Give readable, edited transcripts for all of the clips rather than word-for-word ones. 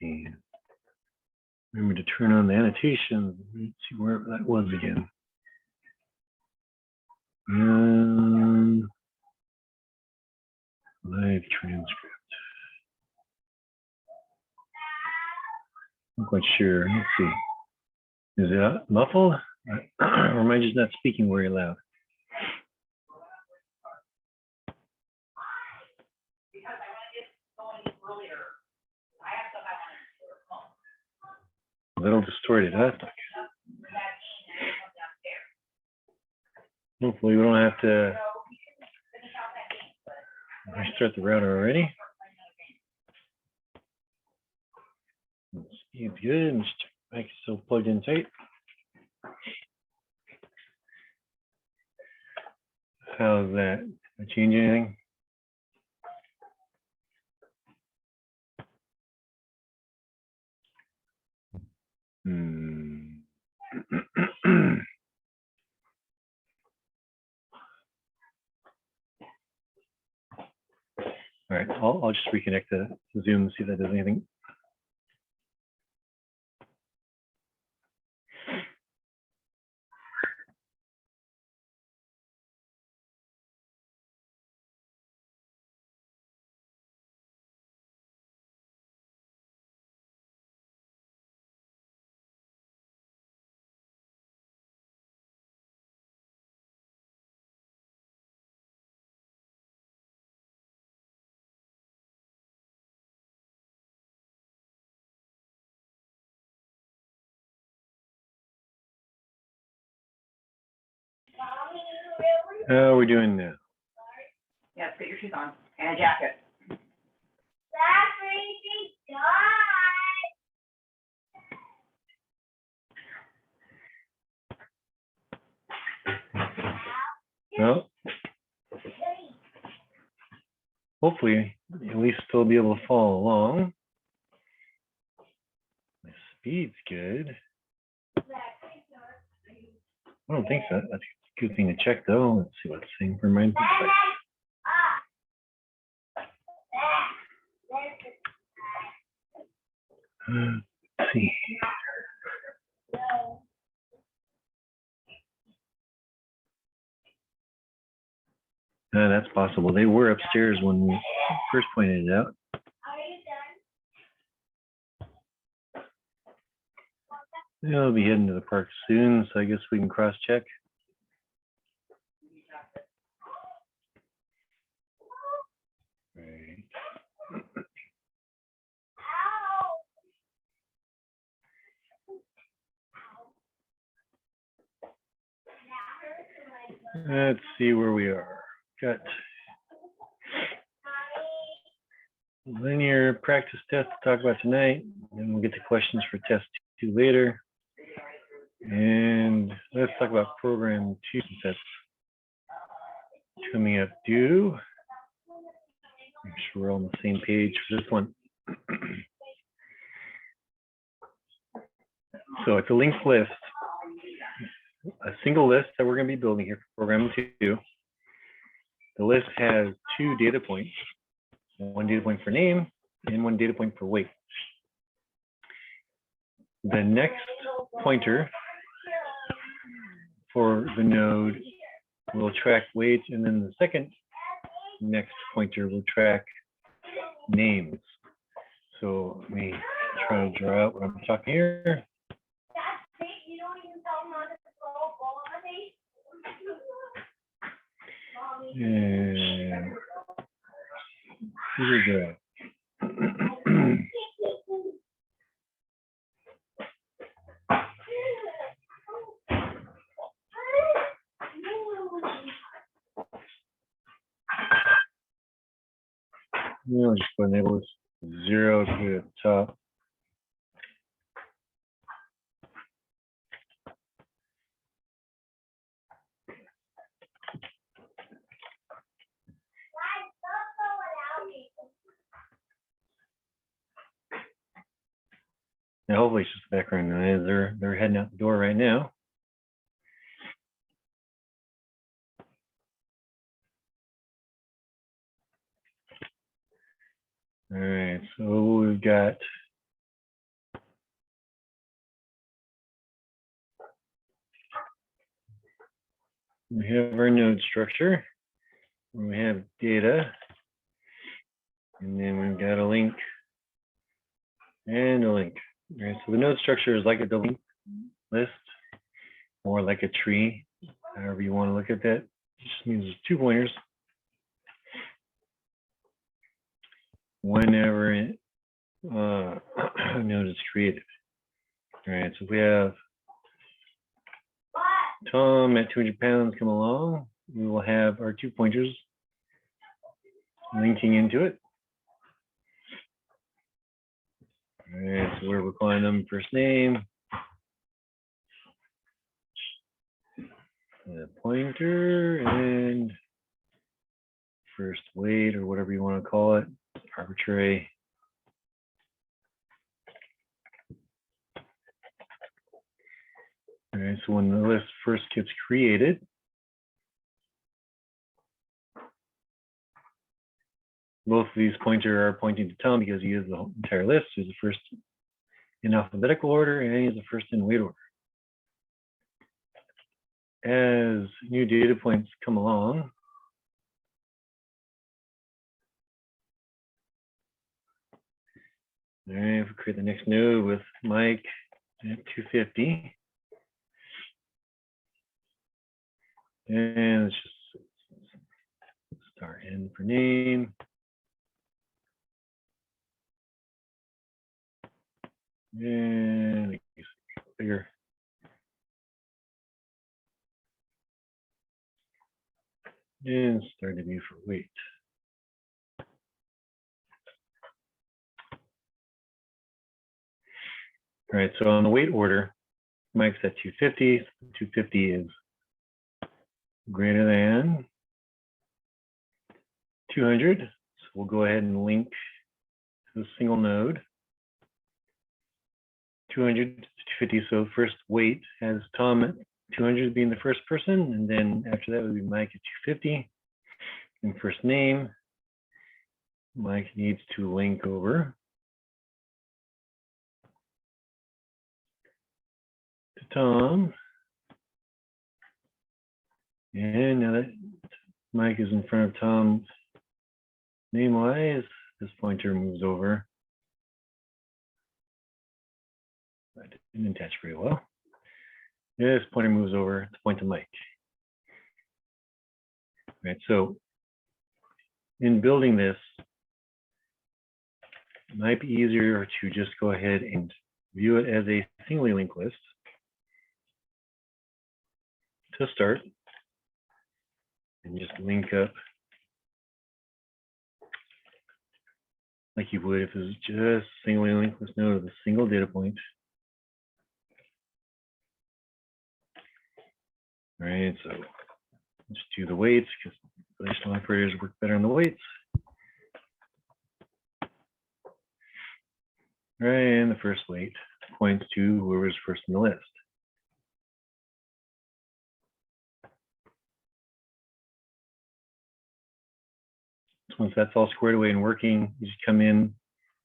see. Remember to turn on the annotation. Let's see where that was again. Live transcript. I'm not quite sure. Let's see. Is it muffled? Or am I just not speaking very loud? A little distorted, huh? Hopefully we don't have to restart the router already. Speed's good. Just check the mic is still plugged in tight. How's that? Did I change anything? All right, I'll just reconnect to Zoom and see if that does anything. How are we doing now? Yes, get your shoes on and a jacket. Well, hopefully at least still be able to follow along. My speed's good. I don't think so. That's a good thing to check though. Let's see what it's saying for mine. Let's see. That's possible. They were upstairs when we first pointed it out. They'll be heading to the park soon, so I guess we can cross-check. Right. Let's see where we are. Got linear practice test to talk about tonight, and we'll get to questions for test 2 later. And let's talk about program 2 since that's coming up due. Make sure we're all on the same page for this one. So it's a linked list, a single list that we're going to be building here for program 2. The list has 2 data points, 1 data point for name and 1 data point for weight. The next pointer for the node will track weight, and then the second next pointer will track names. So let me try to draw out what I'm talking here. And here we go. We'll just enable this 0 to the top. Now, hopefully it's just background noise. They're heading out the door right now. All right, so we've got we have our node structure, where we have data, and then we've got a link and a link. All right, so the node structure is like a linked list or like a tree, however you want to look at that. It just means there's 2 pointers. Whenever a node is created. All right, so if we have Tom at 200 pounds come along, we will have our 2 pointers linking into it. All right, so we're calling them first name, pointer, and first weight, or whatever you want to call it, arbitrary. All right, so when the list first gets created, both of these pointers are pointing to Tom because he is the entire list. He's the first in alphabetical order, and he's the first in weight order. As new data points come along, all right, if we create the next node with Mike at 250, and let's just start in for name. And make it bigger. And start to view for weight. All right, so on the weight order, Mike's at 250. So 250 is greater than 200. So we'll go ahead and link to a single node. 200 to 250. So first weight has Tom at 200 being the first person, and then after that would be Mike at 250. And first name, Mike needs to link over to Tom. And now that Mike is in front of Tom name-wise, this pointer moves over. I didn't attach very well. This pointer moves over to point to Mike. All right, so in building this, it might be easier to just go ahead and view it as a singly linked list to start, and just link up like you would if it was just singly linked list node with a single data point. All right, so let's do the weights because relational operators work better on the weights. All right, and the first weight points to whoever's first in the list. So once that's all squared away and working, you just come in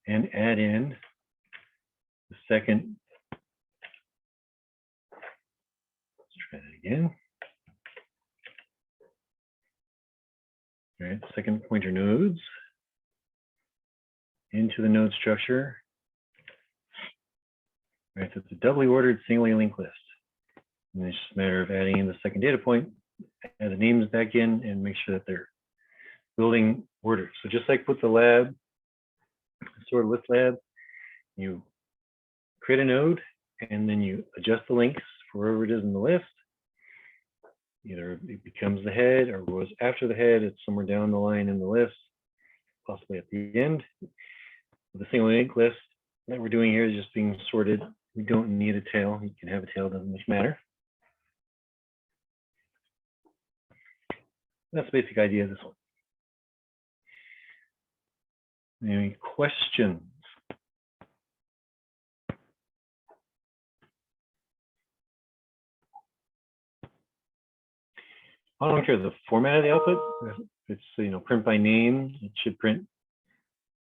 and add in the second. Let's try that again. All right, second pointer nodes into the node structure. All right, so it's a doubly ordered singly linked list. And it's just a matter of adding in the second data point, add the names back in, and make sure that they're building ordered. So just like with the lab, sorted list lab, you create a node and then you adjust the links for wherever it is in the list. Either it becomes the head or goes after the head, it's somewhere down the line in the list, possibly at the end. The single linked list that we're doing here is just being sorted. We don't need a tail. You can have a tail, doesn't much matter. That's the basic idea of this one. Any questions? I don't care the format of the output. If it's print by name, it should print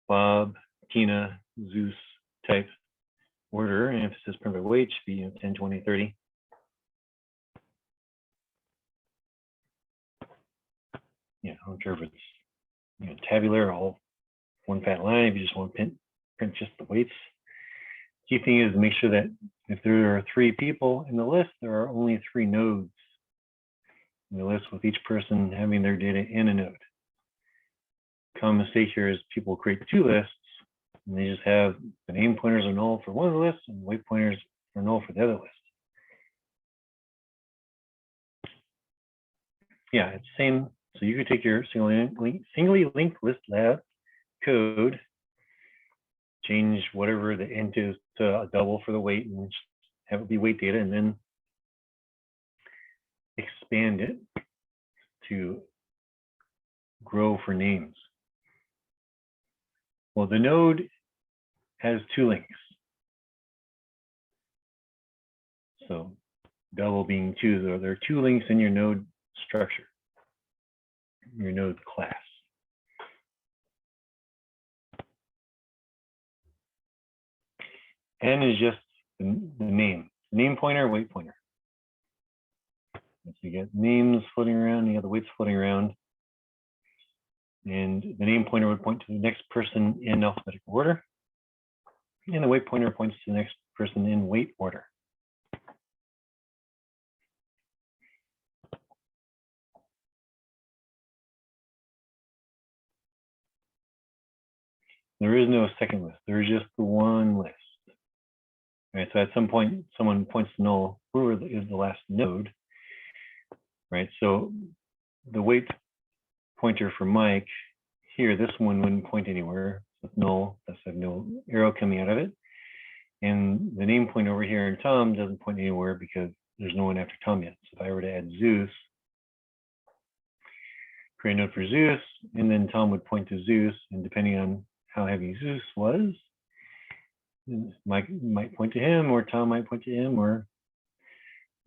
Bob, Tina, Zeus type order. And if it says print by weight, it should be 10, 20, 30. I don't care if it's tabular, all one fat line. If you just want to print just the weights. Key thing is to make sure that if there are 3 people in the list, there are only 3 nodes in the list, with each person having their data in a node. Common mistake here is people create 2 lists, and they just have the name pointers are null for one of the lists and weight pointers are null for the other list. Yeah, it's the same. So you could take your singly linked list lab code, change whatever the int is to a double for the weight, and just have it be weight data, and then expand it to grow for names. Well, the node has 2 links. So double being 2, so there are 2 links in your node structure, your node class. N is just the name pointer, weight pointer. So you get names floating around, you have the weights floating around, and the name pointer would point to the next person in alphabetical order, and the weight pointer points to the next person in weight order. There is no second list. There's just the one list. Right, so at some point, someone points to null, whoever is the last node, right? So the weight pointer for Mike here, this one wouldn't point anywhere. It's null, that's have no arrow coming out of it. And the name point over here in Tom doesn't point anywhere because there's no one after Tom yet. So if I were to add Zeus, create a node for Zeus, and then Tom would point to Zeus, and depending on how heavy Zeus was, Mike might point to him, or Tom might point to him, or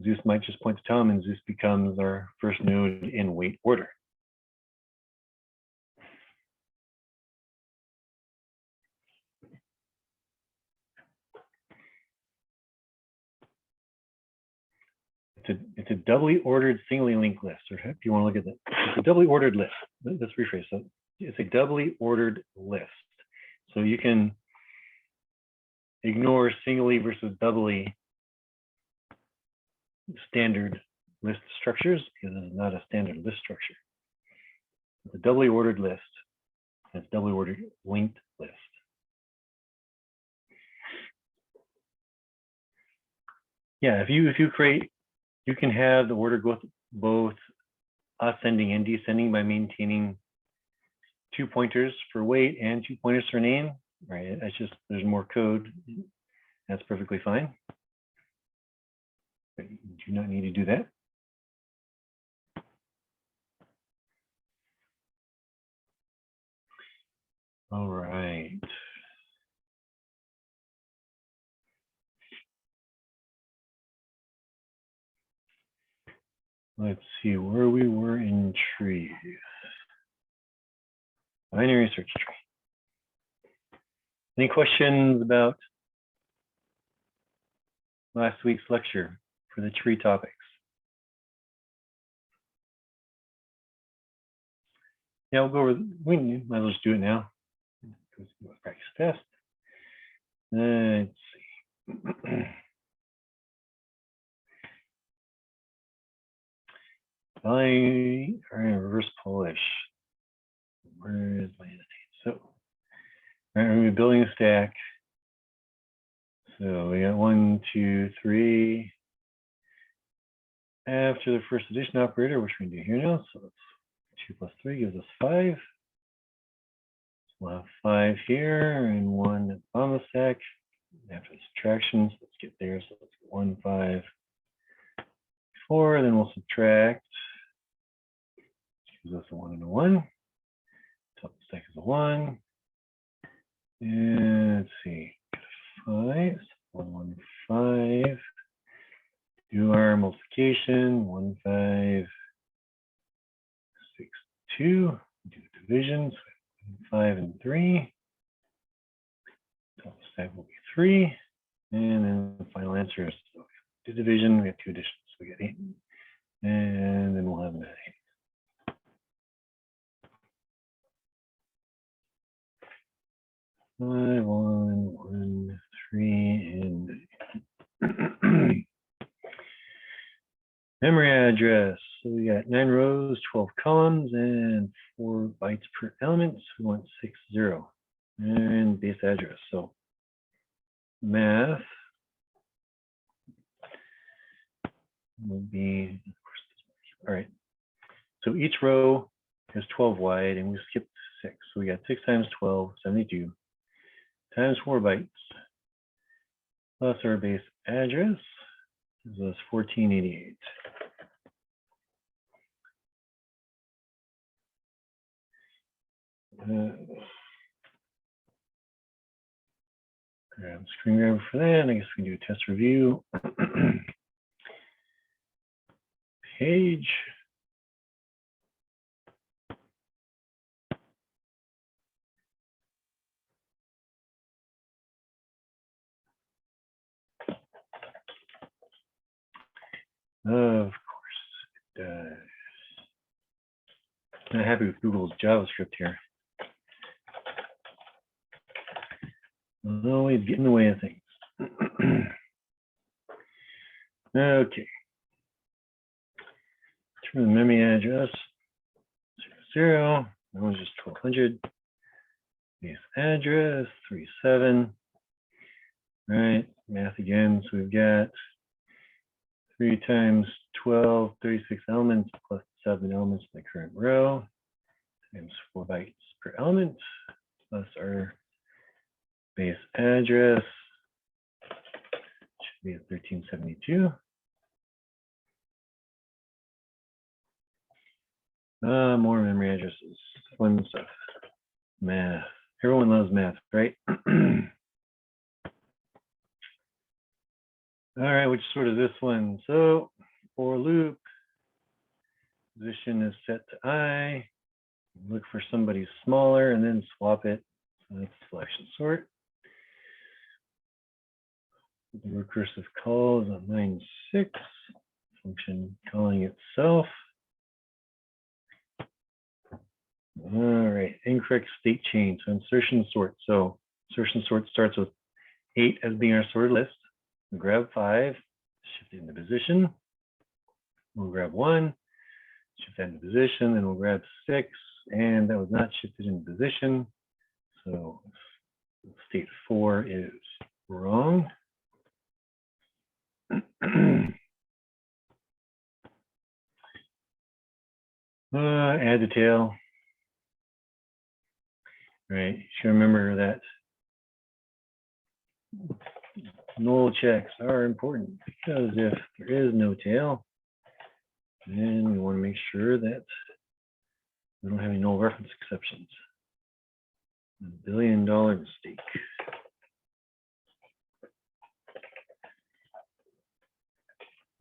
Zeus might just point to Tom, and Zeus becomes our first node in weight order. It's a doubly ordered singly linked list, or if you want to look at that, it's a doubly ordered list. Let's rephrase that. It's a doubly ordered list. So you can ignore singly versus doubly standard list structures because it's not a standard list structure. It's a doubly ordered list. It's a doubly ordered linked list. Yeah, if you create, you can have the order go both ascending and descending by maintaining 2 pointers for weight and 2 pointers for name, right? It's just, there's more code. That's perfectly fine. But you do not need to do that. All right. Let's see where we were in trees. Binary search tree. Any questions about last week's lecture for the tree topics? Yeah, we'll go over, we might as well just do it now. Practice test. Let's see. I are in reverse Polish. Where is my annotate? So, all right, we're building a stack. So we got 1, 2, 3. After the first addition operator, which we're going to do here now. So it's 2 plus 3 gives us 5. So we'll have 5 here and 1 at the bottom of the stack. After the subtractions, let's get there. So let's get 1, 5, 4. Then we'll subtract. Gives us a 1 and a 1. Top of the stack is a 1. And let's see, 5, 1, 1, 5. Do our multiplication, 1, 5, 6, 2. Do divisions, 5 and 3. Top of the stack will be 3. And then the final answer is the division. We have 2 additions, so we get 8. And then we'll have an 8. 5, 1, 1, 3, and memory address. So we got 9 rows, 12 columns, and 4 bytes per element. So we want 60 and base address. So math will be, all right. So each row is 12 wide, and we skipped 6. So we got 6 times 12, 72, times 4 bytes, plus our base address is 1488. Grab screen grabber for that. I guess we can do a test review. Page. Of course it does. Not happy with Google's JavaScript here. Always get in the way of things. Okay. Turn the memory address 0, that was just 1200. Base address 37. All right, math again. So we've got 3 times 12, 36 elements plus 7 elements in the current row times 4 bytes per element plus our base address should be at 1372. More memory addresses. Fun stuff. Math. Everyone loves math, right? All right, which sort is this one? So for loop, position is set to I. Look for somebody smaller and then swap it. So that's selection sort. The recursive call is on line 6. Function calling itself. All right, incorrect state change. So insertion sort. So insertion sort starts with 8 as being our sorted list. We'll grab 5, shift it into position. We'll grab 1, shift that into position, and we'll grab 6, and that was not shifted into position. So state 4 is wrong. Add the tail. Right, you should remember that null checks are important because if there is no tail, then we want to make sure that we don't have any null reference exceptions. $1 billion mistake.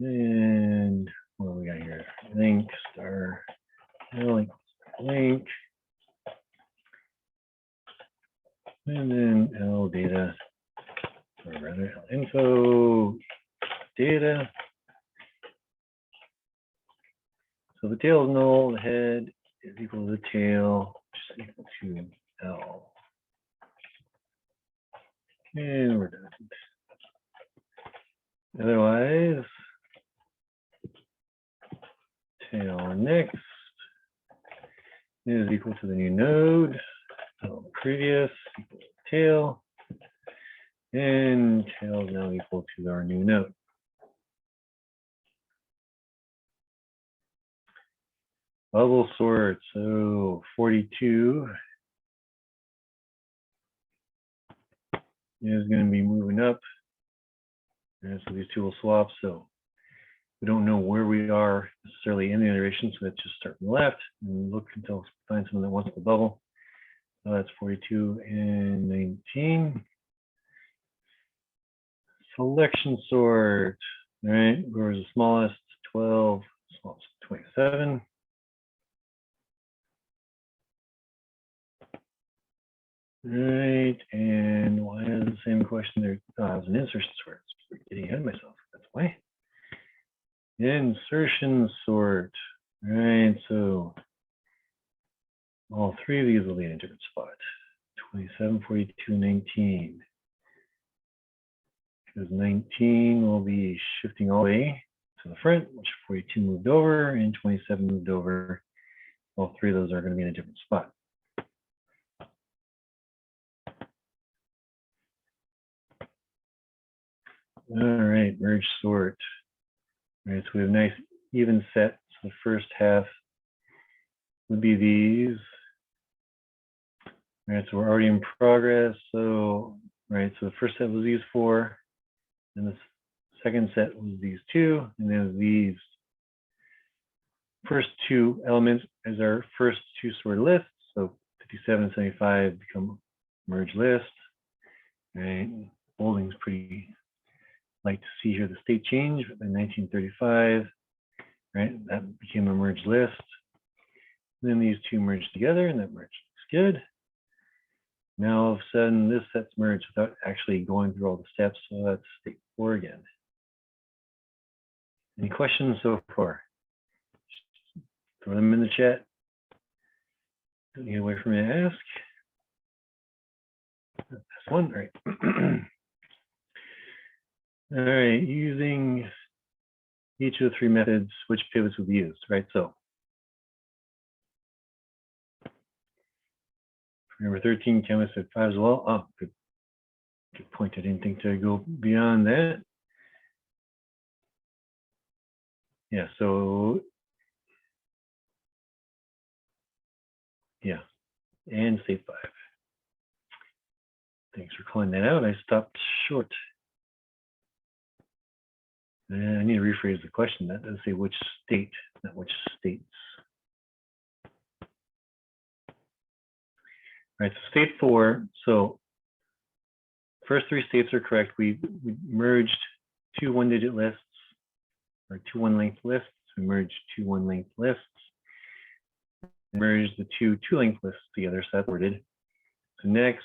And what do we got here? Link star link link. And then L data, or rather L info data. So the tail is null, the head is equal to the tail, which is equal to L. And we're done. Otherwise, tail next is equal to the new node. So previous equal to tail, and tail is now equal to our new node. Bubble sort, so 42 is going to be moving up, and so these two will swap. So we don't know where we are necessarily in the iteration, so let's just start from the left and look until we find someone that wants the bubble. So that's 42 and 19. Selection sort, all right, where's the smallest? 12, smallest 27. Right, and why is the same question there? Oh, it was an insertion sort. I'm getting ahead of myself. That's why. Insertion sort. Right, so all 3 of these will be in a different spot. 27, 42, 19. Because 19 will be shifting all the way to the front, which 42 moved over and 27 moved over. All three of those are going to be in a different spot. All right, merge sort. All right, so we have a nice even set. So the first half would be these. All right, so we're already in progress. So, right, so the first set was these four, and the second set was these two, and then these first two elements as our first two sorted lists. So 57 and 75 become merge list. Right, bolding's pretty light to see here the state change, but in 1935, right, that became a merge list. And then these two merged together, and that merge looks good. Now all of a sudden this set's merged without actually going through all the steps. So that's state 4 again. Any questions so far? Throw them in the chat. Don't need to wait for me to ask. That's one, right? All right, using each of the three methods, which pivots would be used, right? So for number 13, chemist at 5 as well. Oh, good point. I didn't think to go beyond that. Yeah, so yeah, and state 5. Thanks for calling that out. I stopped short. And I need to rephrase the question. That doesn't say which state, not which states. All right, so state 4. So first three states are correct. We merged two one-digit lists, or two one-length lists. We merged two one-length lists. Merged the two two-length lists together, so that's sorted. So next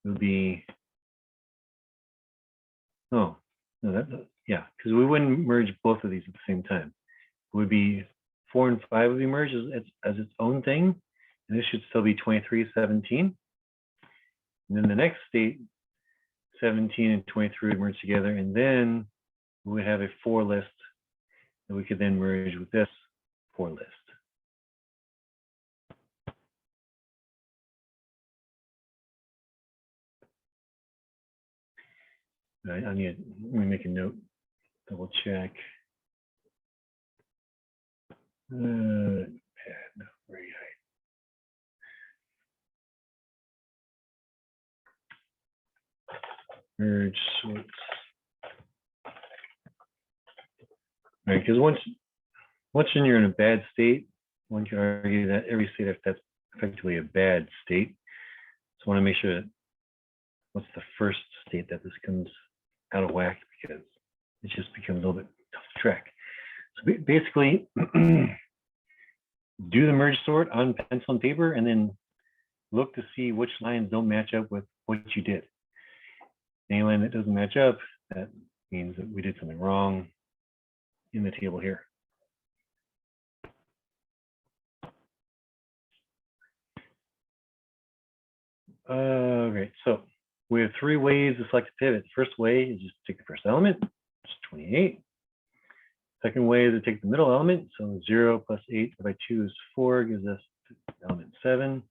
would be, oh, no, yeah, because we wouldn't merge both of these at the same time. It would be 4 and 5 would be merged as its own thing, and this should still be 23, 17. And then the next state, 17 and 23 would merge together, and then we would have a 4 list that we could then merge with this 4 list. Let me make a note, double check. No, very high. Merge sorts. All right, because once you're in a bad state, one can argue that every state that's effectively a bad state. So I want to make sure that what's the first state that this comes out of whack, because it just becomes a little bit tough to track. So basically, do the merge sort on pencil and paper, and then look to see which lines don't match up with what you did. Any line that doesn't match up, that means that we did something wrong in the table here. Great, so we have 3 ways to select a pivot. The first way is just take the first element, which is 28. Second way is to take the middle element, so 0 plus 8 by 2 is 4, gives us element 7.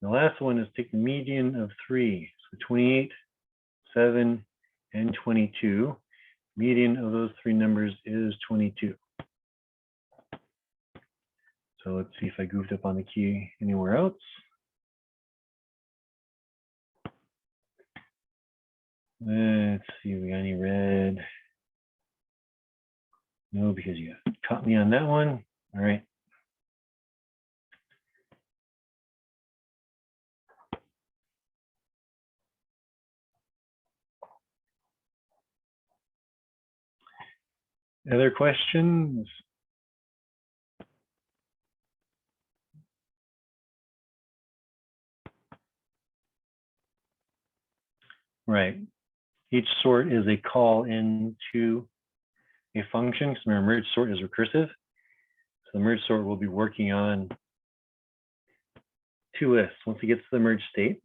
The last one is take the median of 3, so 28, 7, and 22. Median of those 3 numbers is 22. So let's see if I goofed up on the key anywhere else. Let's see, we got any red? No, because you caught me on that one. All right. Other questions? Right. Each sort is a call into a function. So our merge sort is recursive. So the merge sort will be working on 2 lists. Once it gets to the merge state,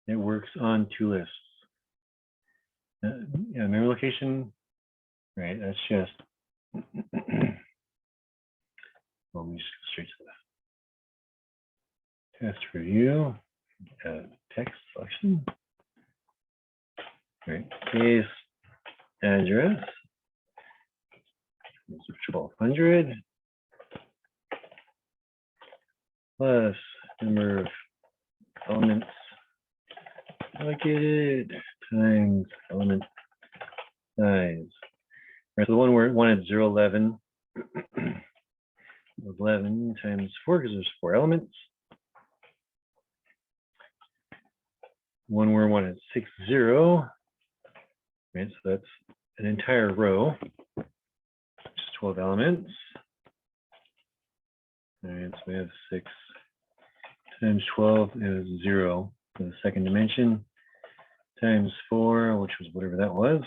It works on two lists. Yeah, memory location, right? That's just, let me just go straight to the test review, text selection, right? Case address, 1200 plus number of elements allocated times element size. Right, so the one where it wanted 0, 11, 11 times 4 because there's 4 elements. One where it wanted 6, 0. Right, so that's an entire row, just 12 elements. All right, so we have 6 times 12 is 0 for the second dimension, times 4, which was whatever that was.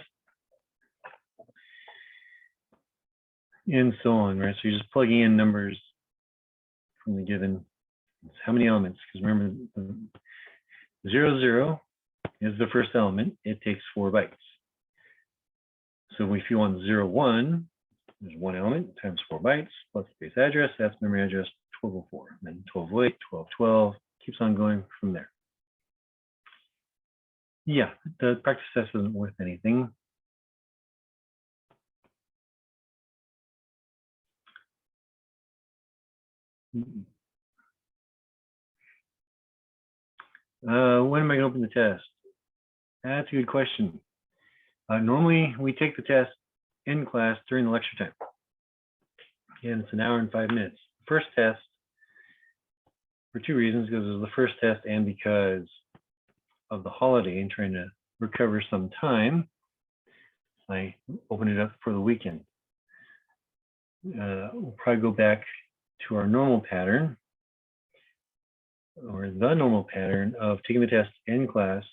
And so on, right? So you're just plugging in numbers from the given. It's how many elements? Because remember, 0, 0 is the first element. It takes 4 bytes. So if you want 0, 1, there's 1 element times 4 bytes plus base address. That's memory address 1204. And then 1208, 1212 keeps on going from there. Yeah, the practice test isn't worth anything. When am I going to open the test? That's a good question. Normally, we take the test in class during the lecture time. And it's an hour and 5 minutes. First test, for 2 reasons, because it was the first test and because of the holiday and trying to recover some time, I opened it up for the weekend. We'll probably go back to our normal pattern, or the normal pattern of taking the test in class.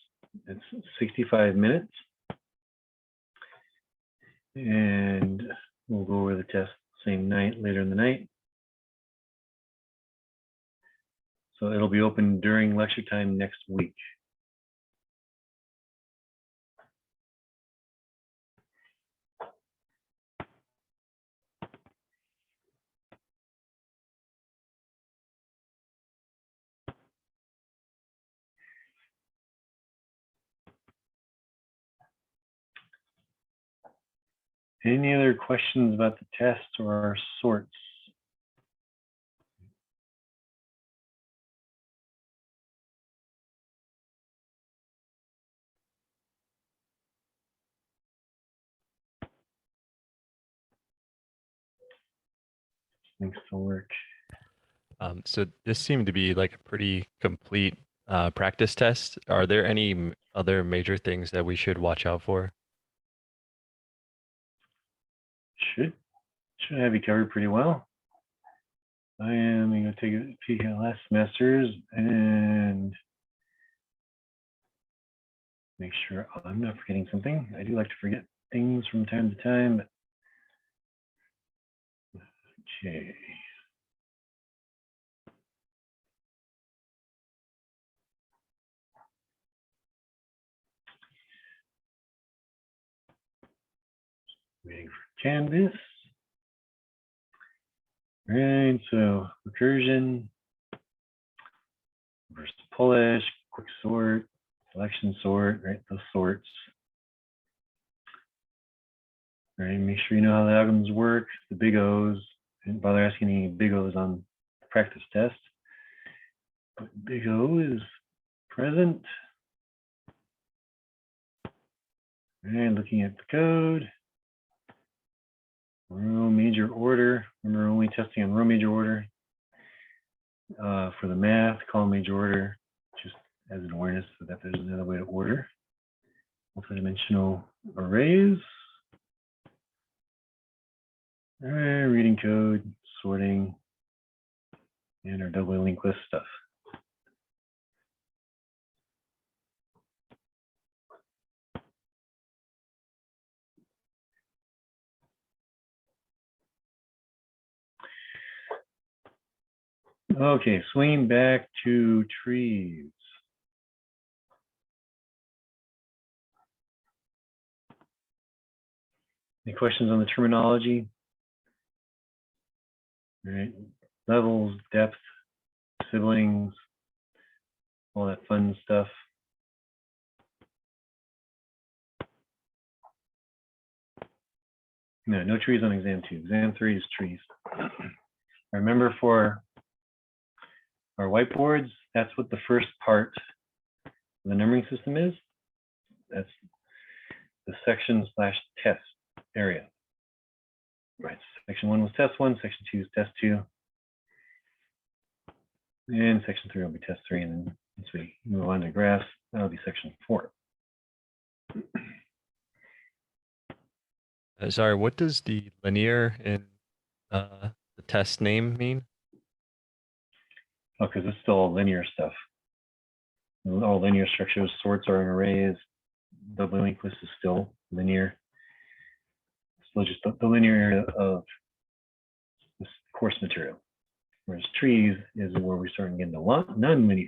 It's 65 minutes. And we'll go over the test same night, later in the night. So it'll be open during lecture time next week. Any other questions about the test or our sorts? Thanks to work. So this seemed to be like a pretty complete practice test. Are there any other major things that we should watch out for? Should have you covered pretty well. I am going to take a peek at last semester's and make sure I'm not forgetting something. I do like to forget things from time to time. Okay. Waiting for Canvas. Right, so recursion, reverse polish, quick sort, selection sort, right, those sorts. All right, make sure you know how the algorithms work, the big O's. Didn't bother asking any big O's on the practice test. But big O is present. And looking at the code. Row major order. Remember, only testing on row major order. For the math, column major order, just as an awareness so that there's another way to order. Multidimensional arrays. All right, reading code, sorting, and our double linked list stuff. Okay, swing back to trees. Any questions on the terminology? All right, levels, depth, siblings, all that fun stuff. No, no trees on exam 2. Exam 3 is trees. Remember for our whiteboards, that's what the first part of the numbering system is. That's the section/test area. Right, section 1 was test 1, section 2 is test 2. And section 3 will be test 3, and then once we move on to graphs, that'll be section 4. Sorry, what does the linear in the test name mean? Oh, because it's still all linear stuff. All linear structures, sorts are in arrays. The linked list is still linear. So just the linear area of this course material. Whereas trees is where we're starting to get into non-linear,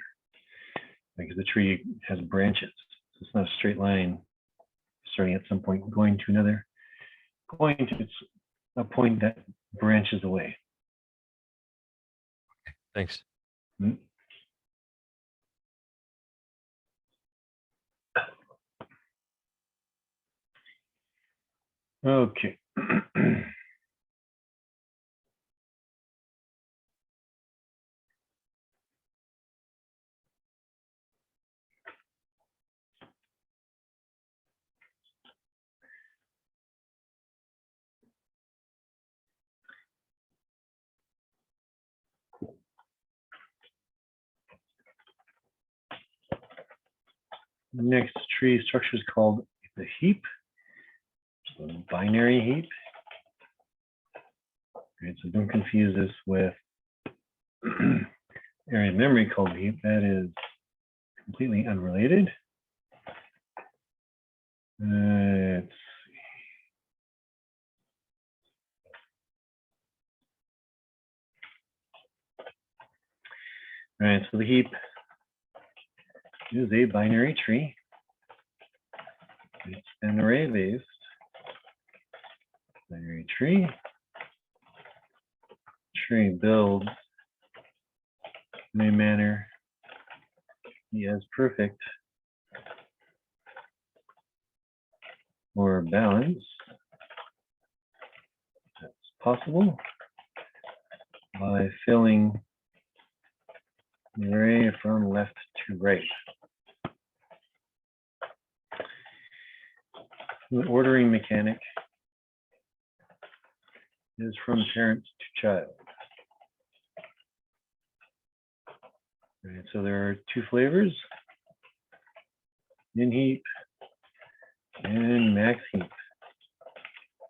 because the tree has branches. So it's not a straight line starting at some point, going to another point. It's a point that branches away. Thanks. Okay. Next tree structure is called the heap. So binary heap. Right, so don't confuse this with area of memory called heap. That is completely unrelated. Let's see. All right, so the heap is a binary tree. It's an array-based binary tree. Tree builds in a manner as perfect or balanced as possible by filling the array from left to right. The ordering mechanic is from parent to child. Right, so there are two flavors, min heap and max heap.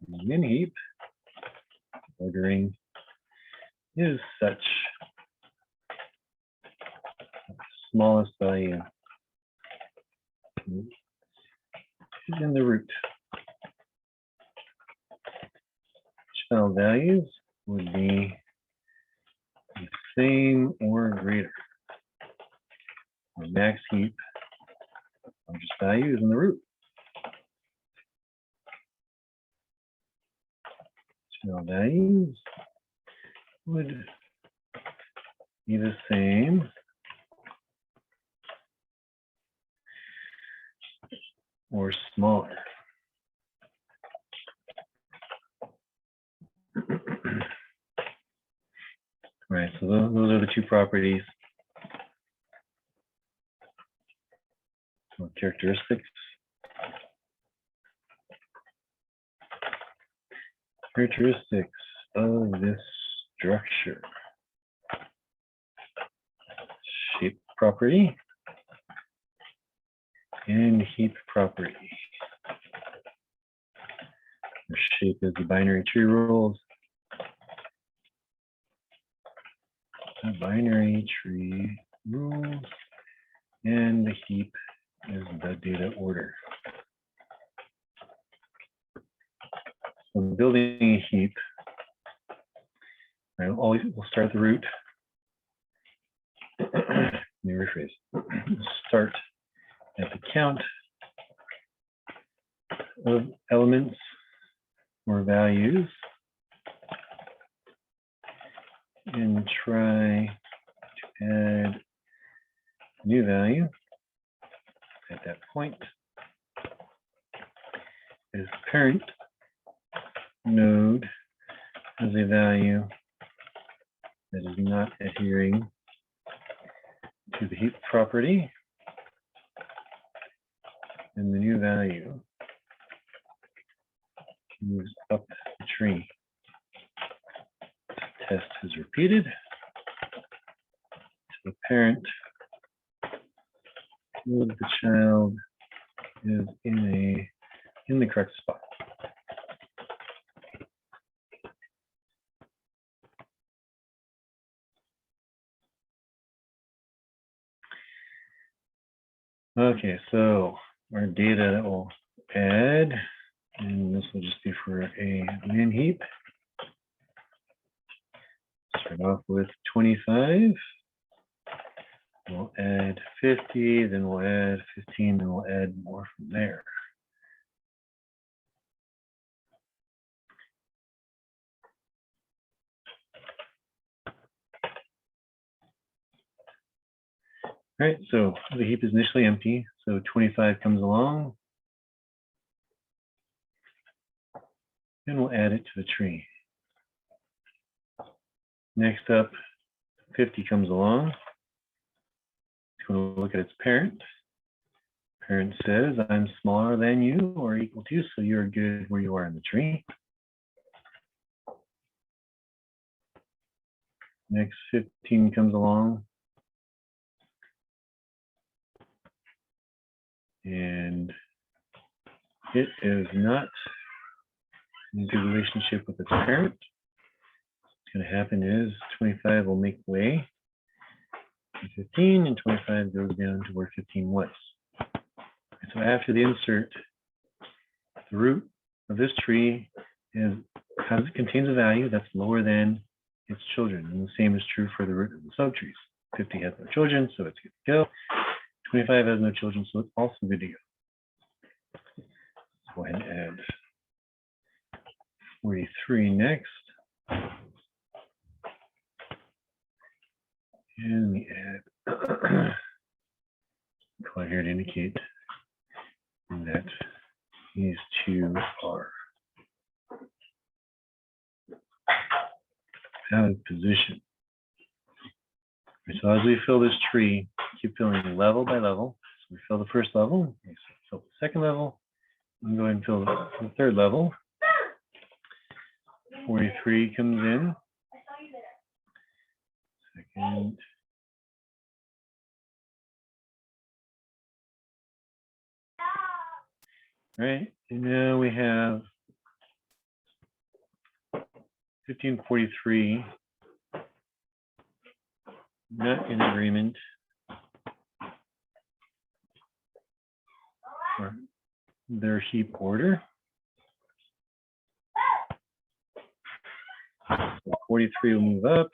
Min heap ordering is such. Smallest value is in the root. Child values would be the same or greater. The max heap largest value is in the root. Child values would be the same or smaller. Right, so those are the two properties or characteristics. Characteristics of this structure. Shape property and heap property. The shape is the binary tree rules. The binary tree rules, and the heap is the data order. So building a heap, we'll start at the root. Let me rephrase. Start at the count of elements more values and try to add a new value at that point. This parent node has a value that is not adhering to the heap property, and the new value moves up the tree. Test is repeated. So the parent of the child is in the correct spot. Okay, so our data that we'll add, and this will just be for a min heap. Start off with 25. We'll add 50, then we'll add 15, then we'll add more from there. All right, so the heap is initially empty, so 25 comes along, and we'll add it to the tree. Next up, 50 comes along. It's going to look at its parent. Parent says, I'm smaller than you or equal to, so you're good where you are in the tree. Next 15 comes along. And it is not in good relationship with its parent. What's going to happen is 25 will make way to 15, and 25 goes down to where 15 was. And so after the insert, the root of this tree contains a value that's lower than its children. And the same is true for the root of the subtrees. 50 has no children, so it's good to go. 25 has no children, so it's also good to go. Let's go ahead and add 43 next. And we add color here to indicate that these two are out of position. So as we fill this tree, keep filling level by level. So we fill the first level, we fill the second level, and go ahead and fill the third level. 43 comes in. Second. Right, and now we have 1543 not in agreement for their heap order. So 43 will move up,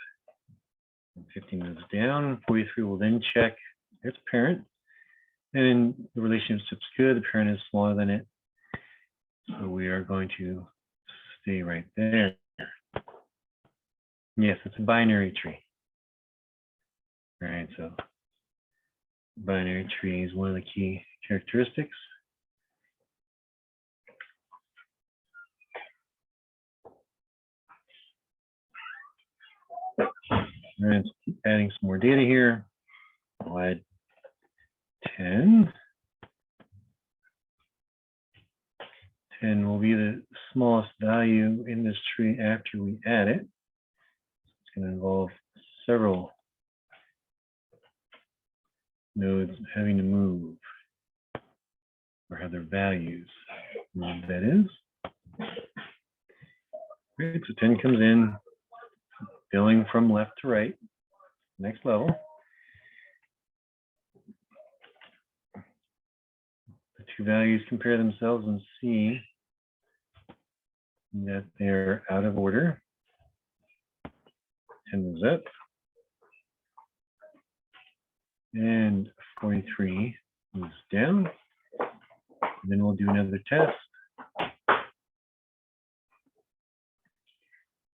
and 15 moves down. 43 will then check its parent, and the relationship's good. The parent is smaller than it, so we are going to stay right there. Yes, it's a binary tree. All right, so binary tree is one of the key characteristics. All right, let's keep adding some more data here. I'll add 10. 10 will be the smallest value in this tree after we add it. It's going to involve several nodes having to move or have their values move, that is. Great, so 10 comes in, filling from left to right, next level. The two values compare themselves and see that they're out of order. 10 moves up. And 43 moves down. And then we'll do another test.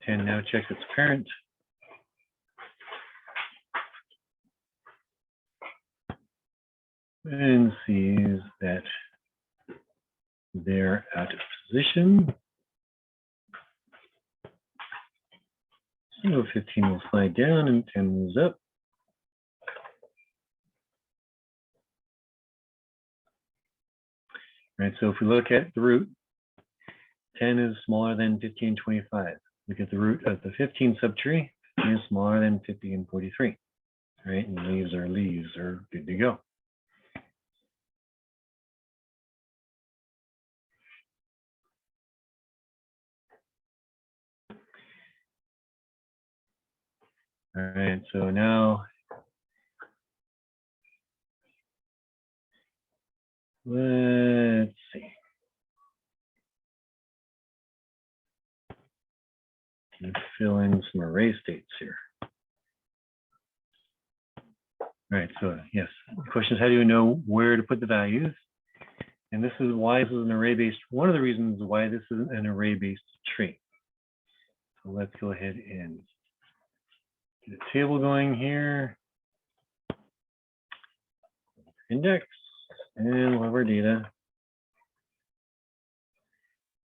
10 now checks its parent. And sees that they're out of position. So 15 will slide down and 10 moves up. All right, so if we look at the root, 10 is smaller than 15 and 25. Look at the root of the 15 subtree, it is smaller than 50 and 43. All right, and leaves are good to go. All right, so now let's see. Let's fill in some array states here. All right, so yes, the question is how do you know where to put the values? And this is why this is an array-based, one of the reasons why this is an array-based tree. So let's go ahead and get a table going here. Index, and we'll have our data.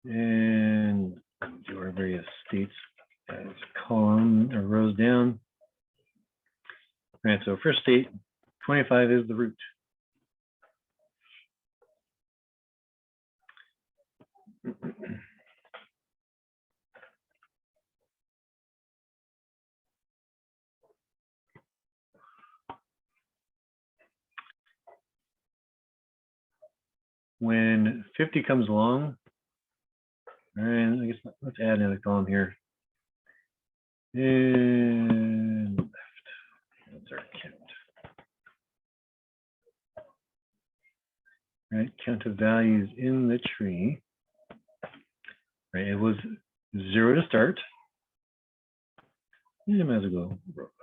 And do our various states as column or rows down. All right, so first state, 25 is the root. When 50 comes along, all right, I guess let's add another column here. And left, that's our count. Right, count of values in the tree. Right, it was 0 to start. You might as well go row left.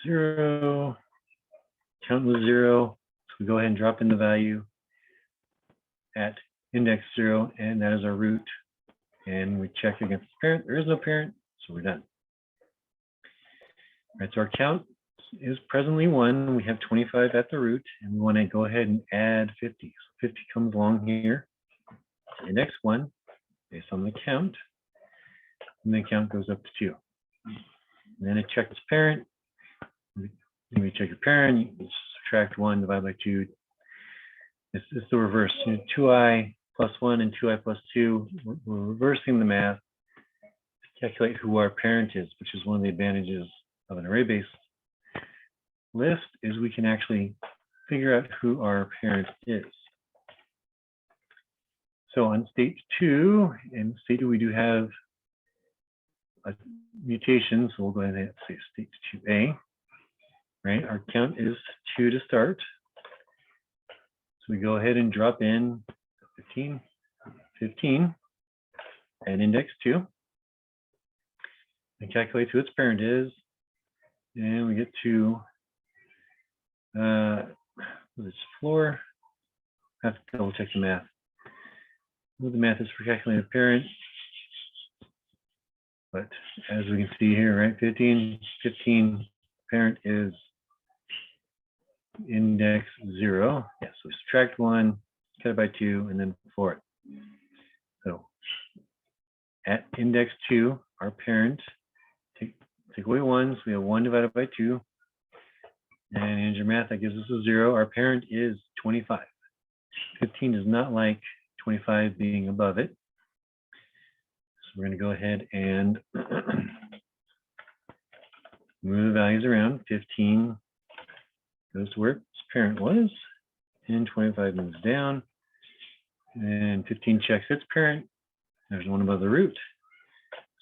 0, count was 0, so we go ahead and drop in the value at index 0, and that is our root. And we check against the parent. There is no parent, so we're done. All right, so our count is presently 1. We have 25 at the root, and we want to go ahead and add 50. So 50 comes along here. Index 1, based on the count, and the count goes up to 2. And then it checks its parent. When we check your parent, you subtract 1, divide by 2. It's the reverse. 2i plus 1 and 2i plus 2. We're reversing the math to calculate who our parent is, which is one of the advantages of an array-based list, is we can actually figure out who our parent is. So on state 2, in state 2, we do have a mutation, so we'll go ahead and say state 2a. Right, our count is 2 to start. So we go ahead and drop in 15, and index 2. And calculate who its parent is. And we get to this floor. I have to double check the math. What the math is for calculating a parent. But as we can see here, right, 15 parent is index 0. Yeah, so subtract 1, cut it by 2, and then 4 it. So at index 2, our parent, take away 1, so we have 1 divided by 2. And in your math, that gives us a 0. Our parent is 25. 15 does not like 25 being above it. So we're going to go ahead and move the values around. 15 goes to where its parent was, and 25 moves down, and 15 checks its parent. There's 1 above the root.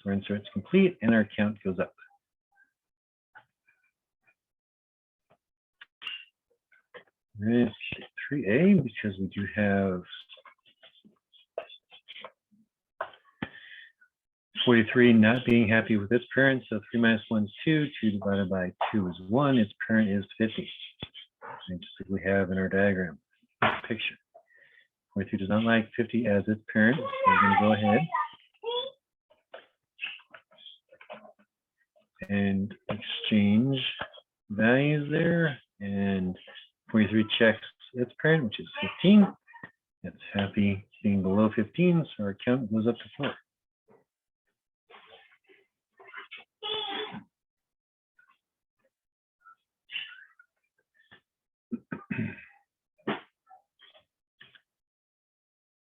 So our insert's complete, and our count goes up. This 3a, because we do have 43 not being happy with its parent, so 3 minus 1 is 2, 2 divided by 2 is 1, its parent is 50. And just like we have in our diagram picture. 43 does not like 50 as its parent, so we're going to go ahead and exchange values there. And 43 checks its parent, which is 15. It's happy being below 15, so our count goes up to 4.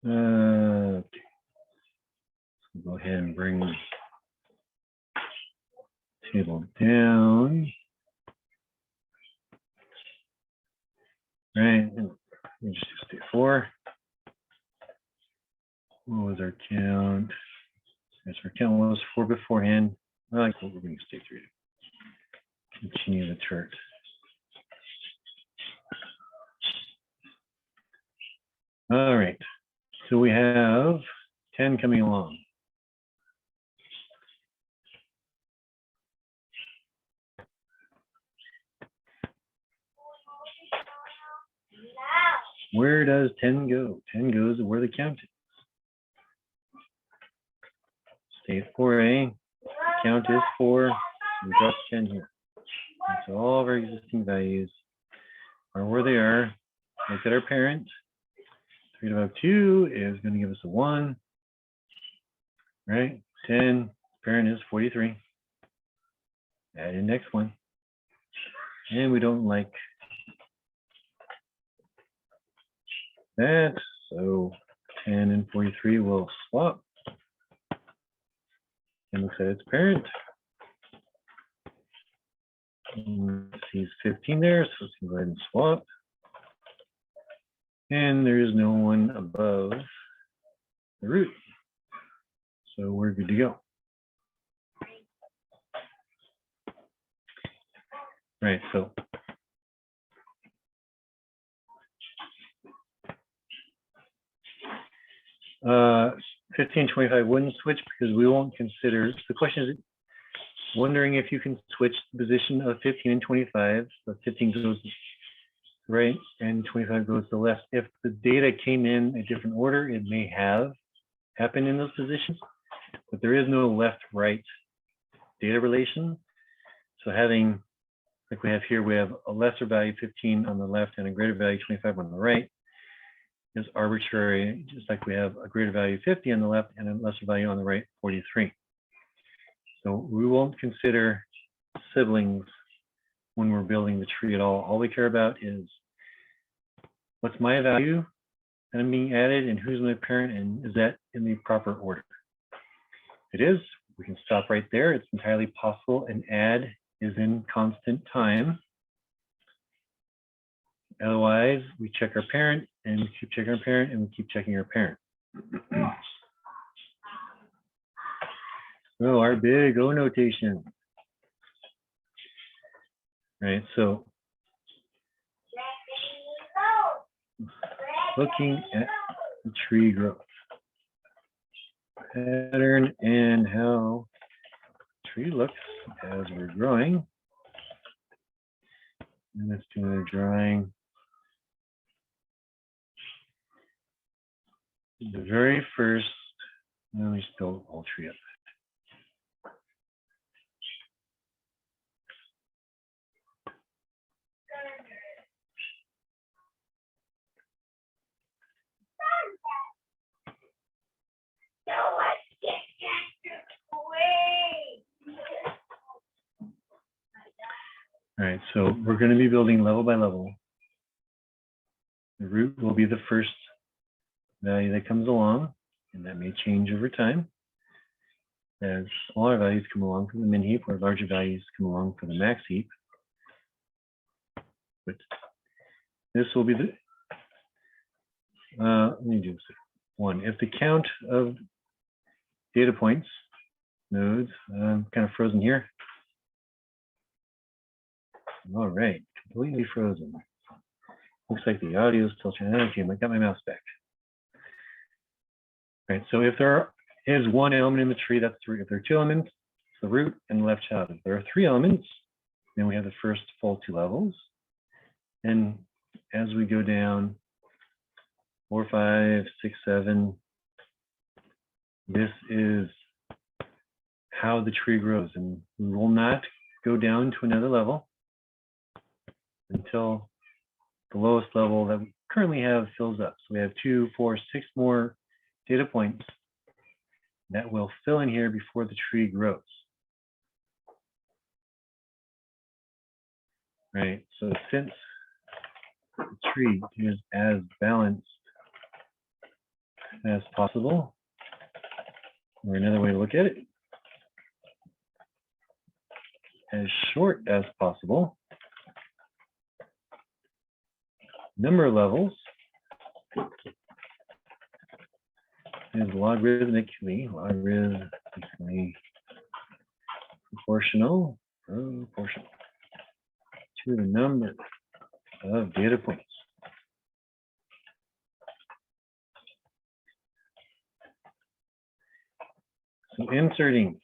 Okay. So go ahead and bring the table down. Right, and we just do 4. What was our count? Yes, our count was 4 beforehand. I like what we're going to stay through. Continue the chart. All right, so we have 10 coming along. Where does 10 go? 10 goes where the count is. Stay at 4A, count is 4, we drop 10 here. And so all of our existing values are where they are. Look at our parent. 3 divided by 2 is going to give us a 1, right? 10, parent is 43. Add in next one. And we don't like that, so 10 and 43 will swap. And looks at its parent. Sees 15 there, so let's go ahead and swap. And there is no one above the root. So we're good to go. Right, so uh, 15, 25 wouldn't switch because we won't consider. The question is wondering if you can switch the position of 15 and 25. So 15 goes right and 25 goes to the left. If the data came in a different order, it may have happened in those positions, but there is no left-right data relation. So having, like we have here, we have a lesser value 15 on the left and a greater value 25 on the right is arbitrary, just like we have a greater value 50 on the left and a lesser value on the right, 43. So we won't consider siblings when we're building the tree at all. All we care about is what's my value that I'm being added and who's my parent and is that in the proper order. If it is, we can stop right there. It's entirely possible an add is in constant time. Otherwise, we check our parent and we keep checking our parent and we keep checking our parent. So our big O notation. Right, so looking at the tree growth pattern and how the tree looks as we're growing. And let's do a drawing. The very first, let me just build the whole tree up. All right, so we're going to be building level by level. The root will be the first value that comes along, and that may change over time as smaller values come along from the min heap or larger values come along from the max heap. But this will be the, let me do this one. If the count of data points, nodes, I'm kind of frozen here. All right, completely frozen. Looks like the audio is still trying. Okay, I got my mouse back. All right, so if there is one element in the tree, that's the root. If there are two elements, it's the root and the left child. If there are three elements, then we have the first full two levels. And as we go down 4, 5, 6, 7. This is how the tree grows, and we will not go down to another level until the lowest level that we currently have fills up. So we have 2, 4, 6 more data points that will fill in here before the tree grows. Right, so since the tree is as balanced as possible, or another way to look at it, as short as possible, number of levels is logarithmically proportional to the number of data points. So inserting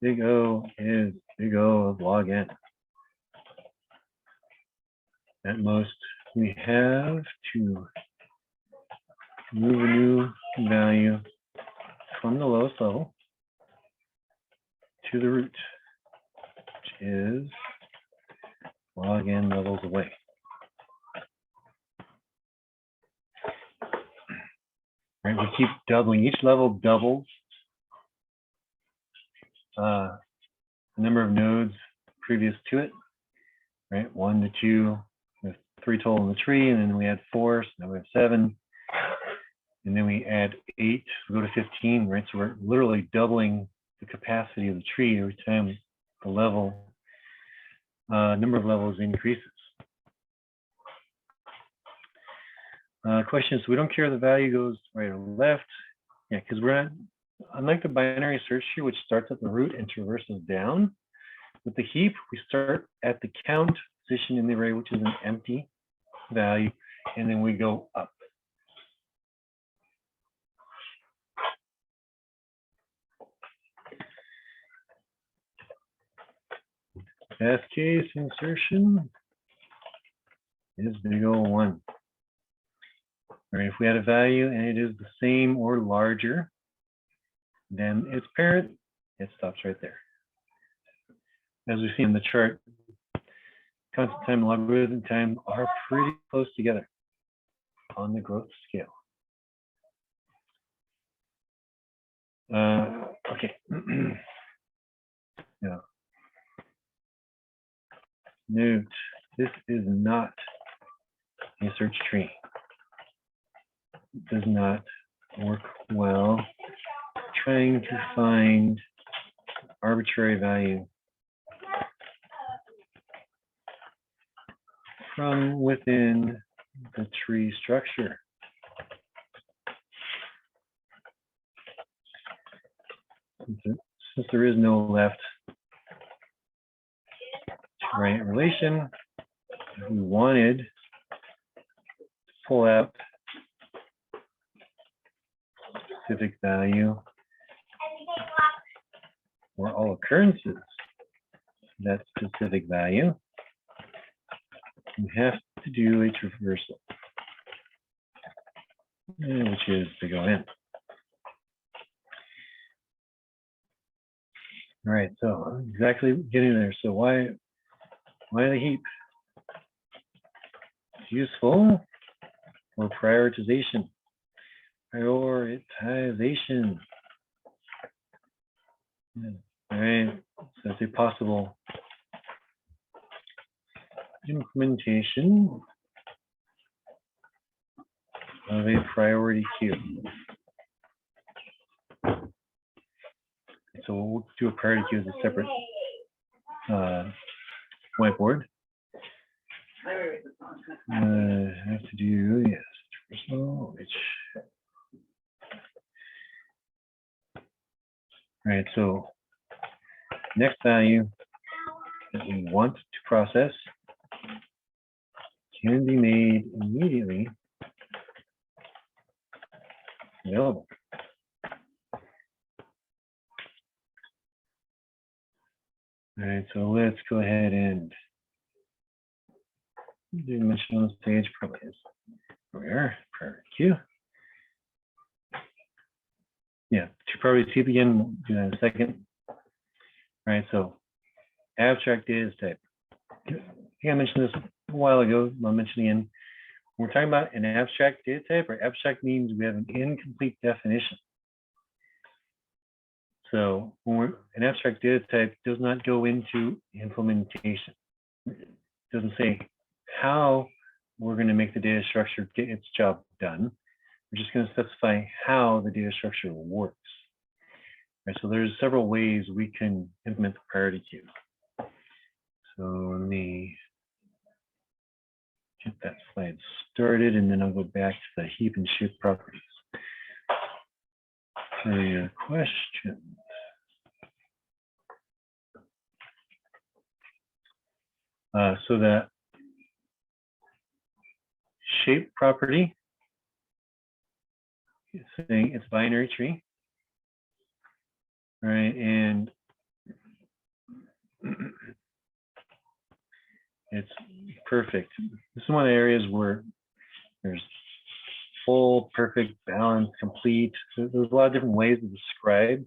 big O is big O of log n. At most, we have to move a new value from the lowest level to the root, which is log n levels away. Right, we keep doubling. Each level doubles the number of nodes previous to it. Right, 1 to 2, with 3 total in the tree, and then we add 4, so now we have 7, and then we add 8, we go to 15. Right, so we're literally doubling the capacity of the tree every time the level number of levels increases. Question is, we don't care if the value goes right or left. Yeah, because we're not, unlike the binary search tree, which starts at the root and traverses down, with the heap, we start at the count position in the array, which is an empty value, and then we go up. Best case insertion is big O 1. All right, if we had a value and it is the same or larger than its parent, it stops right there. As we see in the chart, constant time and logarithm time are pretty close together on the growth scale. Okay. Yeah. Note, this is not a search tree. It does not work well trying to find arbitrary value from within the tree structure. Since there is no left to right relation, if we wanted to pull out specific value or all occurrences, that specific value, you have to do a traversal, which is big O n. All right, so exactly getting there. So why the heap? It's useful for prioritization. Prioritization. All right, so that's a possible implementation of a priority queue. So we'll do a priority queue as a separate whiteboard. I have to do, yes, traversal, which. All right, so next value that we want to process can be made immediately available. All right, so let's go ahead and do mention on the stage probably is we are, priority queue. Yeah, to priority queue again, we'll do that in a second. All right, so abstract data type. I think I mentioned this a while ago, I'll mention again. When we're talking about an abstract data type, or abstract means we have an incomplete definition. So when an abstract data type does not go into implementation. It doesn't say how we're going to make the data structure get its job done. We're just going to specify how the data structure works. Right, so there's several ways we can implement the priority queue. So let me get that slide started, and then I'll go back to the heap and shift properties. So your question. So that shape property is saying it's binary tree, right? And it's perfect. This is one of the areas where there's full, perfect, balanced, complete. So there's a lot of different ways to describe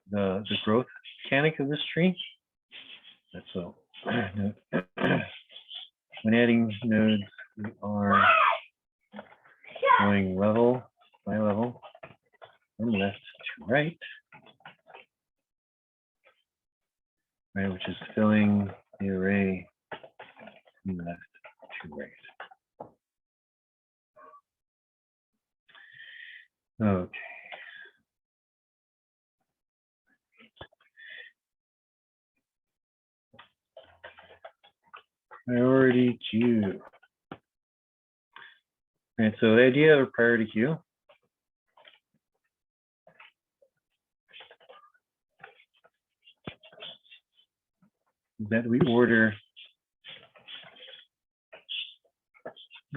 the growth mechanic of this tree. And so when adding nodes, we are going level by level from left to right, which is filling the array from left to right. Okay. Priority queue. All right, so the idea of a priority queue is that we order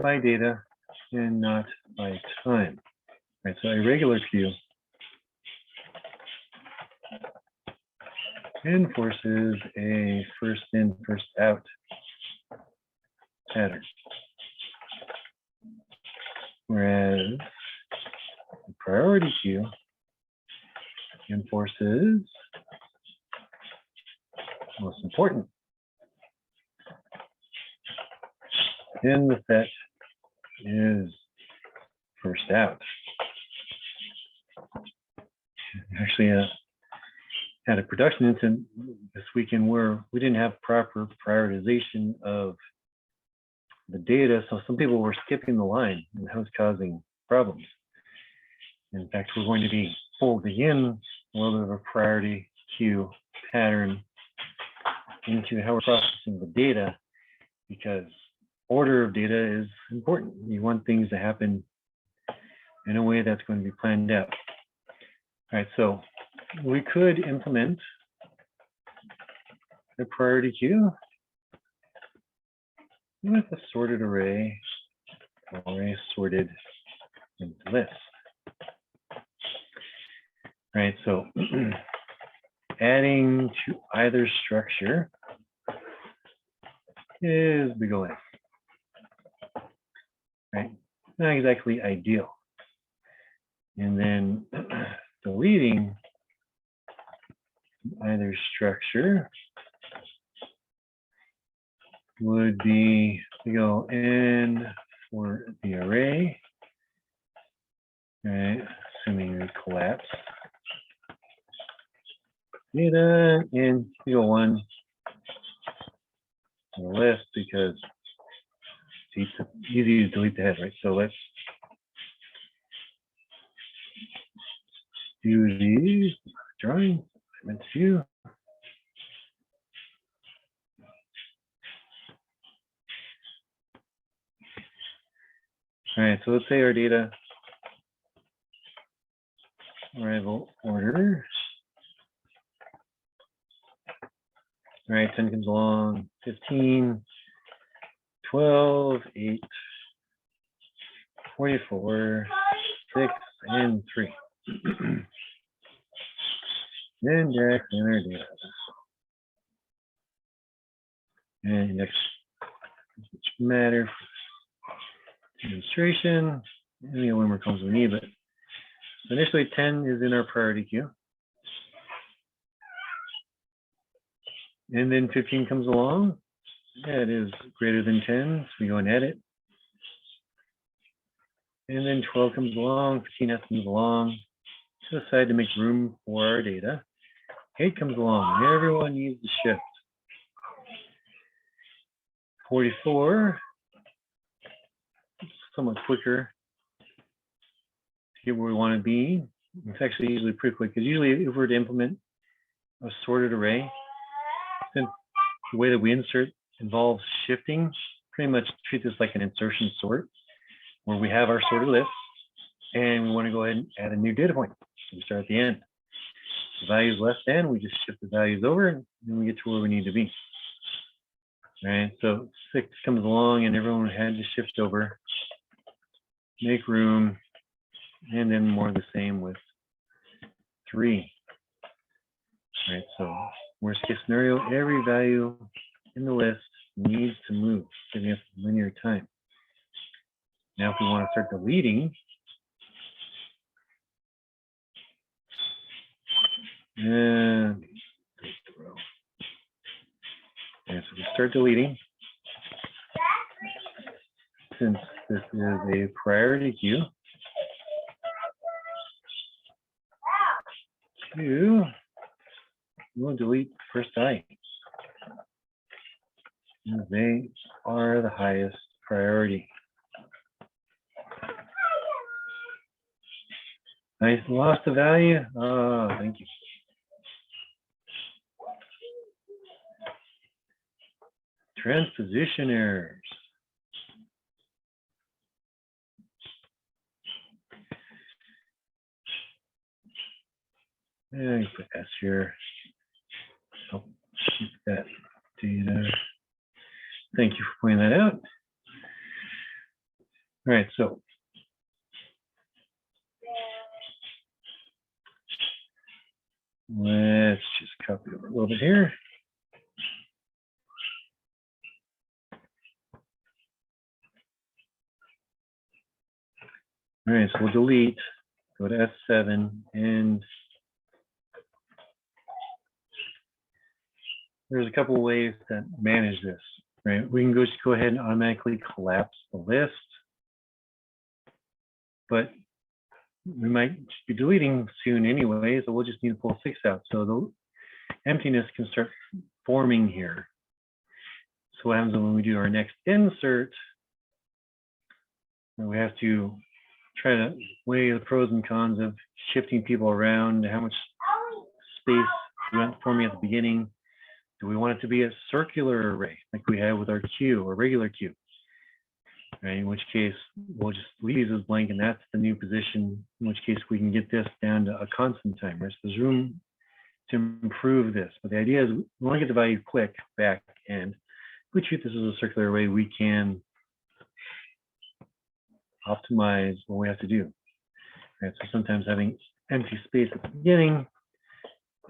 by data and not by time. All right, so a regular queue enforces a first in, first out pattern. Whereas the priority queue enforces most important in the set is first out. Actually, had a production incident this weekend where we didn't have proper prioritization of the data, so some people were skipping the line, and that was causing problems. In fact, we're going to be folding in a little bit of a priority queue pattern into how we're processing the data, because order of data is important. You want things to happen in a way that's going to be planned out. All right, so we could implement the priority queue with a sorted array sorted into list. All right, so adding to either structure is big O. Right? Not exactly ideal. And then deleting either structure would be to go in for the array, right? Assuming we collapse data, and to go one on the list because it's easy to delete the head, right? So let's do these drawing. I meant to. All right, so let's say our data arrival order. All right, 10 comes along, 15, 12, 8, 44, 6, and 3. Index in our data. And index which matter demonstration. Any one more columns we need, but initially 10 is in our priority queue. And then 15 comes along. That is greater than 10, so we go and edit. And then 12 comes along, 15 has to move along to the side to make room for our data. 8 comes along, and everyone needs to shift. 44, somewhat quicker to get where we want to be. It's actually usually pretty quick, because usually if we were to implement a sorted array, since the way that we insert involves shifting, pretty much treat this like an insertion sort, where we have our sorted list, and we want to go ahead and add a new data point. So we start at the end. The value is less than, we just shift the values over, and then we get to where we need to be. All right, so 6 comes along, and everyone had to shift over, make room, and then more of the same with 3. All right, so worst case scenario, every value in the list needs to move, giving us linear time. Now, if we want to start deleting, and so we start deleting. Since this is a priority queue, we'll delete first I. They are the highest priority. I lost the value. Oh, thank you. Transposition errors. And I put S here. Oh, keep that data. Thank you for pointing that out. All right, so let's just copy over a little bit here. All right, so we'll delete, go to S7, and there's a couple of ways to manage this, right? We can just go ahead and automatically collapse the list, but we might be deleting soon anyway, so we'll just need to pull 6 out. So the emptiness can start forming here. So what happens when we do our next insert, we have to try to weigh the pros and cons of shifting people around, how much space we want forming at the beginning. Do we want it to be a circular array like we have with our queue or regular queue? Right, in which case we'll just leave these as blank, and that's the new position, in which case we can get this down to a constant time, right? So there's room to improve this, but the idea is we want to get the value quick back, and if we treat this as a circular array, we can optimize what we have to do. Right, so sometimes having empty space at the beginning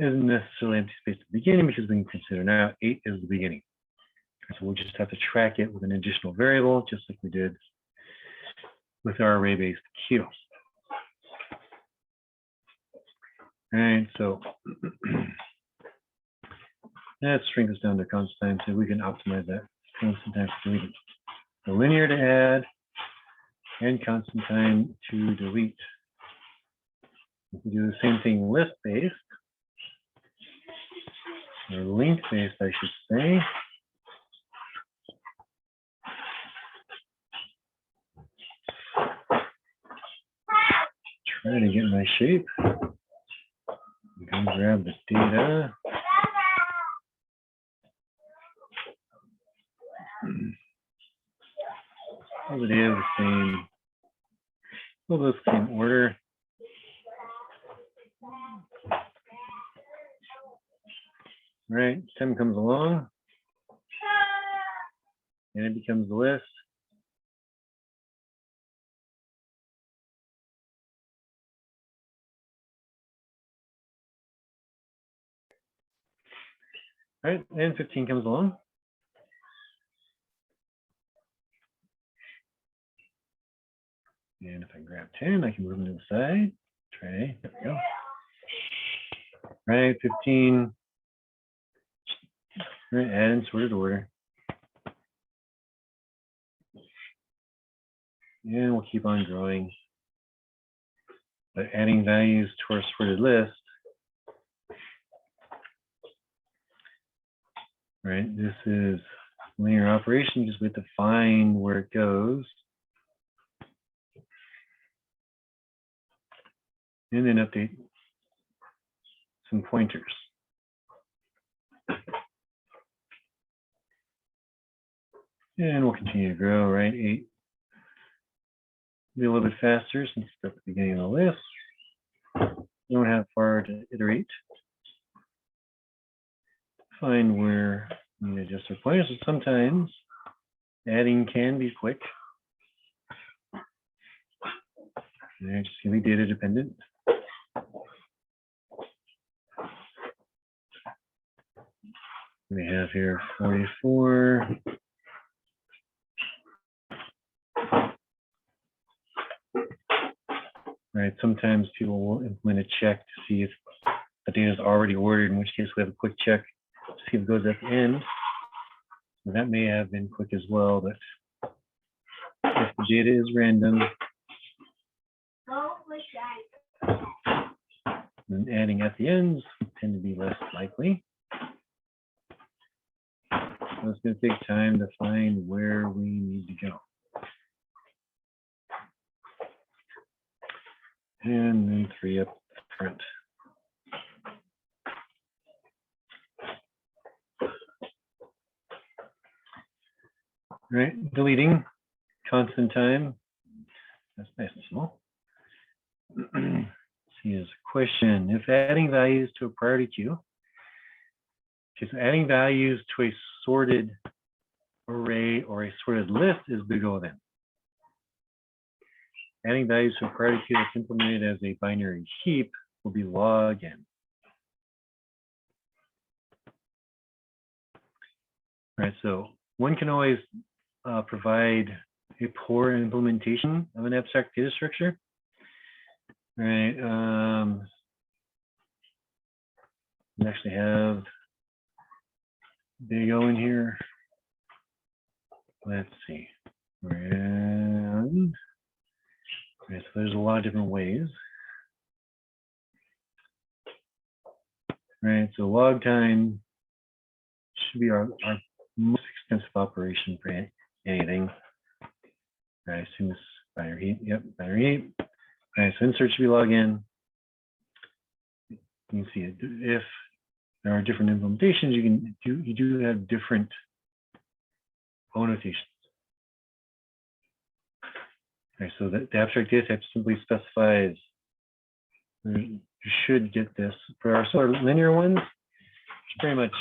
isn't necessarily empty space at the beginning, because we can consider now 8 is the beginning. So we'll just have to track it with an additional variable, just like we did with our array-based queue. All right, so let's shrink this down to constant time so we can optimize that constant time to delete. So linear to add and constant time to delete. We can do the same thing list-based, or link-based, I should say. Trying to get my shape. Go grab the data. Probably have the same, almost the same order. All right, 10 comes along, and it becomes the list. All right, and 15 comes along. And if I grab 10, I can move them to the side. Tray, there we go. Right, 15. Right, add in sorted order. And we'll keep on growing. But adding values to our sorted list. Right, this is linear operation, just we have to find where it goes. And then update some pointers. And we'll continue to grow, right? 8. Be a little bit faster since it's at the beginning of the list. We don't have far to iterate. Find where we need to adjust our pointers. And sometimes adding can be quick. And they're just going to be data dependent. We have here 44. Right, sometimes people will implement a check to see if the data is already ordered, in which case we have a quick check to see if it goes at the end. So that may have been quick as well, but if the data is random, then adding at the ends tend to be less likely. So it's going to take time to find where we need to go. And then 3 up front. Right, deleting constant time. That's nice and small. See, is a question. If adding values to a priority queue, because adding values to a sorted array or a sorted list is big O then. Adding values to a priority queue that's implemented as a binary heap will be log n. Right, so one can always provide a poor implementation of an abstract data structure. Right, we actually have big O in here. Let's see. And okay, so there's a lot of different ways. Right, so log time should be our most expensive operation for anything. I assume it's binary heap. Yep, binary heap. All right, so insert should be log n. You can see it. If there are different implementations, you do have different O notations. Okay, so the abstract data type simply specifies you should get this. For our sort of linear ones, it's pretty much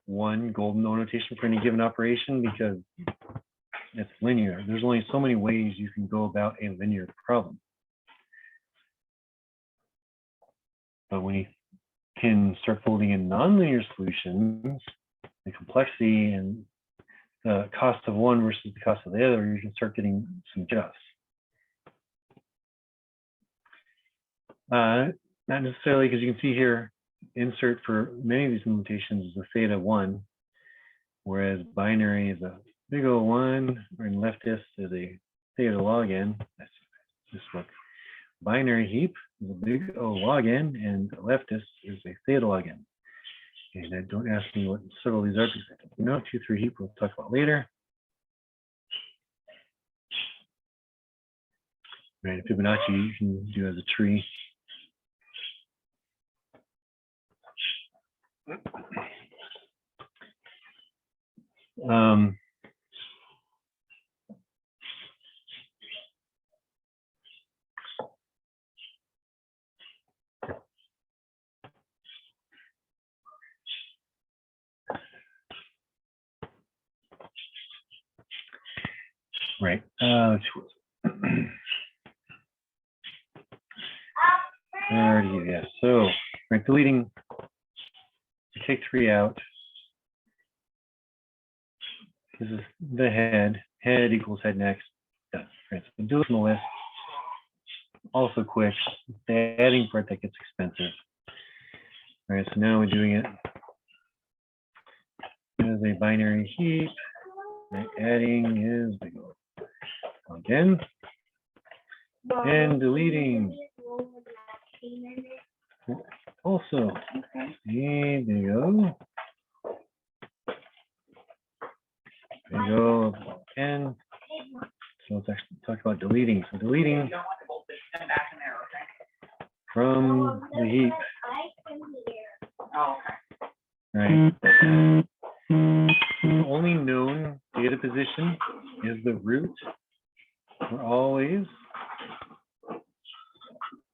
one golden O notation for any given operation because it's linear. There's only so many ways you can go about a linear problem. But when you can start folding in nonlinear solutions, the complexity and the cost of one versus the cost of the other, you can start getting some just. Not necessarily, because you can see here, insert for many of these implementations is a theta 1, whereas binary is a big O1, or in leftist is a theta log n. That's just what binary heap is a big O log n, and leftist is a theta log n. And don't ask me what several of these are because I don't know. 2, 3 heap we'll talk about later. Right, Fibonacci you can do as a tree. Right. Alrighty, yeah. So, right, deleting. Take 3 out. This is the head. Head equals head next. done. Right, so do it from the list. Also quick, the adding part that gets expensive. All right, so now we're doing it as a binary heap. And adding is big O. Again, and deleting. Also, big O. Big O, and so let's actually talk about deleting. So deleting You don't want the voltage to come back in there, okay? from the heap, Oh, okay. right? The only known data position is the root. We're always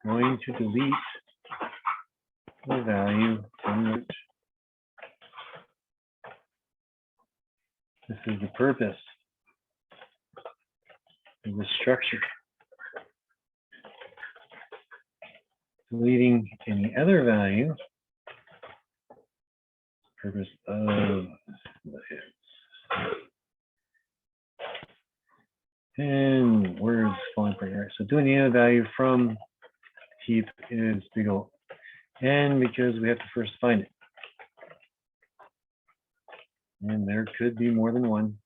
going to delete the value from root. This is the purpose of the structure. Deleting any other value, purpose of the hits. And words falling apart here. So doing any other value from heap is big O. And because we have to first find it. And there could be more than one.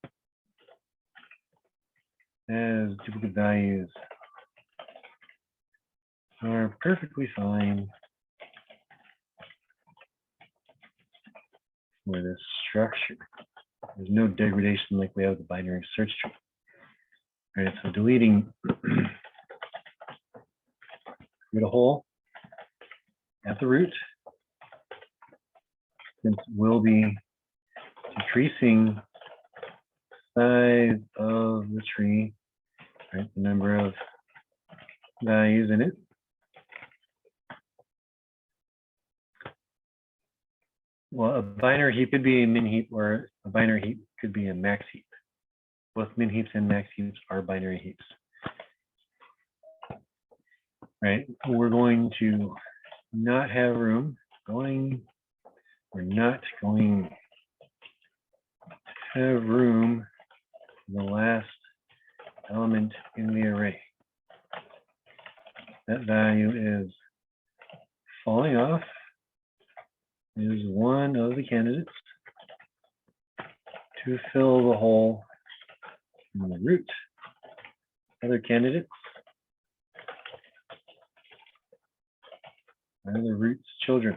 As duplicate values are perfectly fine for this structure. There's no degradation like we have the binary search tree. All right, so deleting create a hole at the root, since we'll be decreasing size of the tree, right? The number of values in it. Well, a binary heap could be a min heap, or a binary heap could be a max heap. Both min heaps and max heaps are binary heaps. Right? We're going to not have room we're not going to have room for the last element in the array. That value is falling off, is one of the candidates to fill the hole in the root. Other candidates are the root's children.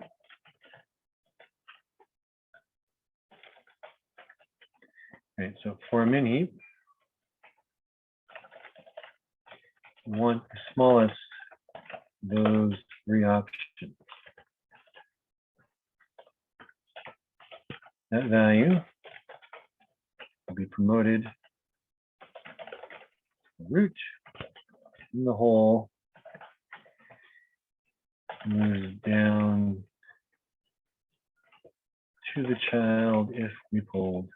Right, so for a min heap, we want the smallest of those three options. That value will be promoted to the root in the hole, moves down to the child if we pulled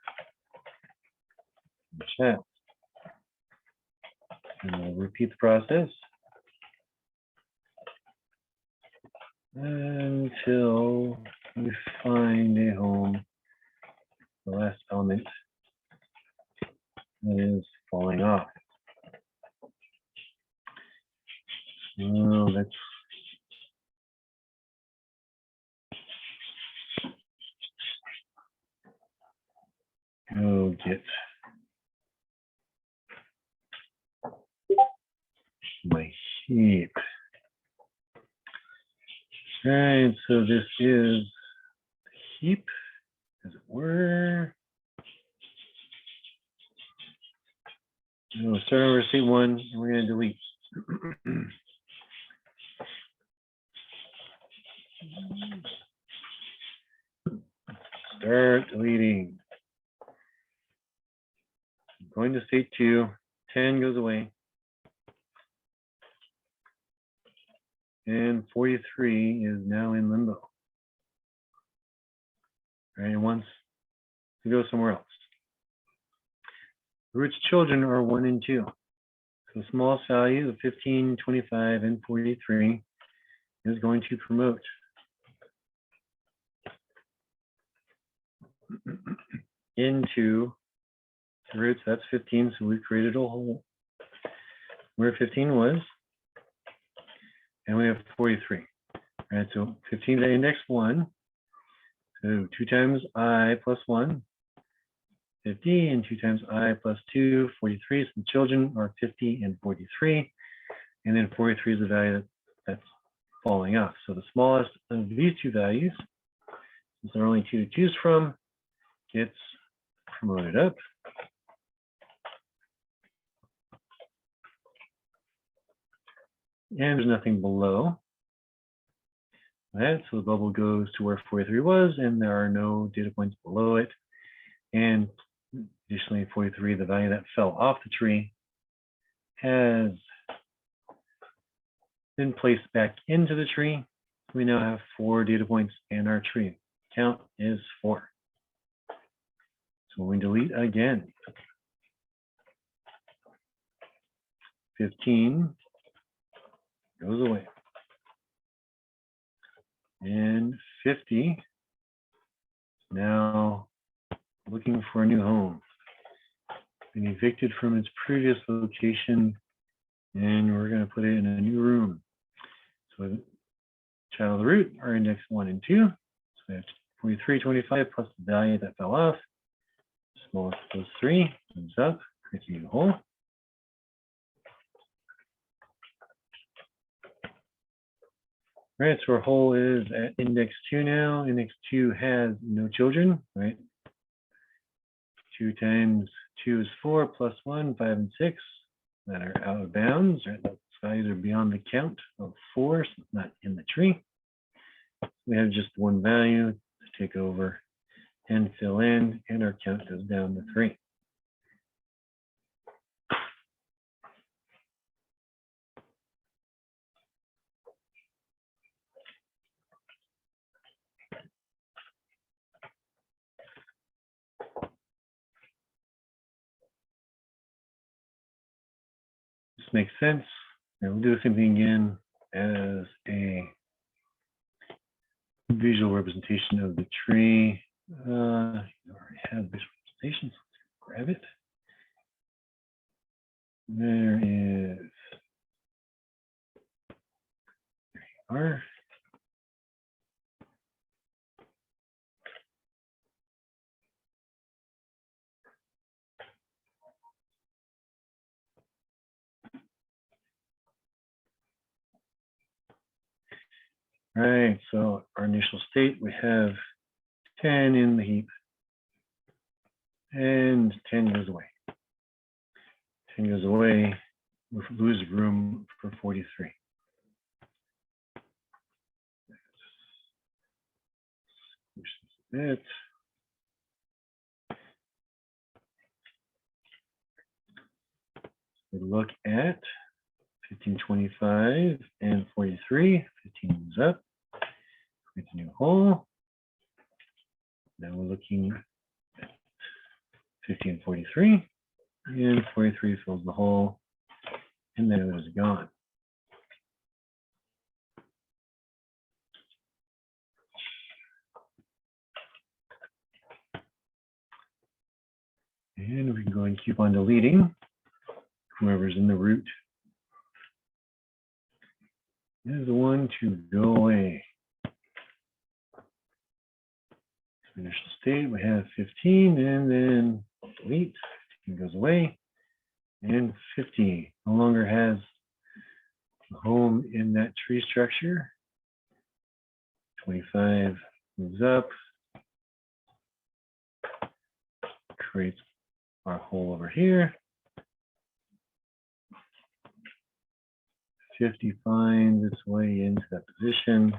the child. And we'll repeat the process until we find a home, the last element that is falling off. Oh, that's go get my heap. All right, so this is heap, as it were. We'll start over state one, and we're going to delete. Start deleting. Going to state two, 10 goes away. And 43 is now in limbo. All right, it wants to go somewhere else. The root's children are 1 and 2. So the smallest value of 15, 25, and 43 is going to promote. Into the roots, that's 15, so we created a hole. where 15 was, and we have 43. All right, so 15 is at index 1. So 2 times I plus 1, 50, and 2 times I plus 2, 43. So the children are 50 and 43. And then 43 is the value that's falling off. So the smallest of these two values, since there are only 2 to choose from, gets promoted up. And there's nothing below that. So the bubble goes to where 43 was, and there are no data points below it. And additionally, 43, the value that fell off the tree, has been placed back into the tree. We now have 4 data points in our tree. Count is 4. So when we delete again, 15 goes away. And 50 now looking for a new home. Been evicted from its previous location, and we're going to put it in a new room. So child of the root are index 1 and 2. So we have 43, 25 plus the value that fell off. Smallest of those 3 moves up, creates a new hole. All right, so our hole is at index 2 now. Index 2 has no children, right? 2 times 2 is 4 plus 1, 5 and 6 that are out of bounds, right? Those values are beyond the count of 4, so it's not in the tree. We have just one value to take over and fill in, and our count goes down to 3. This makes sense. And we'll do the same thing again as a visual representation of the tree. You already have visual representation, so let's grab it. There you are. All right, so our initial state, we have 10 in the heap, and 10 goes away. 10 goes away, we lose room for 43. It. We look at 1525 and 43. 15 moves up, creates a new hole. Now we're looking at 1543, and 43 fills the hole, and then it is gone. And we can go and keep on deleting whoever's in the root. Is the one to go away. So initial state, we have 15, and then delete. 15 goes away, and 50 no longer has a home in that tree structure. 25 moves up, creates our hole over here. 50 finds its way into that position,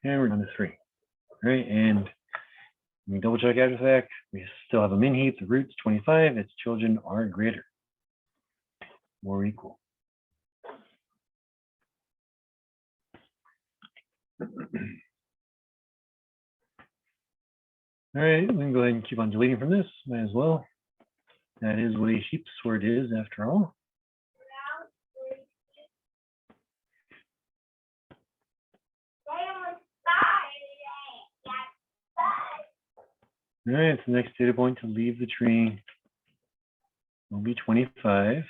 and we're down to 3. All right, and we double check after the fact. We still have a min heap. The root's 25. Its children are greater or equal. All right, we can go ahead and keep on deleting from this. Might as well. That is what a heap sort is, after all. All right, so the next data point to leave the tree will be 25.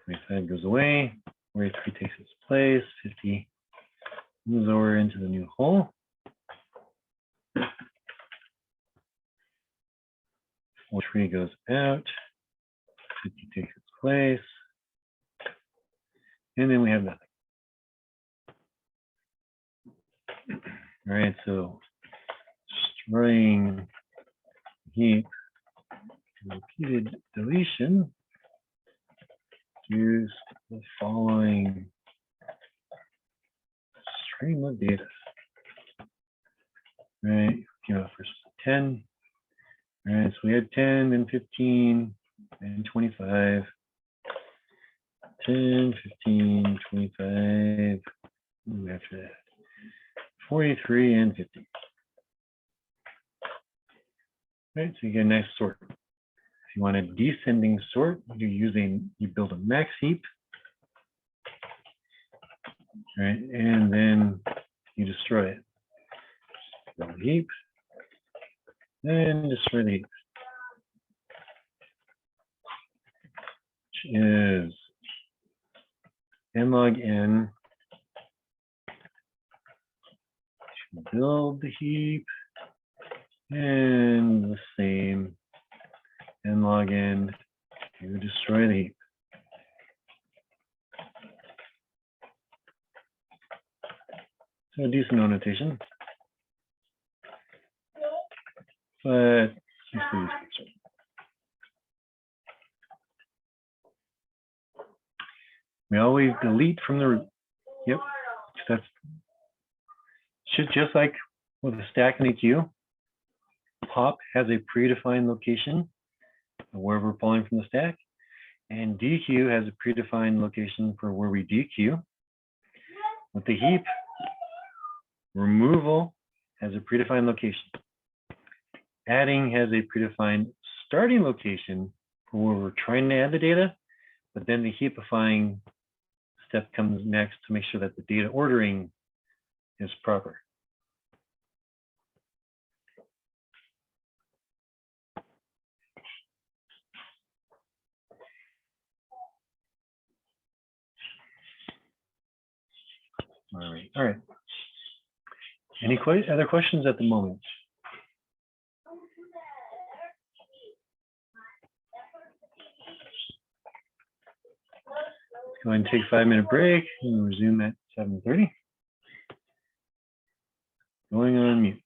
25 goes away, 43 takes its place, 50 moves over into the new hole. 43 goes out, 50 takes its place, and then we have nothing. All right, so destroying heap, repeated deletion, use the following stream of data. All right, came out first 10. All right, so we had 10, then 15, and 25. 10, 15, 25. Ooh, after that, 43 and 50. All right, so you get a nice sort. If you want a descending sort, you build a max heap. All right, and then you destroy it. Build a heap, then destroy the heap. Which is n log n to build the heap, and the same n log n to destroy the heap. So a decent notation, but you still use it. We always delete from the root. Yep, that's just like with a stack in a queue. Pop has a predefined location of where we're pulling from the stack, and dequeue has a predefined location for where we dequeue. With the heap, removal has a predefined location. Adding has a predefined starting location for where we're trying to add the data, but then the heapifying step comes next to make sure that the data ordering is proper. All right. Any other questions at the moment? Go ahead and take a 5-minute break and resume at 7:30. Going on mute.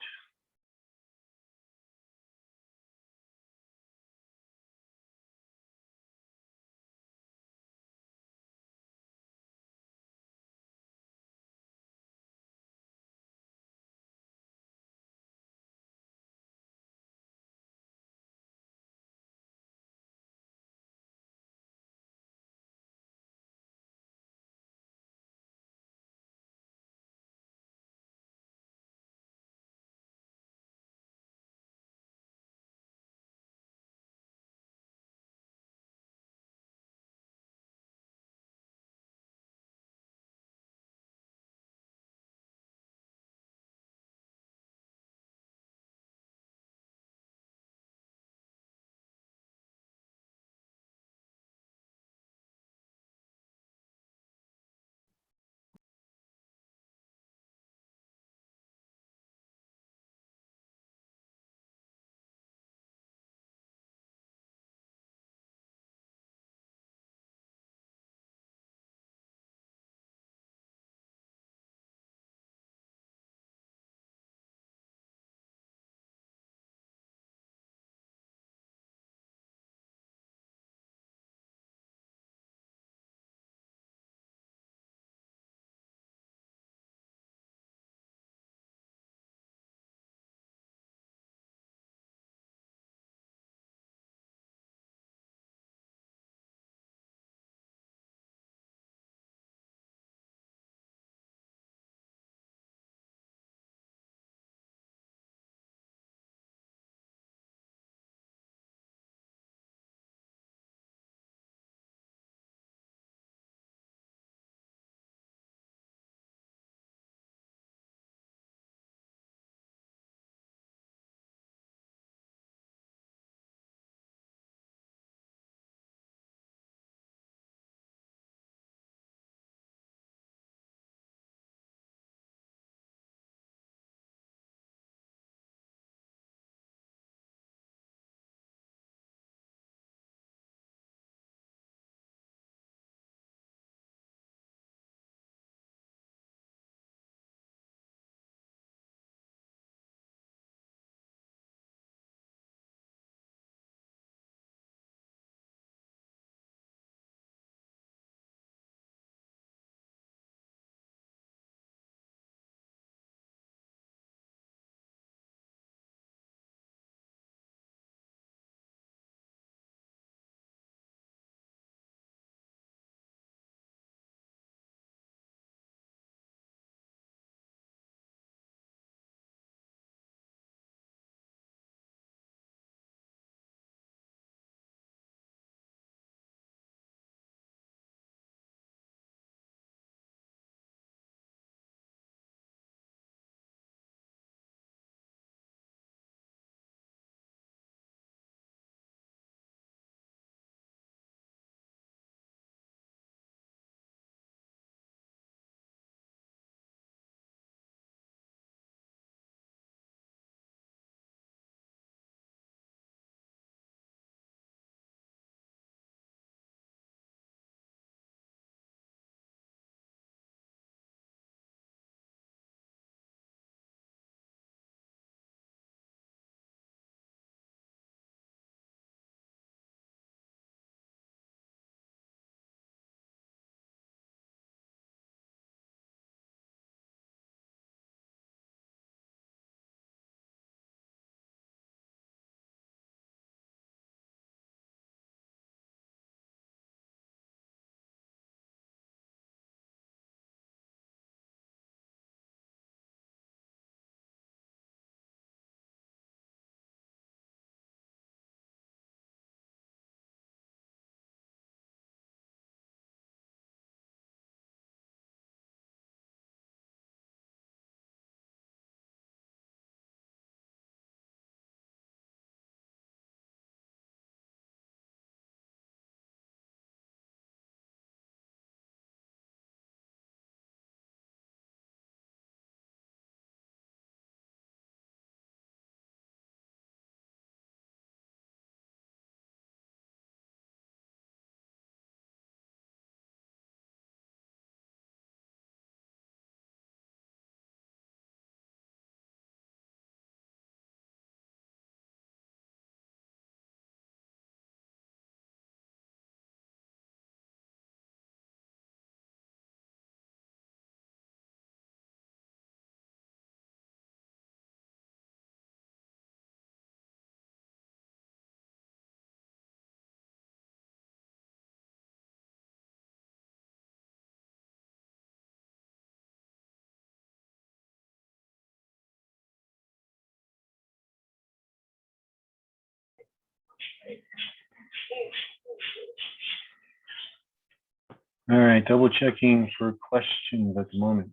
All right, double checking for questions at the moment.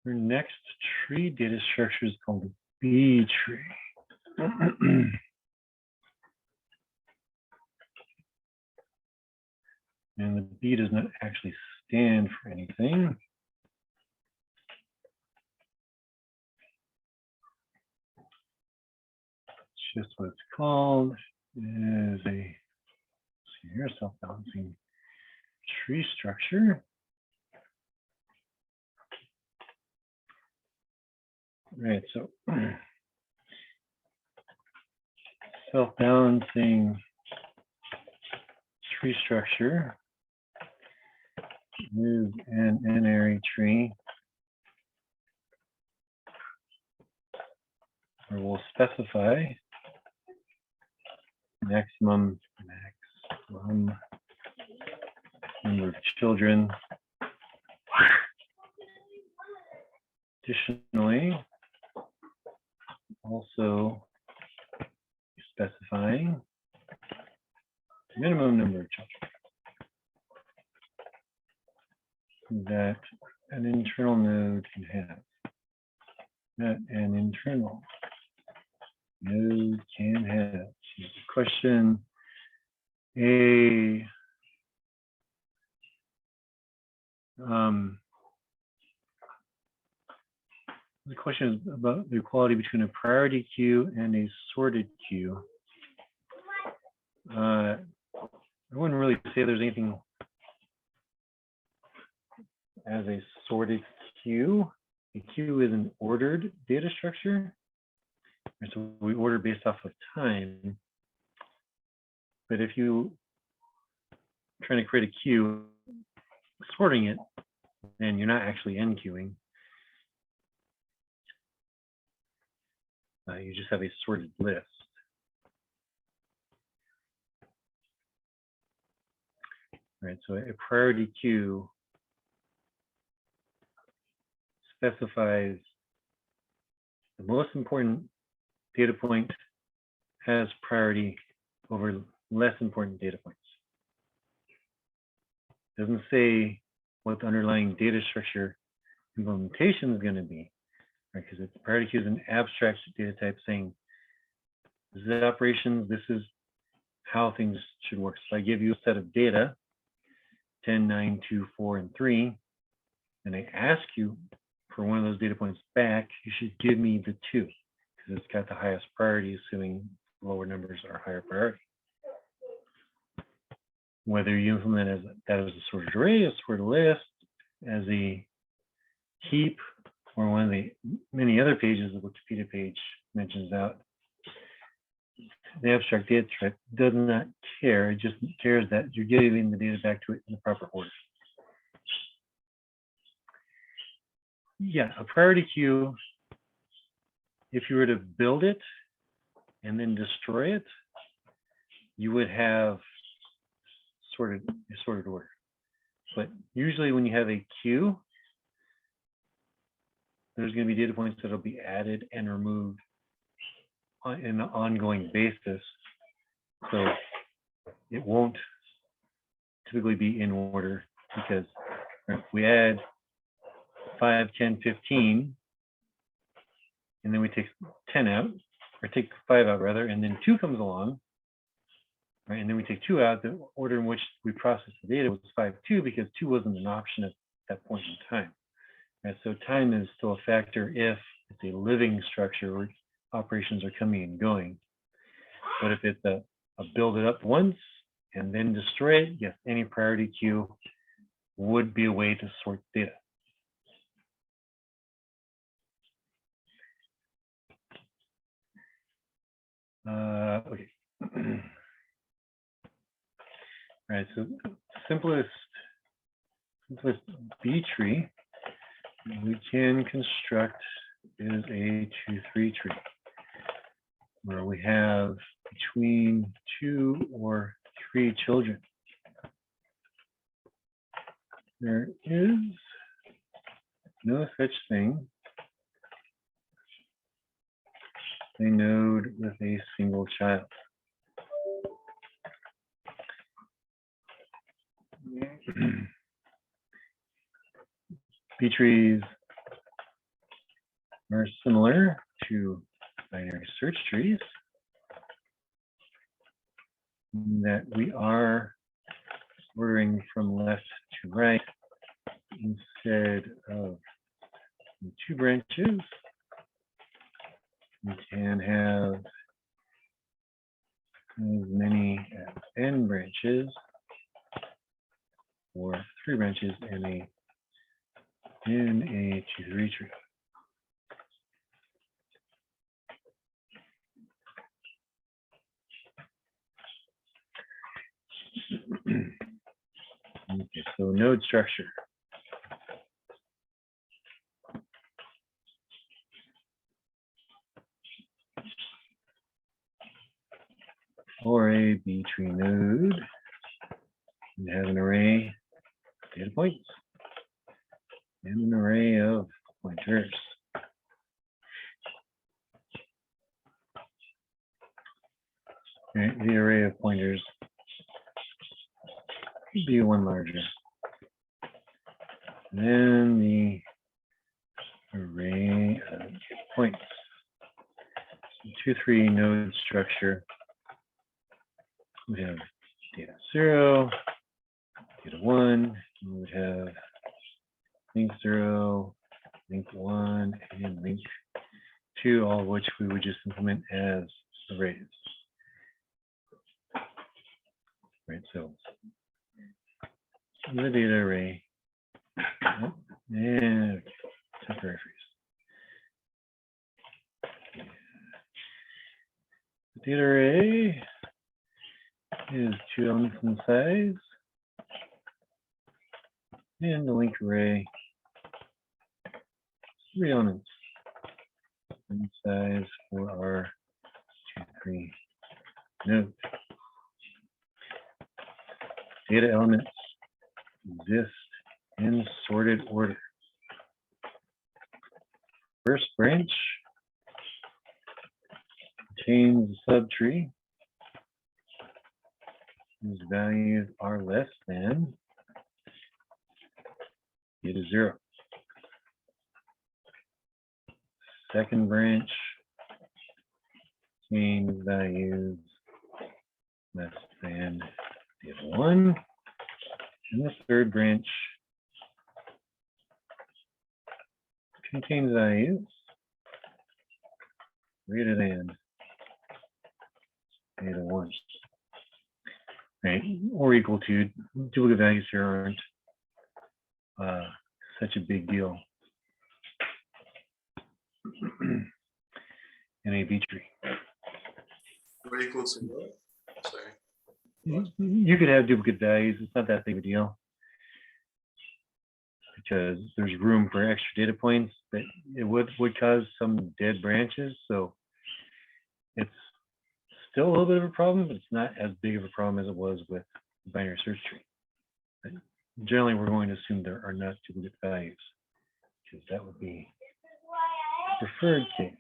Our next tree data structure is called the B tree. And the B does not actually stand for anything. It's just what it's called. It is a, see here, self-balancing tree structure. Right, so self-balancing tree structure is an n-ary tree where we'll specify maximum number of children. Additionally, also specifying minimum number of children that an internal node can have. That an internal node can have. Question A. The question is about the equality between a priority queue and a sorted queue. I wouldn't really say there's anything as a sorted queue. A queue is an ordered data structure. And so we order based off of time. But if you are trying to create a queue, sorting it, then you're not actually n-queuing. You just have a sorted list. All right, so a priority queue specifies the most important data point has priority over less important data points. It doesn't say what the underlying data structure implementation is going to be, right? Because the priority queue is an abstract data type saying, this is operations, this is how things should work. So I give you a set of data, 10, 9, 2, 4, and 3, and I ask you for one of those data points back, you should give me the 2, because it's got the highest priority, assuming lower numbers are higher priority. Whether you implement that as a sorted array, a sorted list, as a heap, or one of the many other pages the Wikipedia page mentions out, the abstract data type does not care. It just cares that you're giving the data back to it in the proper order. Yeah, a priority queue, if you were to build it and then destroy it, you would have sorted order. But usually when you have a queue, there's going to be data points that will be added and removed on an ongoing basis. So it won't typically be in order, because if we add 5, 10, 15, and then we take 10 out, or take 5 out rather, and then 2 comes along, right? And then we take 2 out, the order in which we process the data was 5, 2, because 2 wasn't an option at that point in time. Right? So time is still a factor if it's a living structure where operations are coming and going. But if it's a build it up once and then destroy it, yes, any priority queue would be a way to sort data. Okay. All right, so simplest with B tree, we can construct is a 2-3 tree, where we have between 2 or 3 children. There is no such thing a node with a single child. B trees are similar to binary search trees in that we are ordering from left to right instead of 2 branches. We can have as many as n branches or 3 branches in a 2-3 tree. Okay, so node structure. For a B tree node, you have an array of data points and an array of pointers. Right, the array of pointers could be one larger. Then the array of points. 2-3 node structure. We have data 0, data 1, we would have link 0, link 1, and link 2, all of which we would just implement as arrays. Right, so the data array, and temporary freeze. The data array is 2 elements in size, and the link array 3 elements in size for our 2-3 node. Data elements exist in sorted order. First branch contains a subtree whose values are less than data 0. Second branch contains values less than data 1. And the third branch contains values greater than data 1. Right, or equal to. Duplicate values here aren't such a big deal in a B tree. Or equal to what? Sorry. You could have duplicate values. It's not that big a deal because there's room for extra data points, but it would cause some dead branches. So it's still a little bit of a problem, but it's not as big of a problem as it was with the binary search tree. But generally, we're going to assume there are not duplicate values because that would be the preferred case.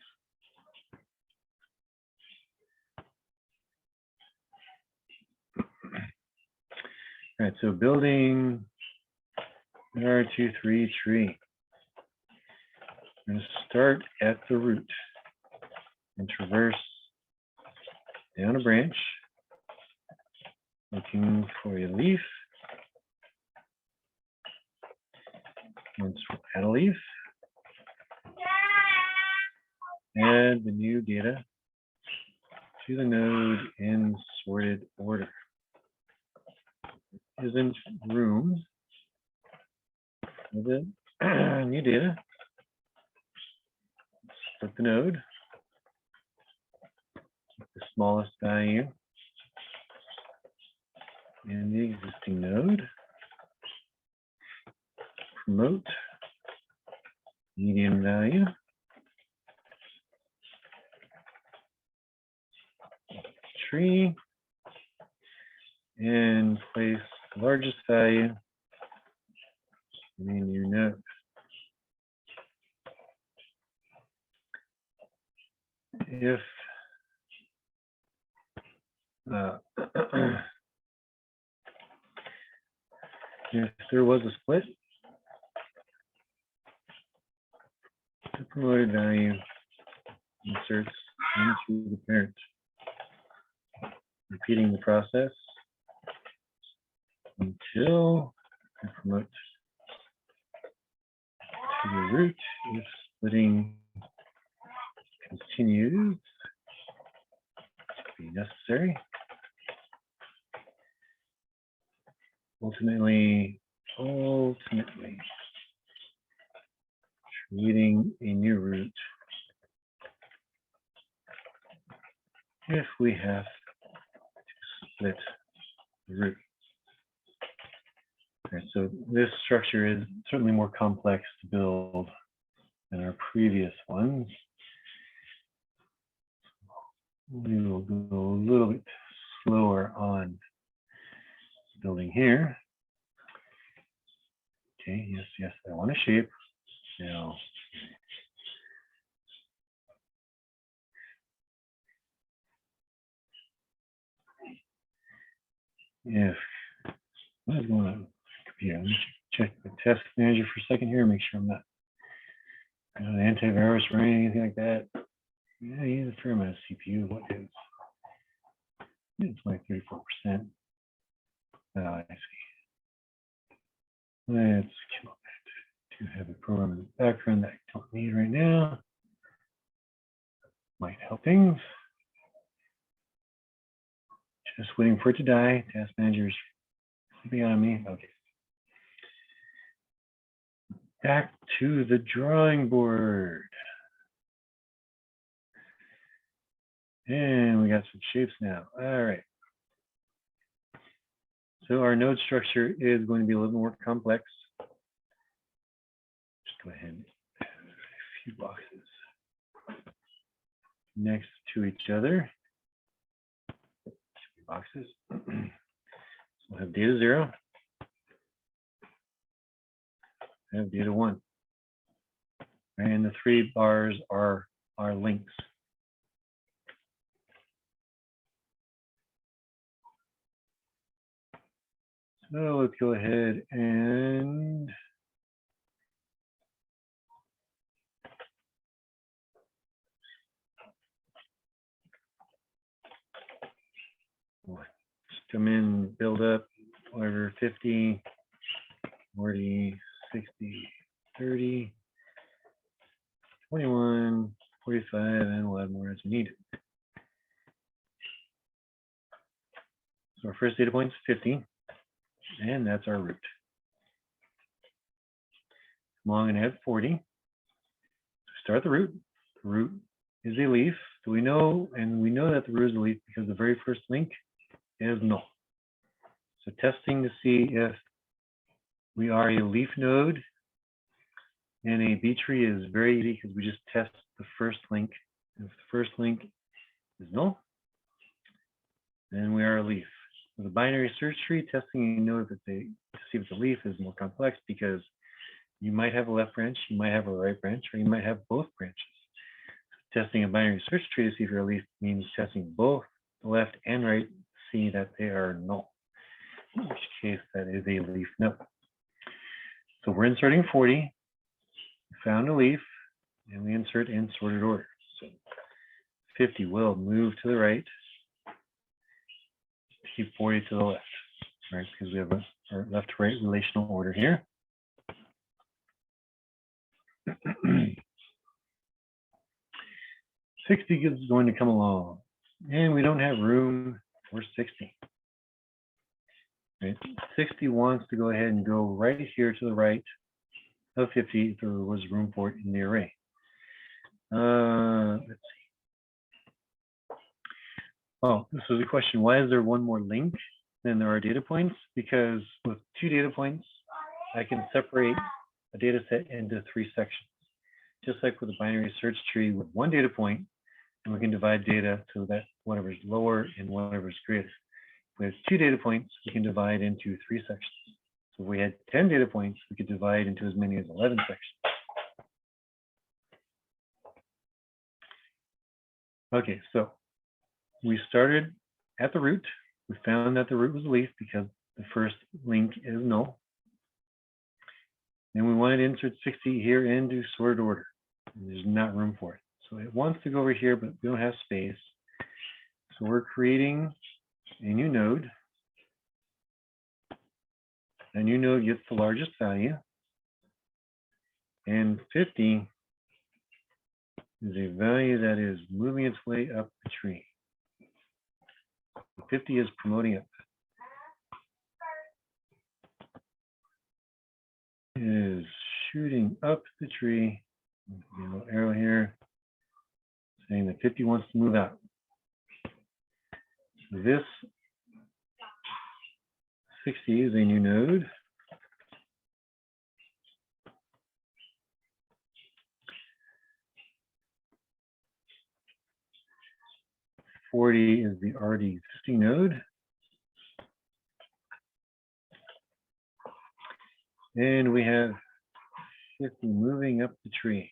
All right, so building our 2-3 tree. We're going to start at the root and traverse down a branch, looking for a leaf. Once we add a leaf, add the new data to the node in sorted order. Isn't room for the new data. Split the node, the smallest value in the existing node. promote median value. Tree. And place the largest value in your node. If if there was a split, the promoted value inserts into the parent. Repeating the process until the promote to the root if splitting continues to be necessary. Ultimately, creating a new root if we have to split the root. Okay, so this structure is certainly more complex to build than our previous ones. We will go a little bit slower on building here. Okay, yes, I want a shape. Now, if what is going on? Computer, let me check the test manager for a second here, make sure I'm not an antivirus or anything like that. Yeah, I use a fair amount of CPU. What is? It's like 34%. I see. Let's kill that to have a program in the background that I don't need right now. Might help things. Just waiting for it to die. Task manager's sleeping on me. Okay. Back to the drawing board. And we got some shapes now. All right. So our node structure is going to be a little more complex. Just go ahead and add a few boxes next to each other. Boxes. So we'll have data 0. I have data 1. And the 3 bars are our links. So let's go ahead and come in, build up, whatever, 50, 40, 60, 30, 21, 45, and we'll add more as we need. So our first data point is 50, and that's our root. Come along and add 40. So start the root. The root is a leaf. So we know, and we know that the root is a leaf because the very first link is null. So testing to see if we are a leaf node and a B tree is very easy because we just test the first link. If the first link is null, then we are a leaf. With a binary search tree, testing a node to see if it's a leaf is more complex because you might have a left branch, you might have a right branch, or you might have both branches. Testing a binary search tree to see if you're a leaf means testing both the left and right to see that they are null, in which case that is a leaf node. So we're inserting 40, we found a leaf, and we insert in sorted order. So 50 will move to the right, keep 40 to the left, right? Because we have our left to right relational order here. 60 is going to come along, and we don't have room for 60. Right? 60 wants to go ahead and go right here to the right of 50 if there was room for it in the array. Let's see. Oh, this was a question. Why is there one more link than there are data points? Because with 2 data points, I can separate a data set into 3 sections. Just like with a binary search tree with 1 data point, and we can divide data so that whatever is lower and whatever is greater. If we have 2 data points, we can divide into 3 sections. So if we had 10 data points, we could divide into as many as 11 sections. Okay, so we started at the root. We found that the root was a leaf because the first link is null. Then we wanted to insert 60 here into sorted order. And there's not room for it. So it wants to go over here, but we don't have space. So we're creating a new node. A new node gets the largest value. And 50 is a value that is moving its way up the tree. 50 is promoting up. It is shooting up the tree. A little arrow here saying that 50 wants to move out. So this 60 is a new node. Forty is the already existing node. And we have 50 moving up the tree.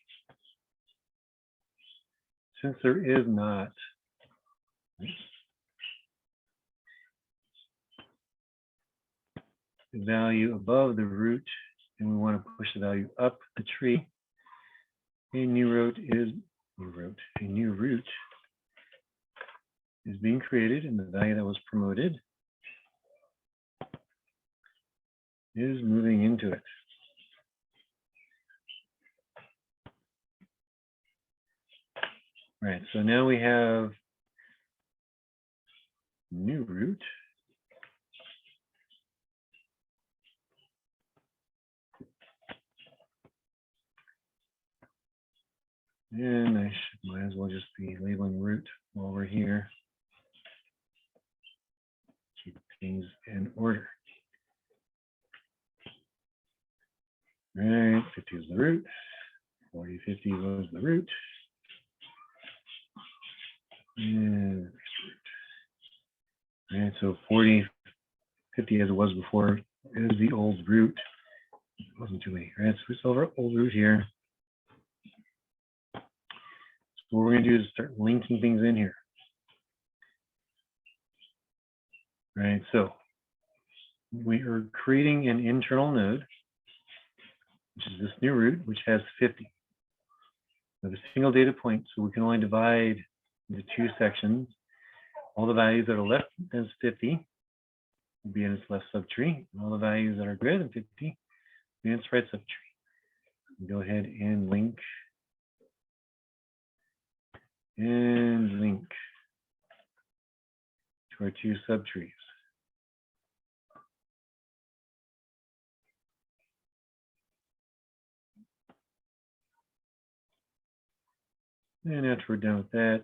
Since there is not the value above the root, and we want to push the value up the tree, a new root is being created, and the value that was promoted is moving into it. Right, so now we have new root. And I might as well just be labeling root while we're here. Keep things in order. All right, 50 is the root. 40, 50 was the root. And next root. All right, so 40, 50 as it was before is the old root. It wasn't too many. All right, so we still have our old root here. So what we're going to do is start linking things in here. All right, so we are creating an internal node, which is this new root, which has 50. We have a single data point, so we can only divide into 2 sections. All the values that are left as 50 will be in its left subtree, and all the values that are greater than 50 will be in its right subtree. Go ahead and link to our 2 subtrees. And after we're done with that,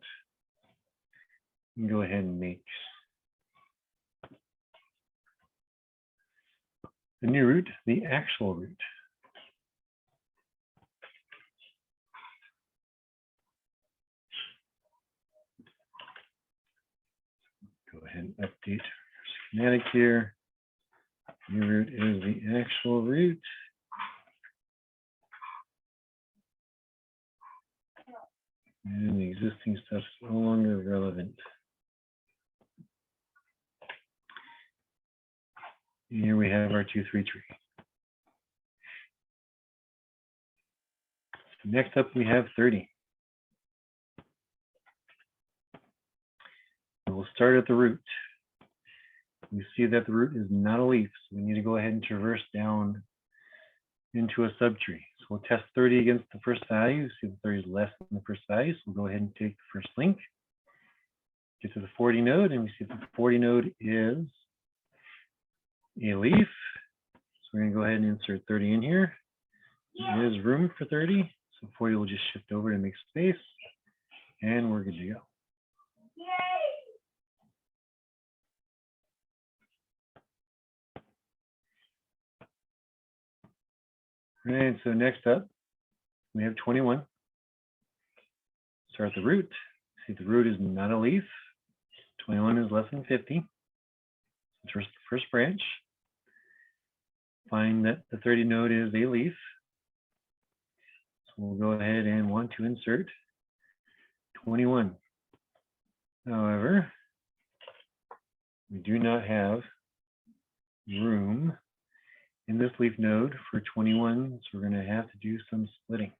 you can go ahead and make the new root the actual root. Go ahead and update our schematic here. New root is the actual root. And the existing stuff is no longer relevant. Here we have our 2, 3 tree. So next up we have 30. We'll start at the root. We see that the root is not a leaf, so we need to go ahead and traverse down into a subtree. So we'll test 30 against the first value, see if 30 is less than the first value. So we'll go ahead and take the first link, get to the 40 node, and we see that the 40 node is a leaf. So we're going to go ahead and insert 30 in here. There is room for 30, so 40 will just shift over to make space, and we're good to go. Right, so next up, we have 21. Start the root. See, the root is not a leaf. 21 is less than 50. First branch. Find that the 30 node is a leaf. So we'll go ahead and want to insert 21. However, we do not have room in this leaf node for 21, so we're going to have to do some splitting.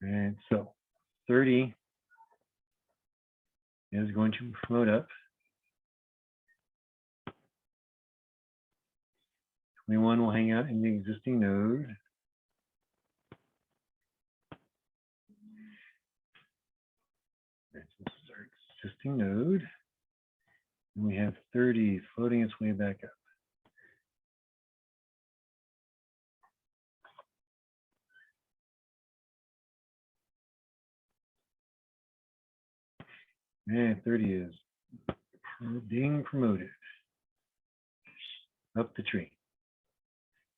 And so 30 is going to promote up. 21 will hang out in the existing node. This is our existing node. And we have 30 floating its way back up. And 30 is being promoted up the tree.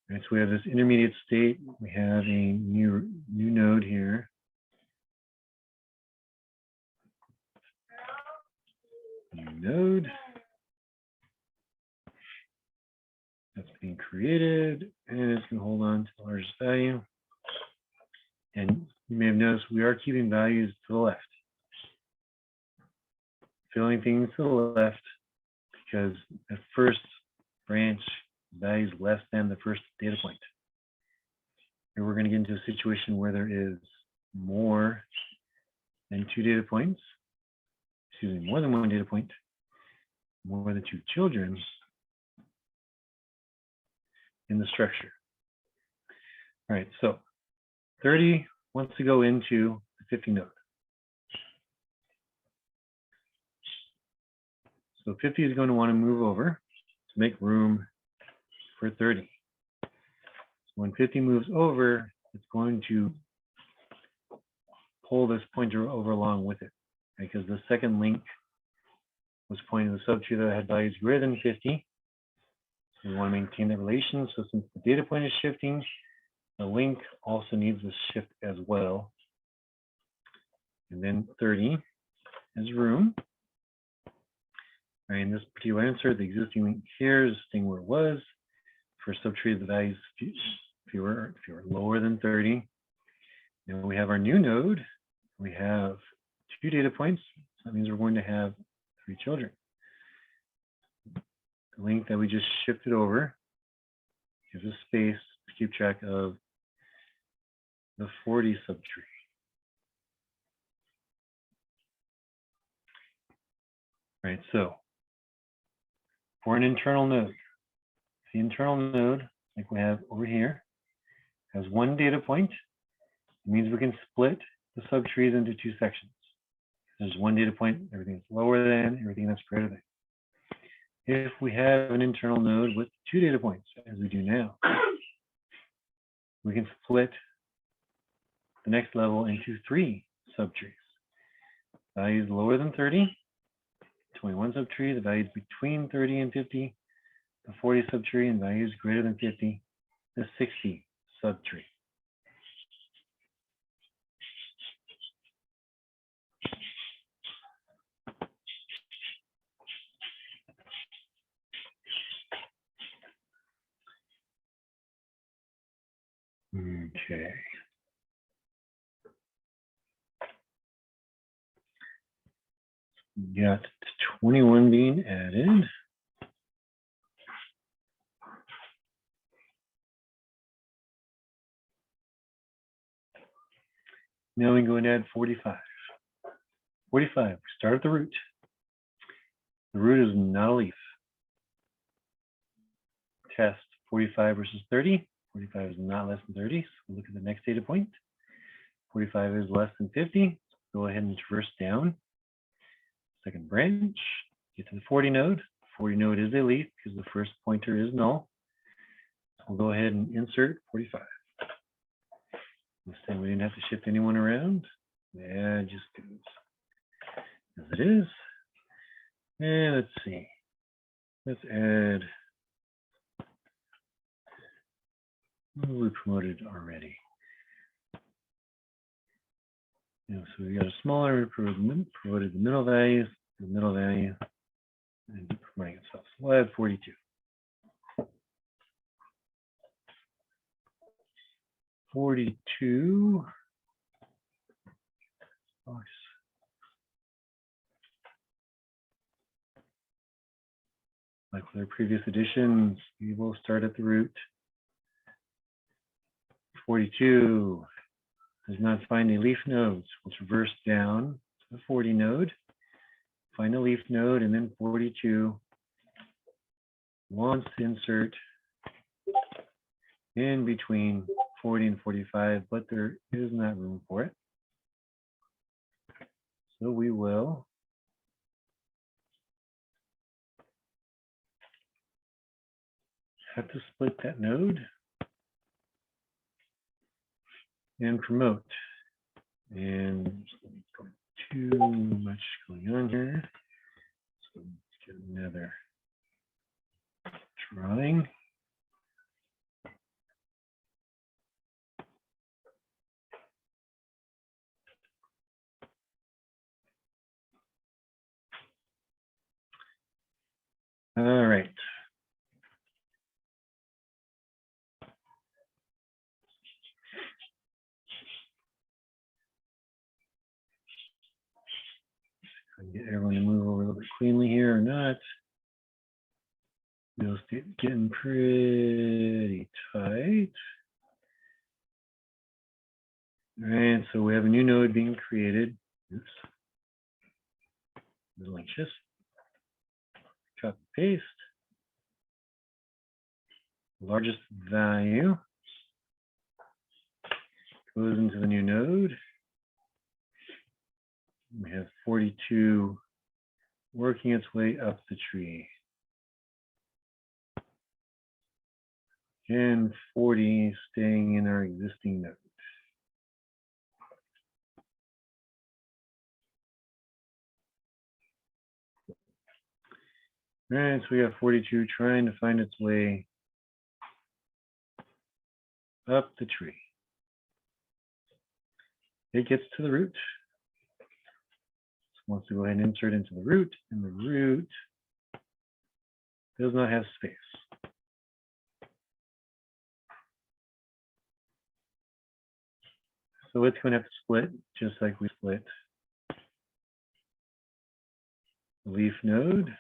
Right, so we have this intermediate state. We have a new node here. New node. That's being created, and it's going to hold on to the largest value. And you may have noticed we are keeping values to the left. Filling things to the left because the first branch value is less than the first data point. And we're going to get into a situation where there is more than 2 data points, excuse me, more than 1 data point, more than 2 children in the structure. All right, so 30 wants to go into the 50 node. So 50 is going to want to move over to make room for 30. So when 50 moves over, it's going to pull this pointer over along with it, because the second link was pointing to the subtree that had values greater than 50. So we want to maintain that relation. So since the data point is shifting, the link also needs to shift as well. And then 30 is room. Right, in this particular insert, the existing link here is staying where it was. For subtree, the values fewer lower than 30. Now we have our new node. We have 2 data points. So that means we're going to have 3 children. The link that we just shifted over gives us space to keep track of the 40 subtree. Right, so for an internal node, the internal node, like we have over here, has 1 data point. It means we can split the subtrees into 2 sections. There's 1 data point, everything that's lower than, everything that's greater than. If we have an internal node with 2 data points, as we do now, we can split the next level into 3 subtrees. Values lower than 30, 21 subtree, the values between 30 and 50, the 40 subtree, and values greater than 50, the 60 subtree. Okay. Got 21 being added. Now we can go and add 45. 45, we start at the root. The root is not a leaf. Test 45 versus 30. 45 is not less than 30. So we'll look at the next data point. 45 is less than 50. Go ahead and traverse down. Second branch, get to the 40 node. 40 node is a leaf because the first pointer is null. We'll go ahead and insert 45. This time we didn't have to shift anyone around. Yeah, it just goes as it is. And let's see. Let's add Oh, we promoted already. Yeah, so we got a smaller, we promoted the middle values, and promoting itself. So we'll add 42. 42. Box. Like with our previous additions, we will start at the root. 42 does not find a leaf node, so we'll traverse down to the 40 node, find a leaf node, and then 42 wants to insert in between 40 and 45, but there is not room for it. So we will have to split that node and promote. And too much going on here. So let's get another drawing. All right. Get everyone to move over a little bit cleanly here or not. Real estate getting pretty tight. All right, so we have a new node being created. Oops. A little anxious. Copy paste. Largest value goes into the new node. We have 42 working its way up the tree. And 40 staying in our existing node. All right, so we have 42 trying to find its way up the tree. It gets to the root. So wants to go ahead and insert into the root, and the root does not have space. So it's going to have to split, just like we split the leaf node.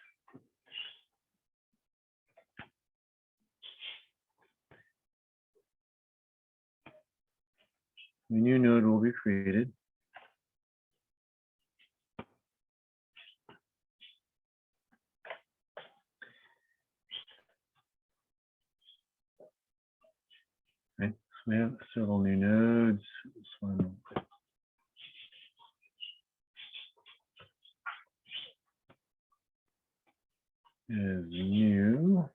A new node will be created. Right, so we have several new nodes. This one is new.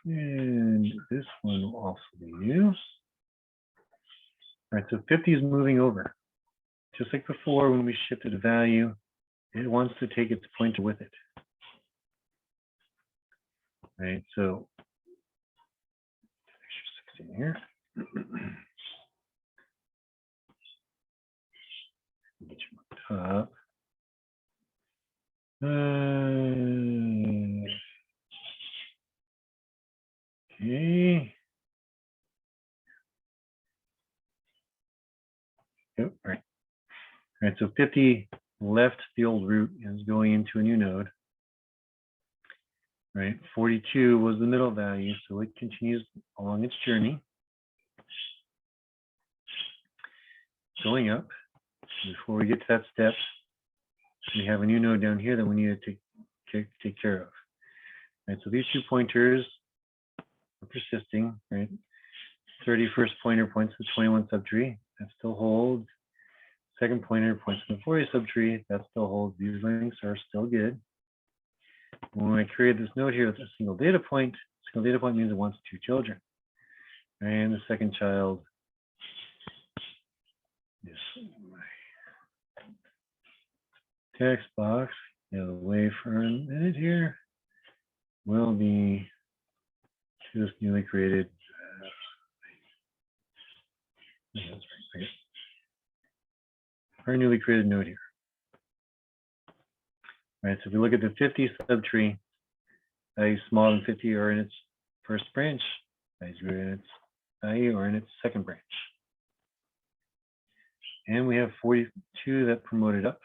And this one will also be new. All right, so 50 is moving over. Just like before, when we shifted a value, it wants to take its pointer with it. Right, so extra 16 here. Get you on top. Okay. Yep, right. All right, so 50 left the old root and is going into a new node. Right, 42 was the middle value, so it continues along its journey. Going up. Before we get to that step, we have a new node down here that we need to take care of. Right, so these 2 pointers are persisting, right? 31st pointer points to the 21 subtree, that still holds. Second pointer points to the 40 subtree, that still holds. These links are still good. When I create this node here with a single data point means it wants 2 children. And the second child is my text box. The way for a minute here will be to this newly created. That's right, okay. Our newly created node here. All right, so if we look at the 50 subtree, values smaller than 50 are in its first branch, values greater than its value are in its second branch. And we have 42 that promoted up.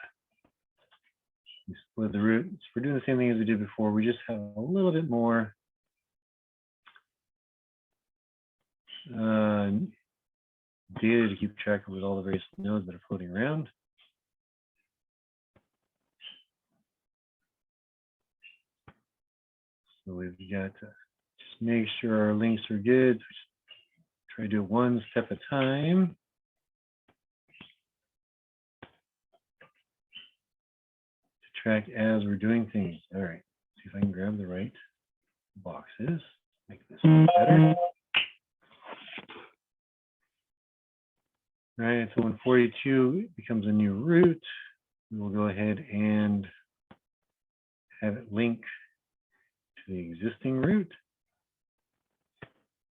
We split the root. So we're doing the same thing as we did before. We just have a little bit more data to keep track of with all the various nodes that are floating around. So we've got to just make sure our links are good. So just try to do it one step at a time. To track as we're doing things. All right, see if I can grab the right boxes. Make this better. All right, so when 42 becomes a new root, we will go ahead and have it link to the existing root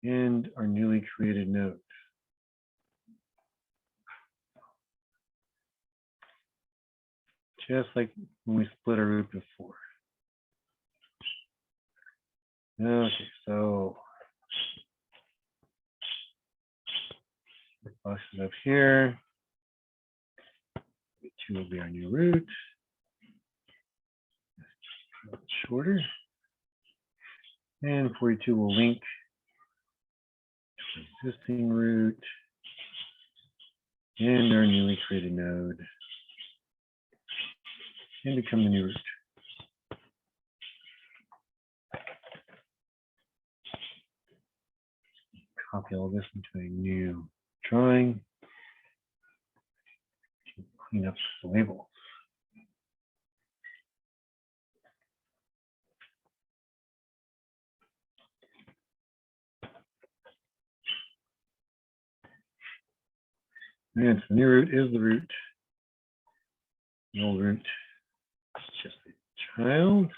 and our newly created node. Just like when we split our root before. Okay, so the box is up here. 2 will be our new root. Shorter. And 42 will link to the existing root and our newly created node and become the new root. Copy all this into a new drawing. Clean up the labels. And so the new root is the root. The old root is just a child.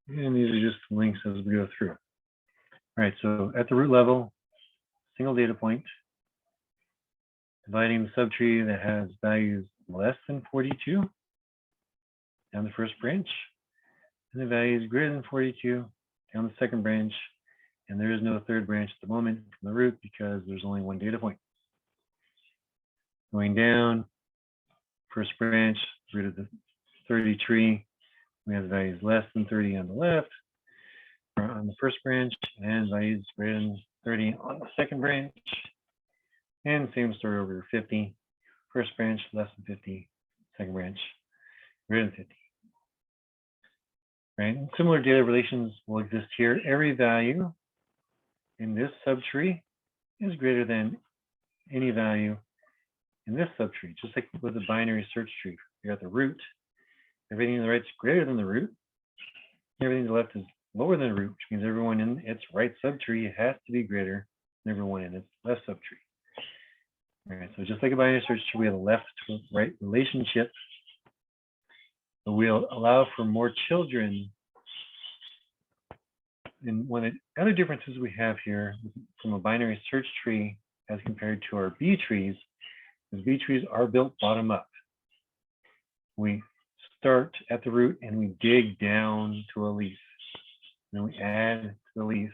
And these are just links as we go through. All right, so at the root level, single data point, dividing the subtree that has values less than 42 down the first branch, and the values greater than 42 down the second branch, and there is no third branch at the moment from the root because there's only one data point. Going down, first branch, root of the 30 tree, we have the values less than 30 on the left, or on the first branch, and values greater than 30 on the second branch. And same story over 50. First branch, less than 50. Second branch, greater than 50. Right? And similar data relations will exist here. Every value in this subtree is greater than any value in this subtree, just like with the binary search tree. You got the root. Everything to the right is greater than the root. Everything to the left is lower than the root, which means everyone in its right subtree has to be greater than everyone in its left subtree. All right, so just like a binary search tree, we have a left to right relationship. But we'll allow for more children. And one of the other differences we have here from a binary search tree as compared to our B trees is B trees are built bottom up. We start at the root and we dig down to a leaf. Then we add to the leaf.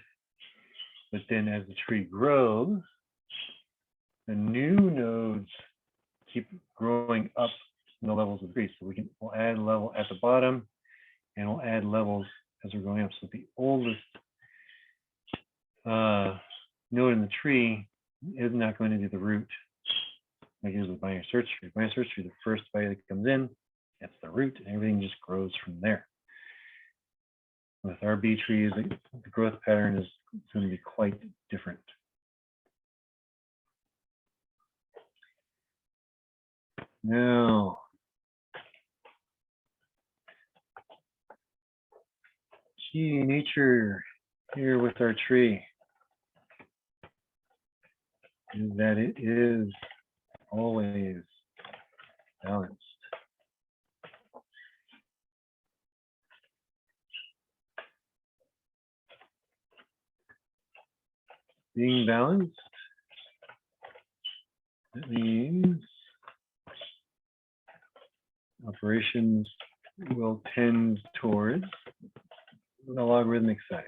But then as the tree grows, the new nodes keep growing up in the levels of the tree. So we'll add a level at the bottom and we'll add levels as we're going up. So the oldest node in the tree is not going to be the root like it is with binary search tree. Binary search tree, the first value that comes in, that's the root, and everything just grows from there. With our B trees, the growth pattern is going to be quite different. Now, key nature here with our tree is that it is always balanced. being balanced. That means operations will tend towards the logarithmic side.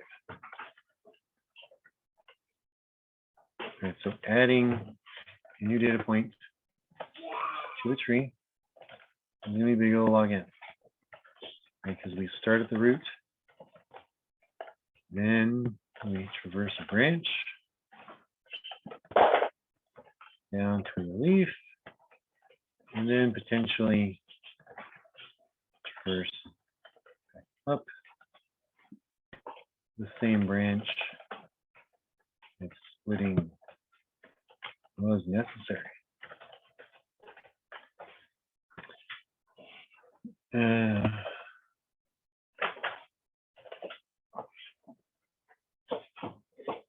All right, so adding a new data point to a tree, and then we big O log n. Right, because we start at the root, then we traverse a branch down to the leaf, and then potentially traverse up the same branch if splitting was necessary.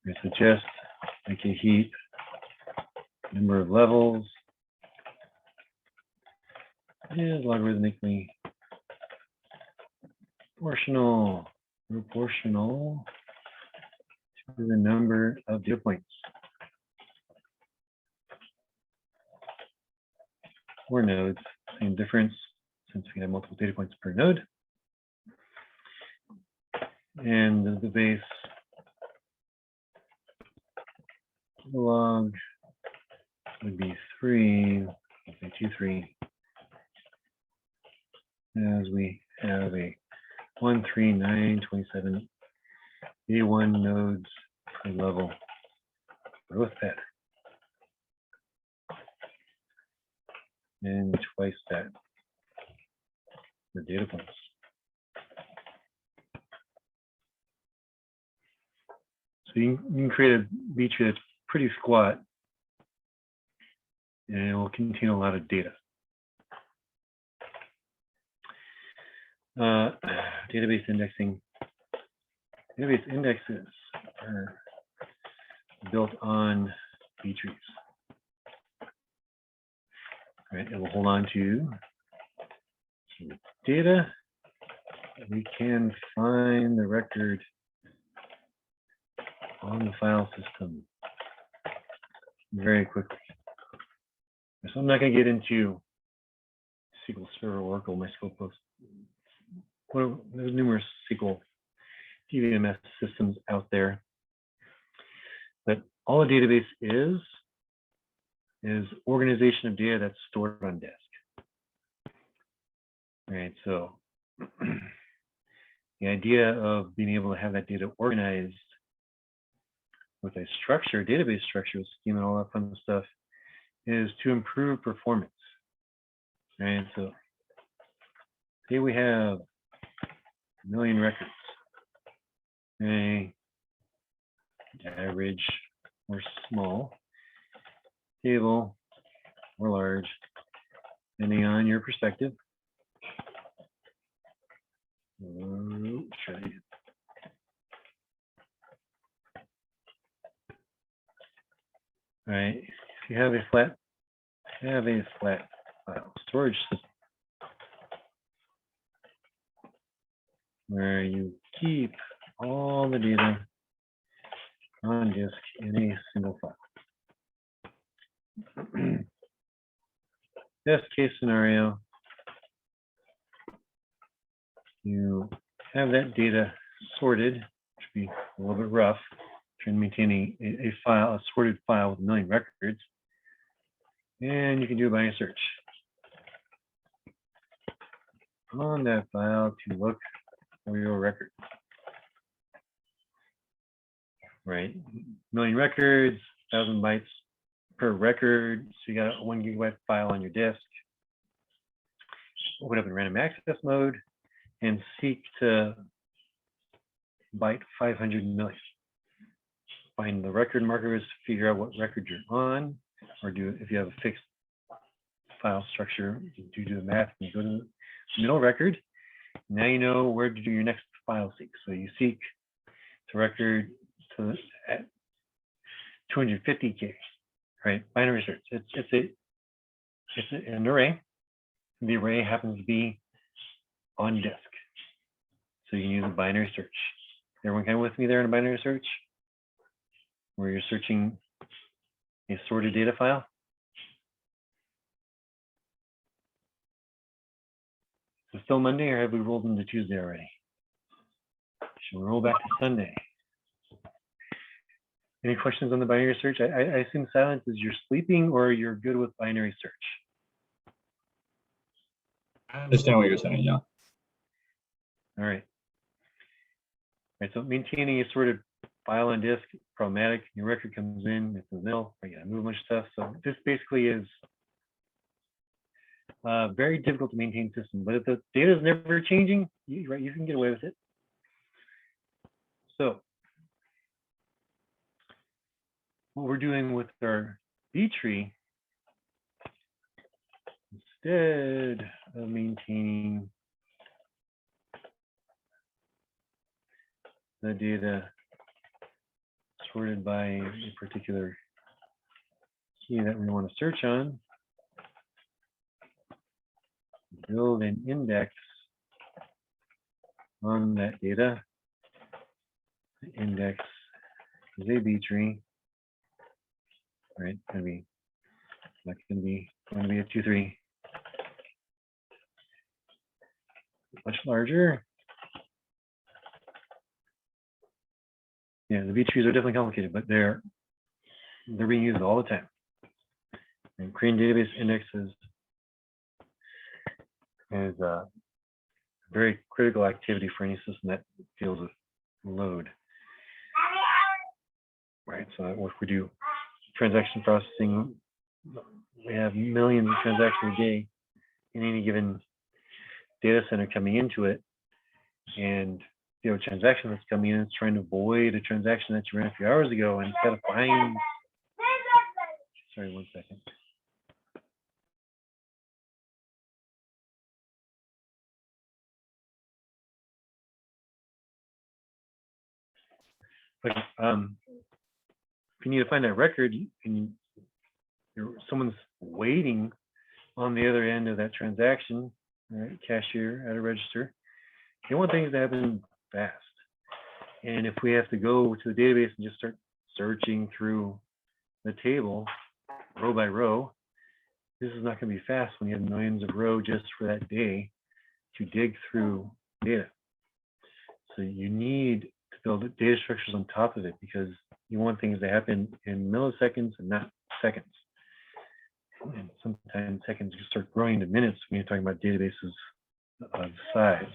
I suggest make a heap, number of levels is logarithmically proportional to the number of data points. Or nodes, same difference since we have multiple data points per node. And the base log would be 3, let's say 2, 3, as we have a 1, 3, 9, 27, 81 nodes per level growth pattern. And twice that for data points. So you can create a B tree that's pretty squat, and it will contain a lot of data. Database indexing. Database indexes are built on B trees. Right, it will hold on to data. We can find the record on the file system very quickly. So I'm not going to get into SQL Server, Oracle, MySQL Post. Well, there's numerous SQL DBMS systems out there, but all a database is organization of data that's stored on disk. Right, so the idea of being able to have that data organized with a structure, database structure, with schema and all that fun stuff, is to improve performance. Right, so say we have 1 million records, okay, average or small, table or large, depending on your perspective. All right, if you have a flat file storage system where you keep all the data on disk in a single file. Best case scenario, you have that data sorted, which would be a little bit rough, trying to maintain a file, a sorted file with 1 million records, and you can do a binary search on that file to look for your record. Right, 1 million records, 1,000 bytes per record, so you got a 1 gigabyte file on your disk. Open up in random access mode and seek to byte 500 million. Find the record markers, figure out what record you're on, or do if you have a fixed file structure, you do the math and you go to the middle record. Now you know where to do your next file seek. So you seek to record to at 250K, right? Binary search. It's an array. The array happens to be on disk. So you can use a binary search. Everyone kind of with me there in a binary search? where you're searching a sorted data file. Is it still Monday, or have we rolled into Tuesday already? Should we roll back to Sunday? Any questions on the binary search? I assume silence is you're sleeping or you're good with binary search. I understand what you're saying, yeah. All right. All right, so maintaining a sort of file on disk, problematic. Your record comes in, it's a nil. I gotta move a bunch of stuff. So this basically is very difficult to maintain system. But if the data is never changing, right, you can get away with it. So what we're doing with our B tree, instead of maintaining the data sorted by a particular key that we want to search on, build an index on that data. The index is a B tree, right? That can be going to be a 2-3, much larger. Yeah, the B trees are definitely complicated, but they're being used all the time. And creating database indexes is a very critical activity for any system that deals with load. Right, so if we do transaction processing, we have millions of transactions a day in any given data center coming into it, and a transaction that's coming in is trying to avoid a transaction that you ran a few hours ago, and instead of buying, sorry, 1 second. But if you need to find that record, and someone's waiting on the other end of that transaction, right? Cashier at a register, you want things to happen fast. And if we have to go to the database and just start searching through the table row by row, this is not going to be fast when you have millions of rows just for that day to dig through data. So you need to build data structures on top of it, because you want things to happen in milliseconds and not seconds. And sometimes seconds you start growing to minutes when you're talking about databases of size.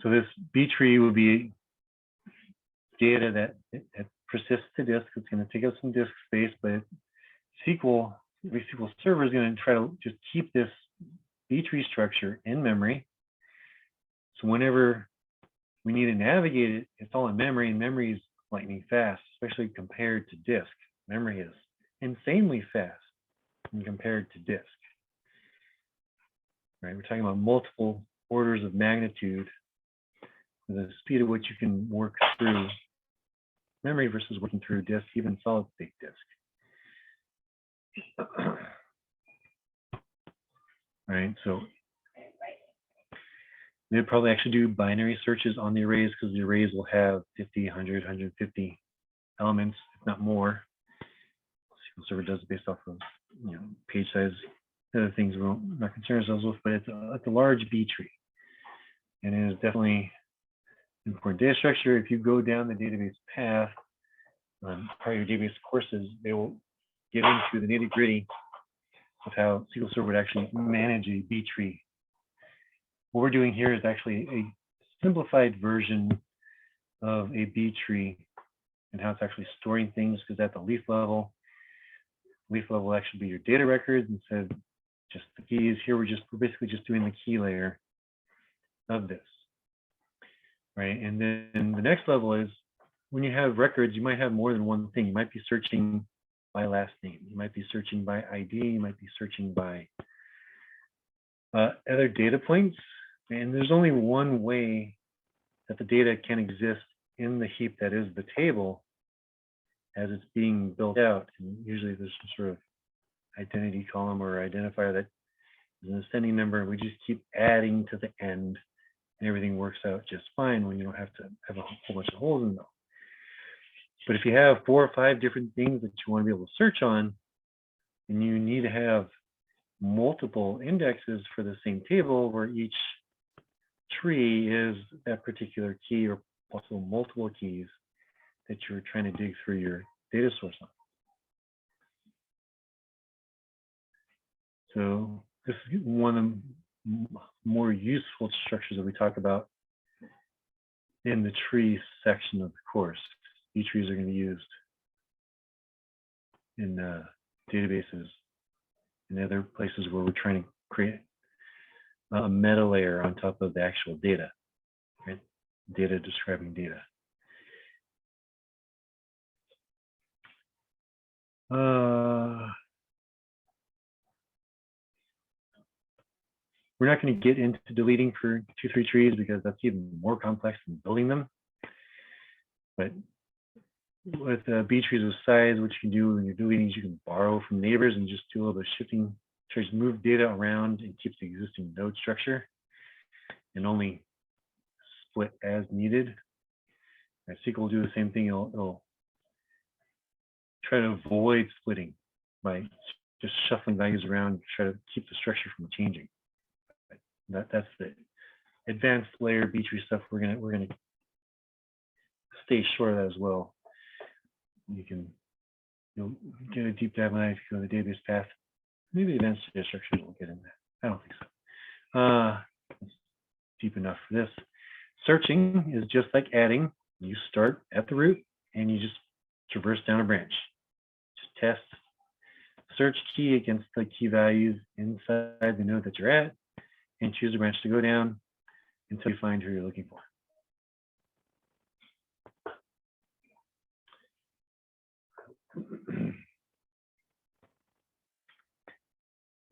So this B tree will be data that persists to disk. It's going to take up some disk space, but SQL Server is going to try to just keep this B tree structure in memory. So whenever we need to navigate it, it's all in memory, and memory is lightning fast, especially compared to disk. Memory is insanely fast when compared to disk. Right? We're talking about multiple orders of magnitude, the speed at which you can work through memory versus working through disk, even solid state disk. All right, so they'd probably actually do binary searches on the arrays, because the arrays will have 50, 100, 150 elements, if not more. SQL Server does it based off of page size, other things we're not concerned ourselves with, but it's a large B tree, and it is definitely important data structure. If you go down the database path on part of your database courses, they will get into the nitty-gritty of how SQL Server would actually manage a B tree. What we're doing here is actually a simplified version of a B tree and how it's actually storing things, because at the leaf level will actually be your data records instead of just the keys. Here we're basically just doing the key layer of this, right? And then the next level is when you have records, you might have more than one thing. You might be searching by last name. You might be searching by ID. You might be searching by other data points. And there's only one way that the data can exist in the heap that is the table as it's being built out. And usually there's some sort of identity column or identifier that is an ascending number, and we just keep adding to the end, and everything works out just fine when you don't have to have a whole bunch of holes in them. But if you have 4 or 5 different things that you want to be able to search on, and you need to have multiple indexes for the same table where each tree is that particular key or possible multiple keys that you're trying to dig through your data source on. So this is one of the more useful structures that we talk about in the tree section of the course. B-trees are going to be used in databases and other places where we're trying to create a meta layer on top of the actual data, right? Data describing data. We're not going to get into deleting for 2, 3 trees because that's even more complex than building them. But with B trees with size, what you can do when you're deleting is you can borrow from neighbors and just do a little bit of shifting, try to move data around and keep the existing node structure and only split as needed. SQL will do the same thing. It'll try to avoid splitting by just shuffling values around, try to keep the structure from changing. That's the advanced layer B-tree stuff. We're gonna stay short of that as well. You'll get a deep dive on that if you go to the database path. Maybe advanced data structures will get in there. I don't think so. It's deep enough for this. Searching is just like adding. You start at the root and you just traverse down a branch. Just test search key against the key values inside the node that you're at, and choose a branch to go down until you find who you're looking for.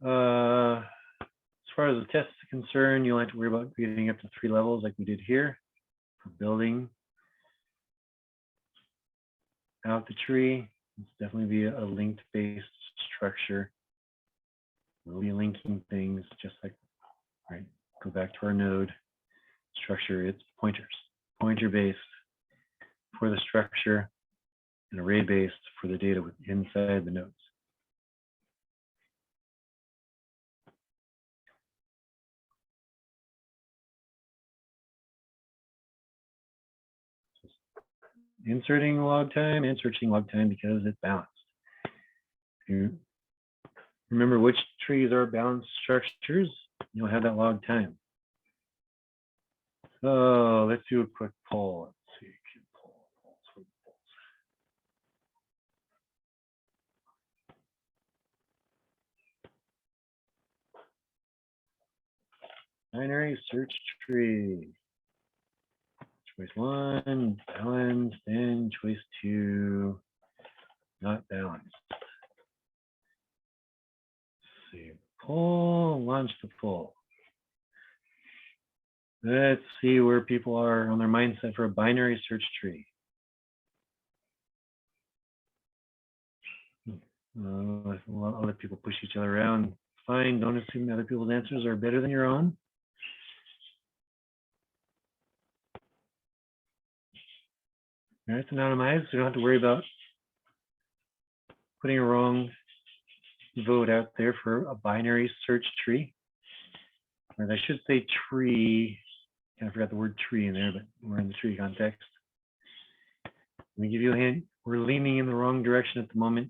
As far as the test is concerned, you'll have to worry about getting up to 3 levels like we did here for building out the tree. It's definitely be a linked based structure. We'll be linking things just like, right, go back to our node structure. It's pointers, pointer based for the structure and array based for the data inside the nodes. Inserting log time and searching log time because it's balanced. You remember which trees are balanced structures, you'll have that log time. So let's do a quick poll. Let's see. Binary search tree. Choice 1, balanced, and choice 2, not balanced. Let's see, poll, launch the poll. Let's see where people are on their mindset for a binary search tree. I'll let people push each other around. Fine, don't assume other people's answers are better than your own. All right, it's anonymized, so you don't have to worry about putting a wrong vote out there for a binary search tree. Or I should say tree. Kind of forgot the word tree in there, but we're in the tree context. Let me give you a hint. We're leaning in the wrong direction at the moment.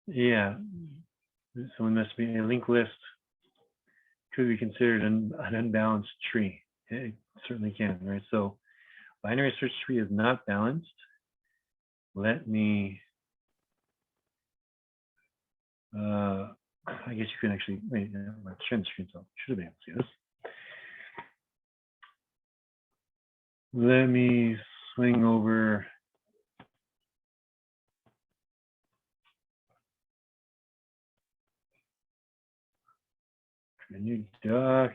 Yeah, so it must be a linked list. Could be considered an unbalanced tree. It certainly can, right? So binary search tree is not balanced. Let me, I guess you can actually, wait, my sharing screen, so I should have been able to see this. Let me swing over. A new doc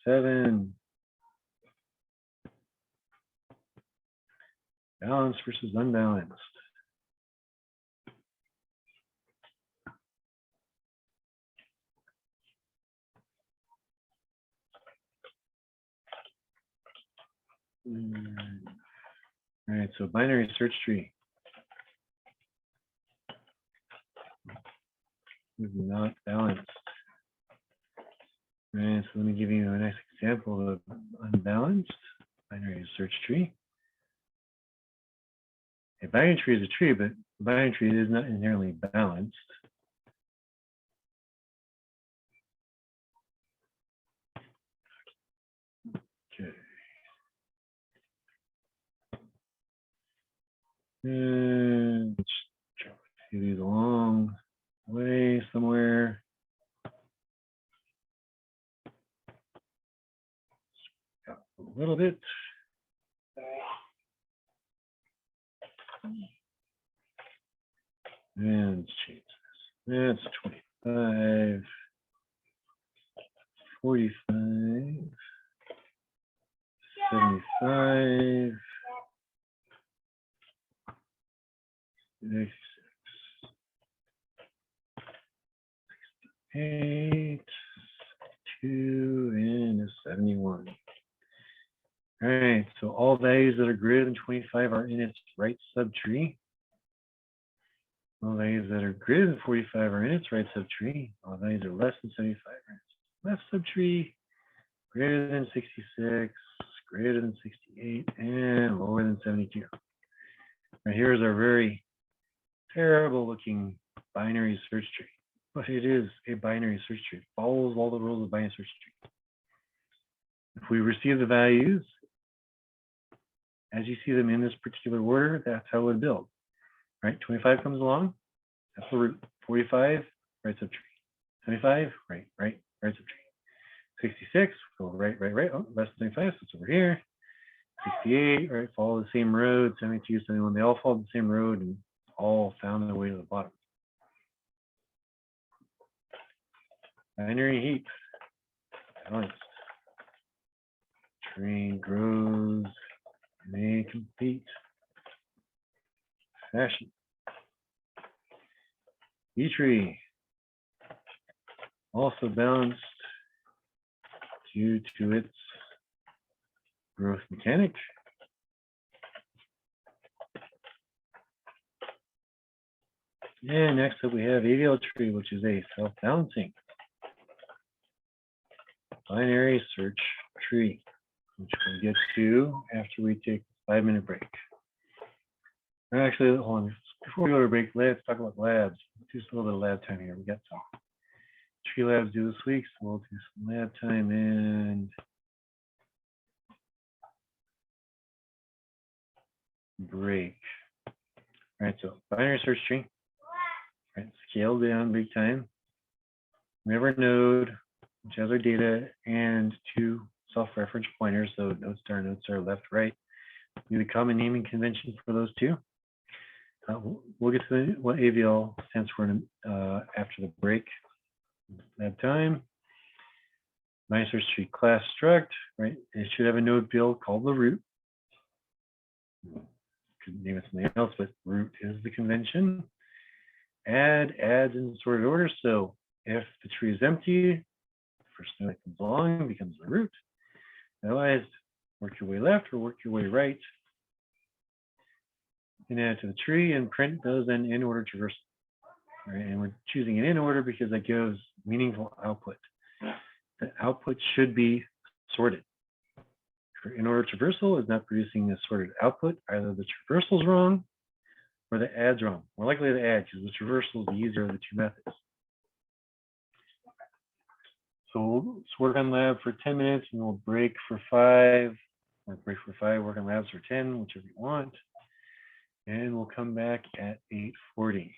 3.7. Balanced versus unbalanced. All right, so binary search tree. Is not balanced. All right, so let me give you a nice example of unbalanced binary search tree. A binary tree is a tree, but a binary tree is not inherently balanced. Okay. And let's try to see these along the way somewhere. Got a little bit. And let's change this. That's 25, 45, 75, 66, 8, 2, and a 71. All right, so all values that are greater than 25 are in its right subtree. All values that are greater than 45 are in its right subtree. All values are less than 75 are in its left subtree. Greater than 66, greater than 68, and lower than 72. Now here's our very terrible looking binary search tree. But it is a binary search tree. It follows all the rules of binary search tree. If we receive the values as you see them in this particular order, that's how it would build. Right? 25 comes along, that's the root. 45, right subtree. 75, right subtree. 66, go right. Oh, less than 25, so it's over here. 68, right, follow the same road. 72, 71, they all follow the same road and all found their way to the bottom. Binary heap, balanced. Tree grows in a complete fashion. B-tree, also balanced due to its growth mechanic. And next up we have AVL tree, which is a self-balancing binary search tree, which we'll get to after we take a 5-minute break. Actually, hold on. Before we go to break, let's talk about labs. Just a little bit of lab time here. We got some tree labs due this week, so we'll do some lab time and break. All right, so binary search tree, right, scale down big time. We have our node, which has our data, and 2 self-reference pointers, so node star, left, right. We need a common naming convention for those 2. We'll get to what AVL stands for after the break. Lab time. Binary search tree class struct, right? It should have a node build called the root. Could name it something else, but root is the convention. Add adds in sorted order. So if the tree is empty, the first node that comes along becomes the root. Otherwise, work your way left or work your way right. And add to the tree and print those in order traversal. Right? And we're choosing it in order because that gives meaningful output. The output should be sorted. In order traversal is not producing a sorted output. Either the traversal is wrong or the add's wrong. More likely the add, because the traversal is the easier of the 2 methods. So let's work on lab for 10 minutes and we'll break for 5. Or break for 5, work on labs for 10, whichever you want. And we'll come back at 8:40.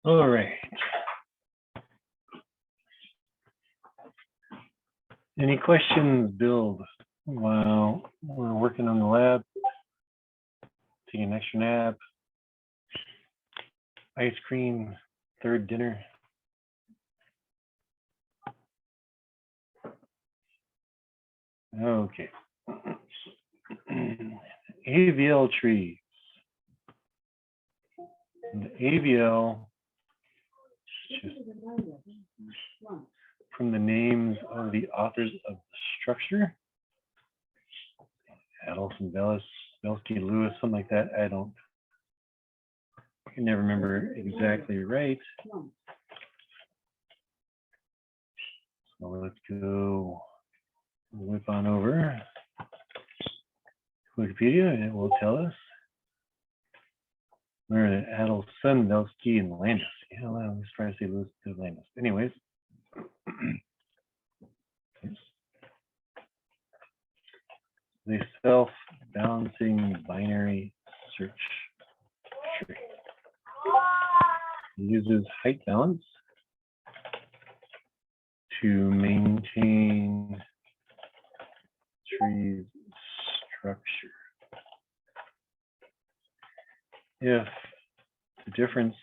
All right. Any questions, Build, while we're working on the lab? Taking an extra nap? Ice cream, third dinner? Okay. AVL trees. The AVL, just from the names of the authors of the structure, Adelson, Bellis, Belsky, Lewis, something like that. I can never remember exactly right. So let's go whip on over Wikipedia, and it will tell us where Adelson, Belsky, and Landis. Yeah, well, let's try to say Lewis to Landis. Anyways. The self-balancing binary search tree. It uses height balance to maintain tree's structure. If the difference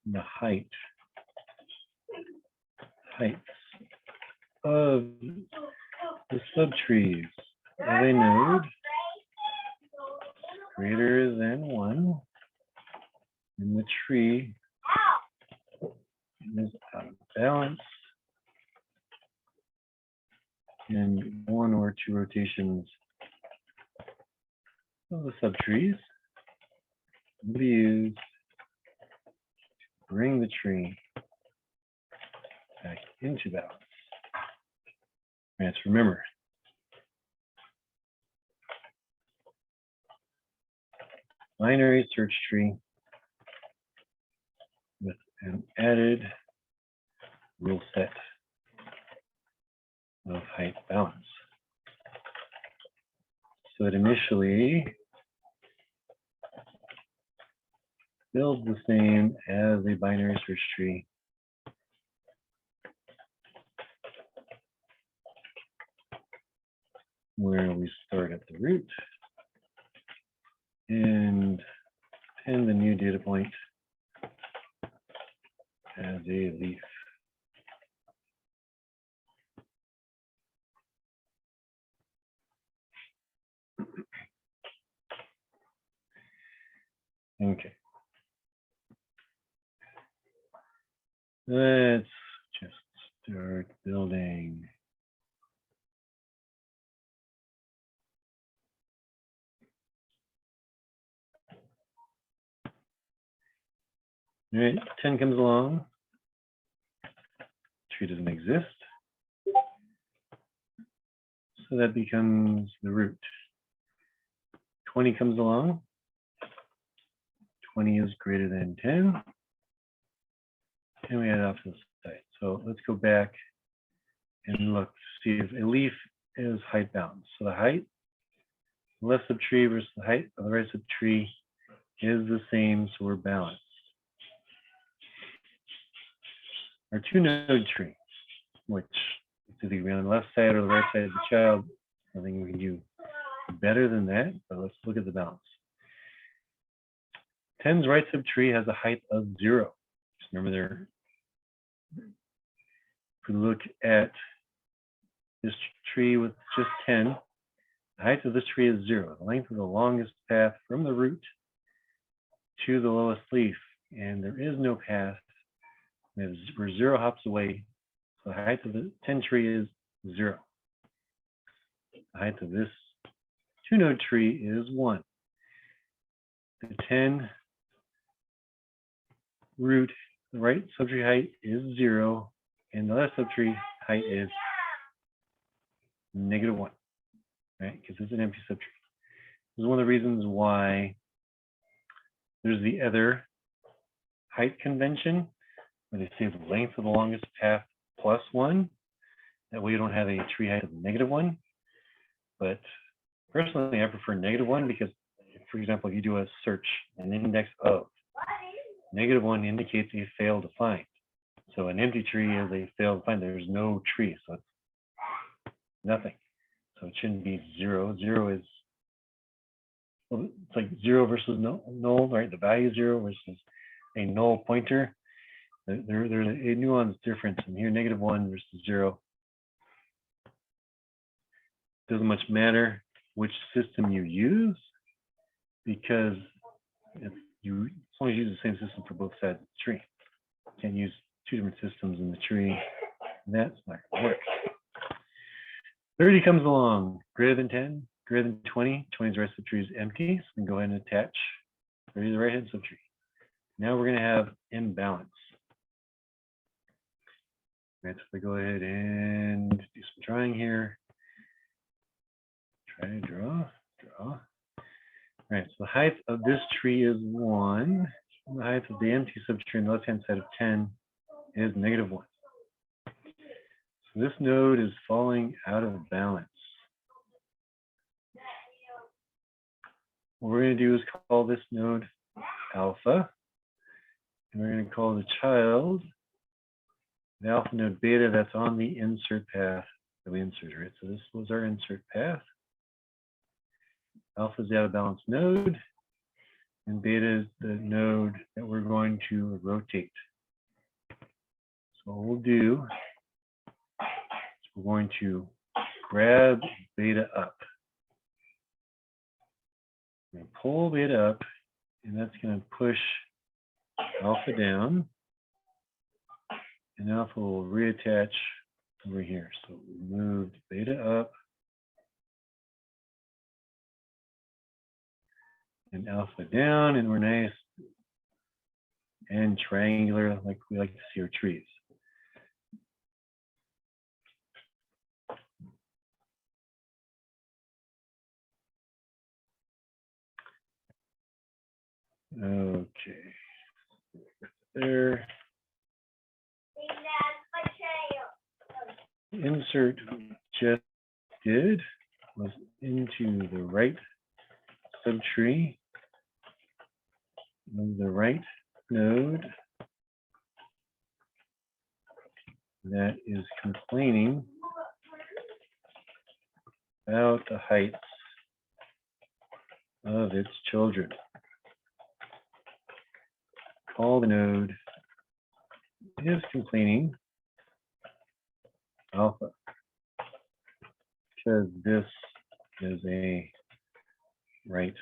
in the heights of the subtrees of a node greater than 1, and the tree is out of balance in 1 or 2 rotations of the subtrees, will be used to bring the tree back into balance. Let's remember, binary search tree with an added rule set of height balance. So it initially builds the same as a binary search tree, where we start at the root and append the new data point as a leaf. Okay. Let's just start building. All right, 10 comes along. Tree doesn't exist. So that becomes the root. 20 comes along. 20 is greater than 10. And we add off to the side. So let's go back and look to see if a leaf is height bound. So the height, the left subtree versus the height of the right subtree is the same, so we're balanced. Our 2-node tree, which is either on the left side or the right side of the child, I think we can do better than that, but let's look at the balance. 10's right subtree has a height of 0. Just remember there. If we look at this tree with just 10, the height of this tree is 0. The length of the longest path from the root to the lowest leaf, and there is no path. We're 0 hops away. So the height of the 10 tree is 0. The height of this 2-node tree is 1. The 10 root, the right subtree height is 0, and the left subtree height is -1, right? Because it's an empty subtree. This is one of the reasons why there's the other height convention, where they say the length of the longest path plus 1. That way you don't have a tree height of -1. But personally, I prefer -1 because, for example, if you do a search, an index of, -1 indicates a fail to find. So an empty tree is a fail to find. There's no tree, so it's nothing. So it shouldn't be 0. 0 is, well, it's like 0 versus null, right? The value 0 versus a null pointer. There's a nuanced difference in here, -1 versus 0. Doesn't much matter which system you use, because if you as long as you use the same system for both sides of the tree. You can't use 2 different systems in the tree. That's not going to work. 30 comes along, greater than 10, greater than 20. 20 is the rest of the tree is empty, so we can go ahead and attach 30 to the right-hand subtree. Now we're going to have imbalance. Right, so we go ahead and do some drawing here. Try to draw. All right, so the height of this tree is 1. The height of the empty subtree on the left-hand side of 10 is -1. So this node is falling out of balance. What we're going to do is call this node alpha, and we're going to call the child the alpha node beta that's on the insert path that we inserted, right? So this was our insert path. Alpha is the out of balance node, and beta is the node that we're going to rotate. So what we'll do is we're going to grab beta up. We're going to pull beta up, and that's going to push alpha down, and alpha will reattach over here. So we moved beta up, and alpha down, and we're nice and triangular like we like to see our trees. Okay, there. Insert just did was into the right subtree, move the right node that is complaining about the heights of its children. Call the node is complaining alpha, because this is a right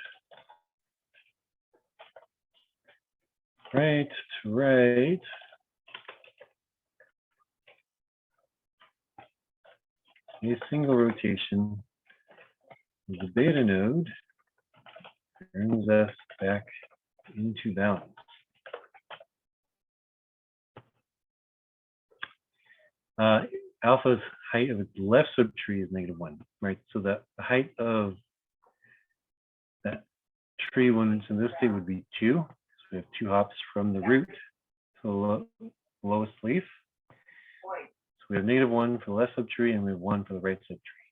to right. A single rotation of the beta node brings us back into balance. Alpha's height of its left subtree is -1, right? So that the height of that tree when it's in this state would be 2. So we have 2 hops from the root to the lowest leaf. So we have -1 for the left subtree, and we have 1 for the right subtree.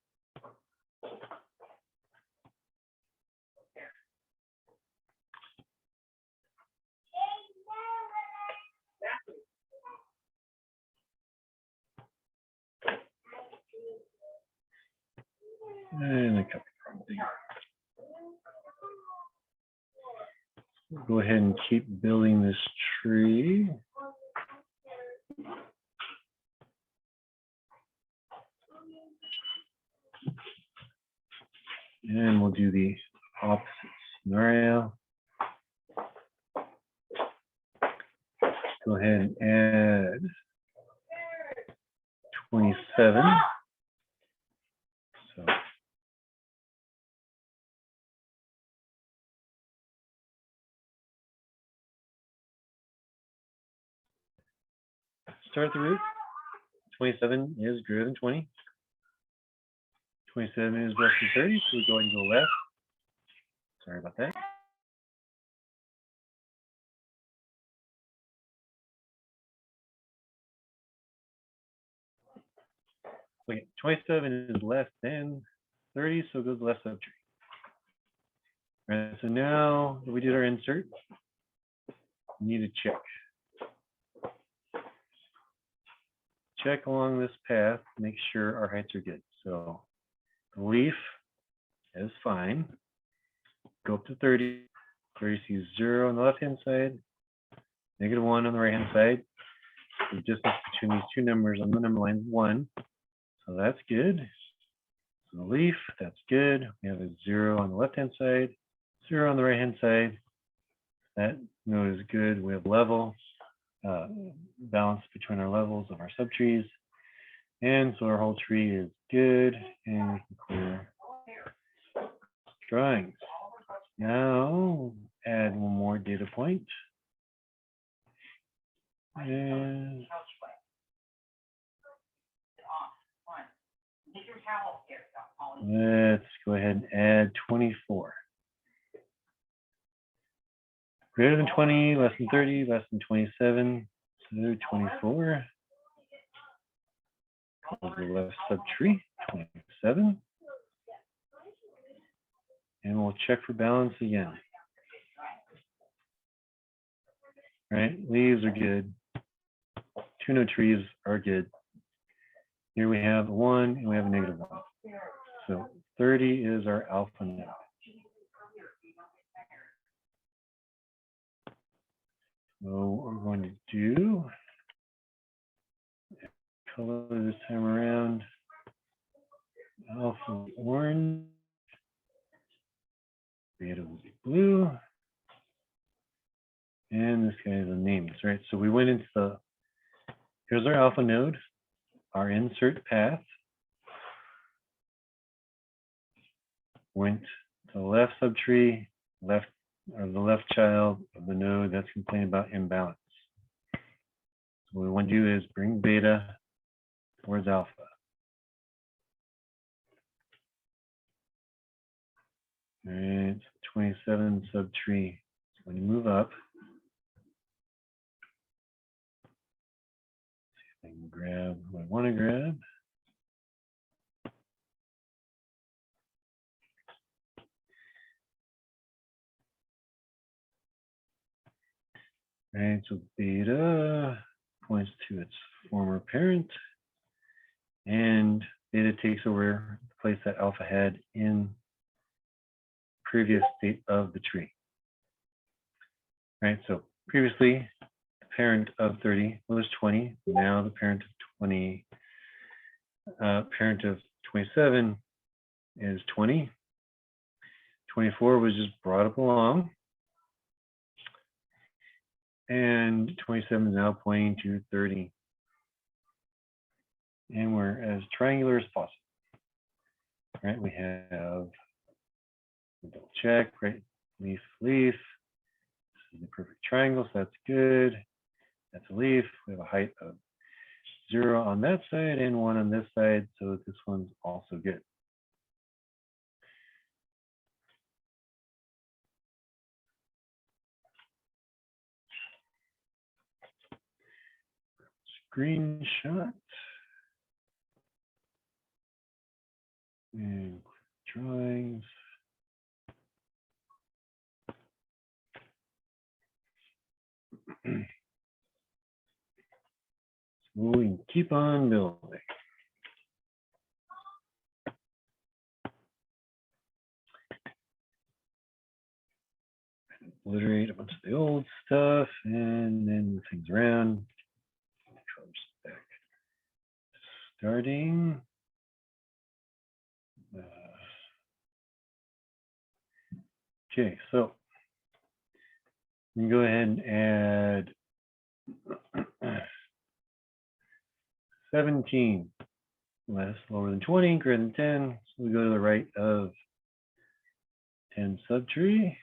And a couple of things. Go ahead and keep building this tree. And we'll do the opposite scenario. Go ahead and add 27. So start at the root. 27 is greater than 20. 27 is less than 30, so we go ahead and go left. Sorry about that. Okay, 27 is less than 30, so it goes left subtree. All right, so now that we did our insert, need a check. Check along this path, make sure our heights are good. So the leaf is fine. Go up to 30. 30 sees 0 on the left-hand side, -1 on the right-hand side. The distance between these two numbers on the number line is 1. So that's good. So the leaf, that's good. We have a 0 on the left-hand side, 0 on the right-hand side. That node is good. We have level, balance between our levels of our subtrees. And so our whole tree is good. And we can clear drawings. Now add one more data point. And let's go ahead and add 24. Greater than 20, less than 30, less than 27. So 24. Close the left subtree, 27. And we'll check for balance again. Right, leaves are good. 2 node trees are good. Here we have a 1 and we have a -1. So 30 is our alpha node. So what we're going to do, color this time around, alpha orange, beta will be blue, and this guy is a names, right? So we went into the, here's our alpha node, our insert path, went to the left subtree, left, or the left child of the node that's complaining about imbalance. So what we want to do is bring beta towards alpha. All right, 27 subtree. So when you move up, see if I can grab what I want to grab. All right, so beta points to its former parent, and beta takes over the place that alpha had in previous state of the tree. Right, so previously the parent of 30 was 20. Now the parent of 20, parent of 27 is 20. 24 was just brought up along. And 27 is now pointing to 30. And we're as triangular as possible. Right, we have double check, right? Leaf, leaf. This is the perfect triangle, so that's good. That's a leaf. We have a height of 0 on that side and 1 on this side, so this one's also good. Screenshot. And drawings. So we can keep on building. Obliterate a bunch of the old stuff and then move things around. Back. Starting. Okay, so we can go ahead and add 17, less, lower than 20, greater than 10. So we go to the right of 10 subtree.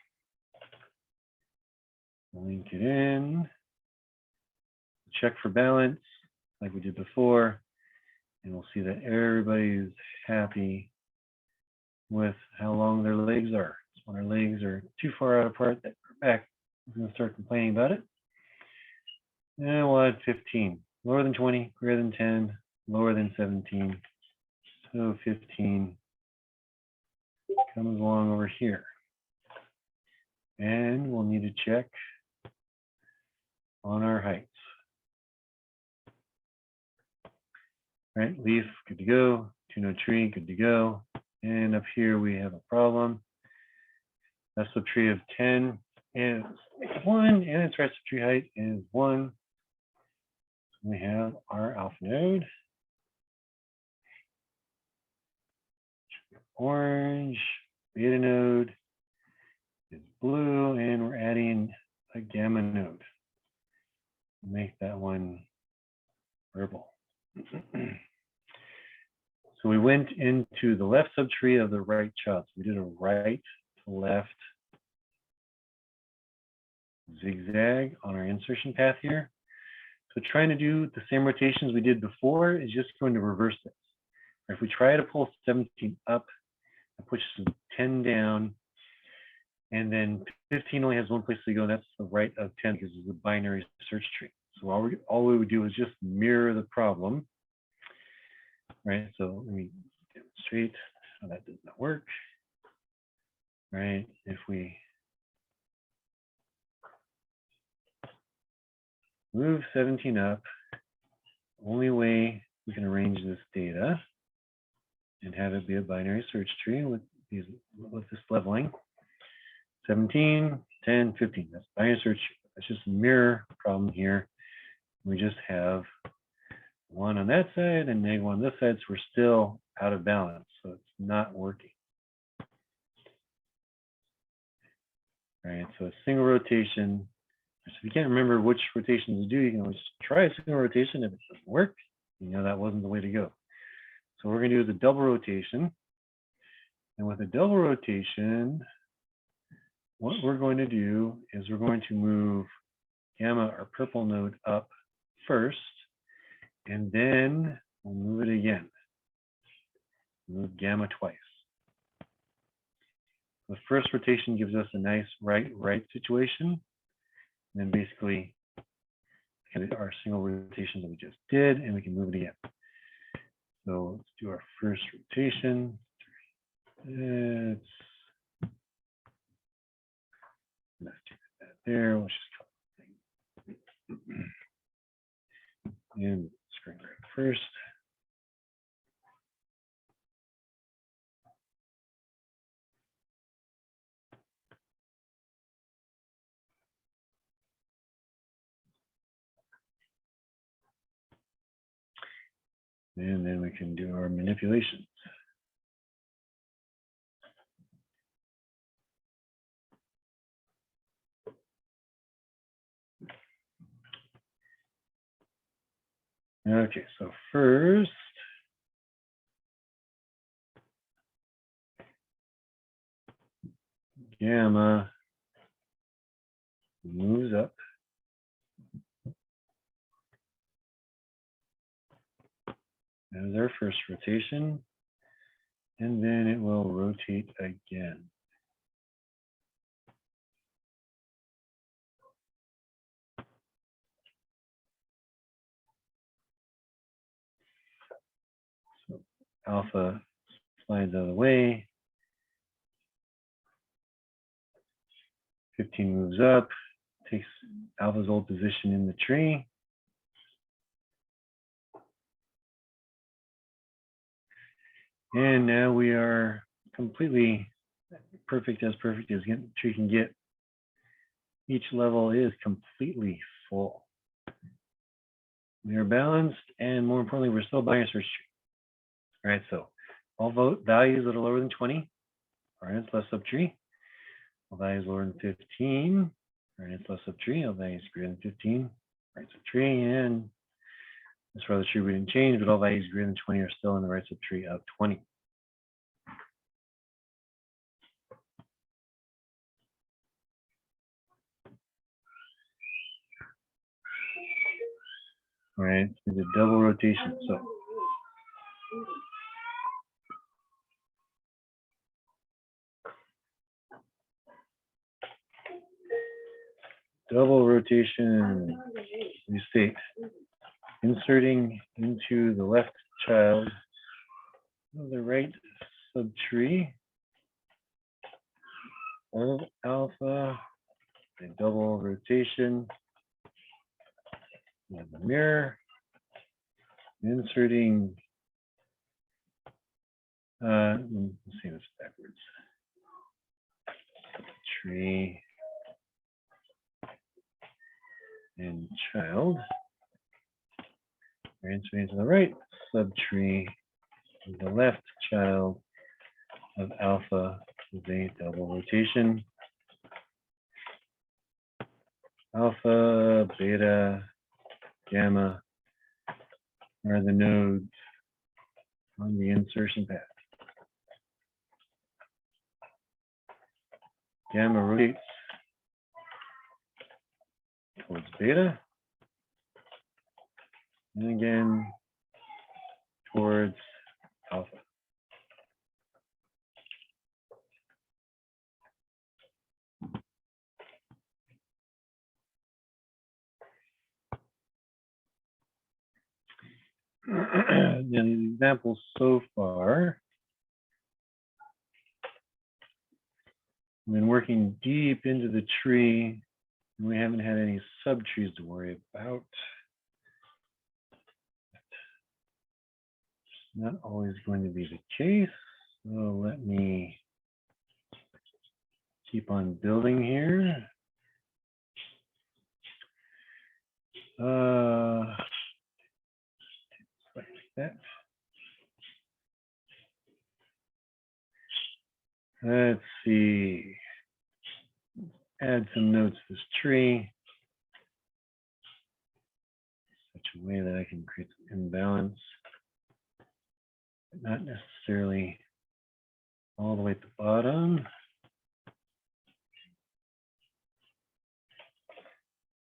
Link it in. Check for balance like we did before. And we'll see that everybody's happy with how long their legs are. So when our legs are too far out apart, that back is going to start complaining about it. And we'll add 15. Lower than 20, greater than 10, lower than 17. So 15 comes along over here. And we'll need to check our heights. Right, leaf, good to go. Two-node tree, good to go. And up here we have a problem. That's the tree of 10 and it's 1, and its right subtree height is 1. So we have our alpha node. Orange, beta node is blue, and we're adding a gamma node. Make that one purple. So we went into the left subtree of the right child. So we did a right to left zigzag on our insertion path here. So trying to do the same rotations we did before is just going to reverse this. If we try to pull 17 up, it pushes 10 down, and then 15 only has one place to go, and that's the right of 10 because it's a binary search tree. So all we would do is just mirror the problem. Right, so let me demonstrate how that does not work. Right, if we move 17 up, the only way we can arrange this data and have it be a binary search tree with this leveling, 17, 10, 15, that's binary search. That's just a mirror problem here. We just have 1 on that side and -1 on this side, so we're still out of balance, so it's not working. All right, so a single rotation. So if you can't remember which rotation to do, you can always try a single rotation. If it doesn't work, you know that wasn't the way to go. So we're going to do the double rotation. And with a double rotation, what we're going to do is we're going to move gamma, our purple node, up first. And then we'll move it again. Move gamma twice. The first rotation gives us a nice right situation. And then basically our single rotation that we just did, and we can move it again. So let's do our first rotation. Let's do that there. Let's just call it thing. And screen grab first. And then we can do our manipulations. Okay, so first, gamma moves up. That is our first rotation. And then it will rotate again. So alpha slides out of the way. 15 moves up, takes alpha's old position in the tree. And now we are completely perfect as tree can get. Each level is completely full. We are balanced, and more importantly, we're still binary search tree. All right, so all values that are lower than 20 are in its left subtree. All values lower than 15 are in its left subtree. All values greater than 15 right subtree. And as far as the tree we didn't change, but all values greater than 20 are still in the right subtree of 20. All right, so the double rotation. So double rotation, we state inserting into the left child of the right subtree of alpha, a double rotation And the mirror. Inserting. Let's see this backwards. Tree. And child. Transferring to the right, subtree to the left, child of alpha with a double rotation. Alpha, beta, gamma are the nodes on the insertion path. Gamma rotates towards beta. And again, towards alpha. Now, the examples so far, I've been working deep into the tree, and we haven't had any subtrees to worry about. Not always going to be the case. So let me keep on building here. Like that. Let's see. Add some nodes to this tree. Such a way that I can create some imbalance. But not necessarily all the way at the bottom.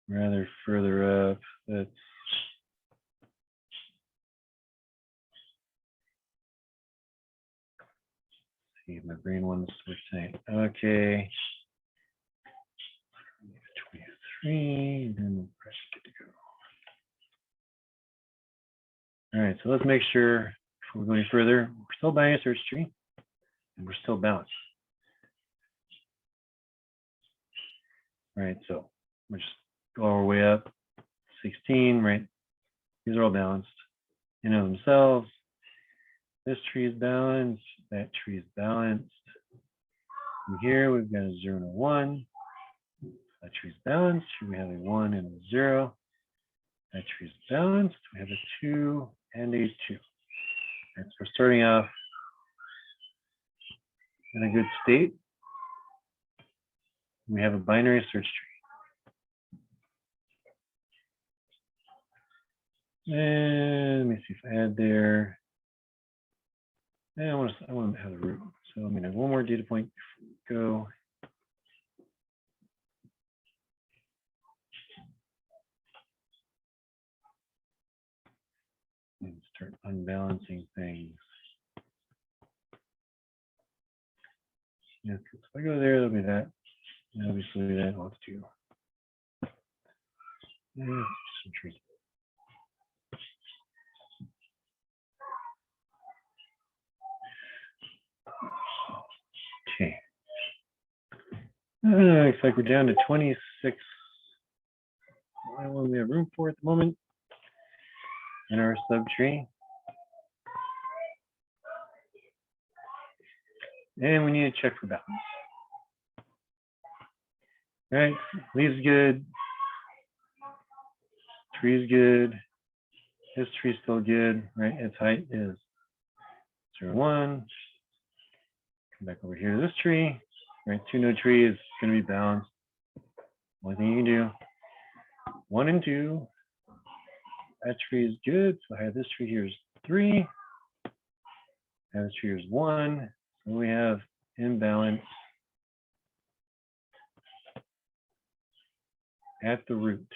Rather further up. Let's see if my brain wants to switch tonight. Okay. 23, then we'll press good to go. All right, so let's make sure before we go any further, we're still buying a search tree and we're still balanced. All right, so we'll just go our way up. 16, right? These are all balanced in and of themselves. This tree is balanced, that tree is balanced. And here we've got a 0 and a 1. That tree is balanced. Here we have a 1 and a 0. That tree is balanced. We have a 2 and a 2. Right, so we're starting off in a good state. We have a binary search tree. And let me see if I add there. And I want to have the root. So I'm going to have one more data point before we go. And start unbalancing things. Yeah, if I go there, there'll be that. And obviously that wants to. Yeah, some trees. Okay. Looks like we're down to 26. What we have room for at the moment in our subtree. And we need to check for balance. All right, leaves good. Tree's good. This tree's still good, right? Its height is 0, 1. Come back over here to this tree, right? 2 node tree is going to be balanced. One thing you can do, 1 and 2. That tree is good. So I have this tree here is 3. I have this tree here is 1. So we have imbalance at the root.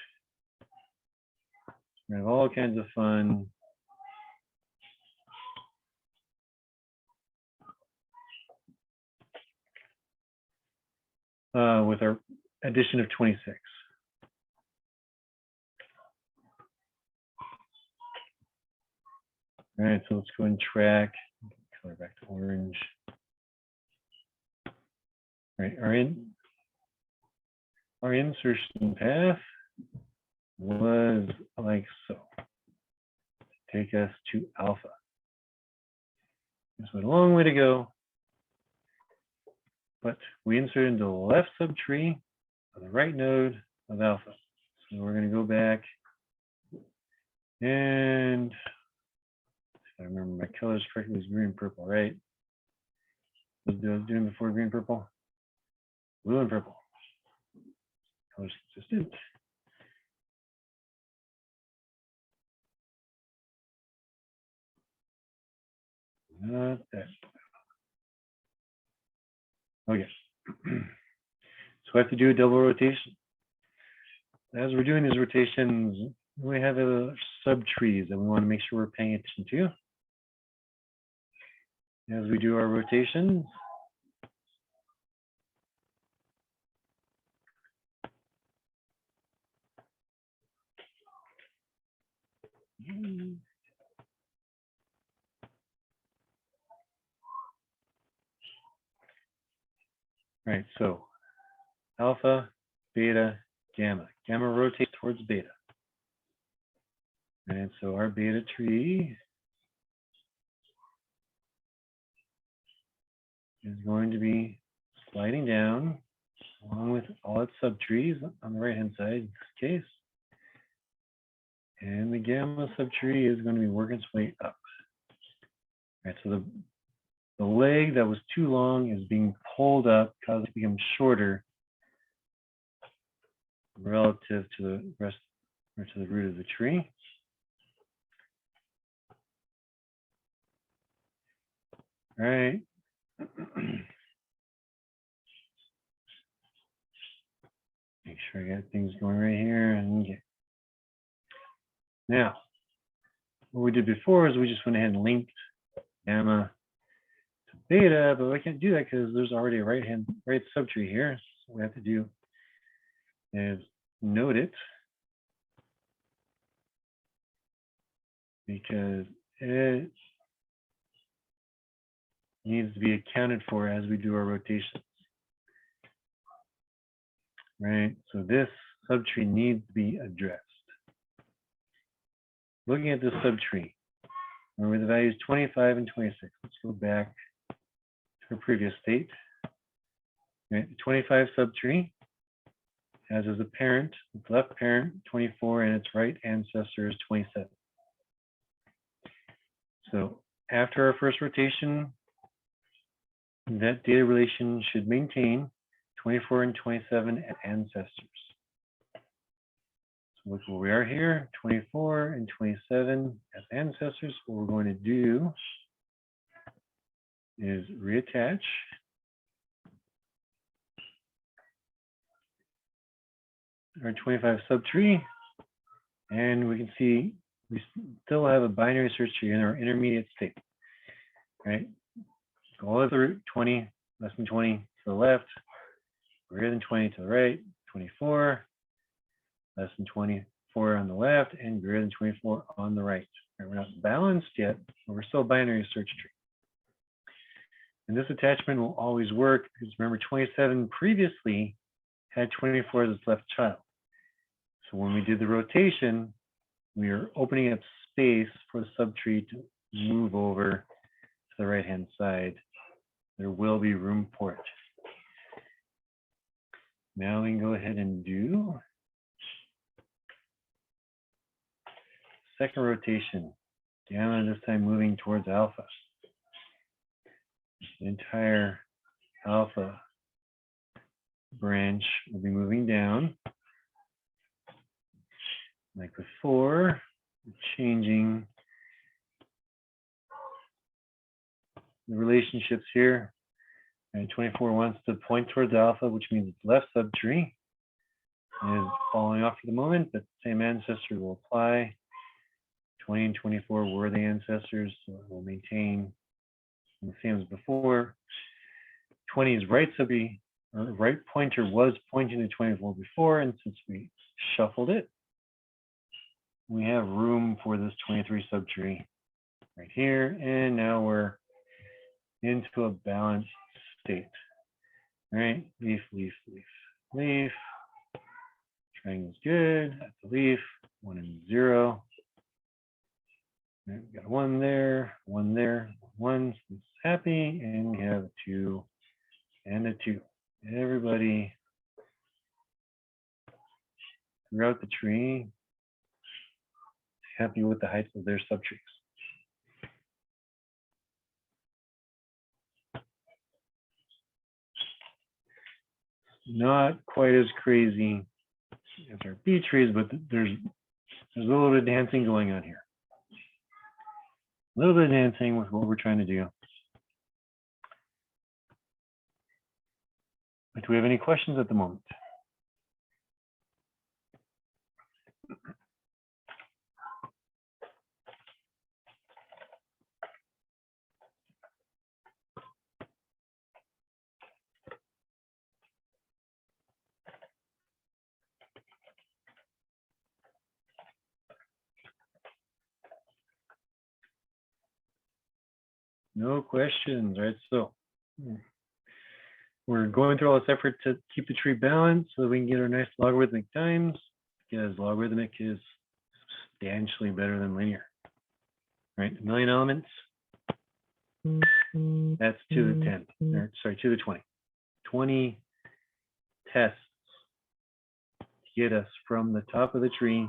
We have all kinds of fun. With our addition of 26. All right, so let's go and track. Color back to orange. All right, our insertion path was like like so. Take us to alpha. This was a long way to go, but we inserted into the left subtree of the right node of alpha. So we're going to go back and if I remember my colors correctly, it was green, purple, right? What was I doing before green, purple? Blue and purple. Colors consistent. Not that. Okay. So I have to do a double rotation. As we're doing these rotations, we have subtrees that we want to make sure we're paying attention to. As we do our rotations, right, so alpha, beta, gamma. Gamma rotates towards beta. And so our beta tree is going to be sliding down along with all its subtrees on the right-hand side in this case. And the gamma subtree is going to be working its way up. All right, so the leg that was too long is being pulled up because it becomes shorter relative to the rest or to the root of the tree. All right. Make sure I got things going right here. And get. Now, what we did before is we just went ahead and linked gamma to beta, but we can't do that because there's already a right subtree here. So what we have to do is note it because it needs to be accounted for as we do our rotations. Right, so this subtree needs to be addressed. Looking at this subtree, remember the values 25 and 26. Let's go back to our previous state. Right, the 25 subtree has as a parent, its left parent 24 and its right ancestor is 27. So after our first rotation, that data relation should maintain 24 and 27 as ancestors. So look where we are here, 24 and 27 as ancestors. What we're going to do is reattach our 25 subtree, and we can see we still have a binary search tree in our intermediate state, right? Go all the way through 20, less than 20 to the left, greater than 20 to the right, 24, less than 24 on the left, and greater than 24 on the right. Right, we're not balanced yet, but we're still a binary search tree. And this attachment will always work because remember 27 previously had 24 as its left child. So when we did the rotation, we are opening up space for the subtree to move over to the right-hand side. There will be room for it. Now we can go ahead and do second rotation. Gamma this time moving towards alpha. The entire alpha branch will be moving down. Like before, changing the relationships here. And 24 wants to point towards alpha, which means its left subtree is falling off for the moment, but the same ancestor will apply. 20 and 24 were the ancestors, so it will maintain the same as before. 20's right subtree, or right pointer was pointing to 24 before, and since we shuffled it, we have room for this 23 subtree right here, and now we're into a balanced state. All right, leaf, leaf, leaf, leaf. Triangle's good. That's the leaf. 1 and 0. And we got a 1 there, 1 there, 1. So it's happy, and we have a 2 and a 2. Everybody throughout the tree is happy with the heights of their subtrees. Not quite as crazy as our B trees, but there's a little bit of dancing going on here. A little bit of dancing with what we're trying to do. But do we have any questions at the moment? No questions, right? So we're going through all this effort to keep the tree balanced so that we can get our nice logarithmic times, because logarithmic is substantially better than linear, right? 1 million elements, that's to the 10, or sorry, to the 20. 20 tests to get us from the top of the tree,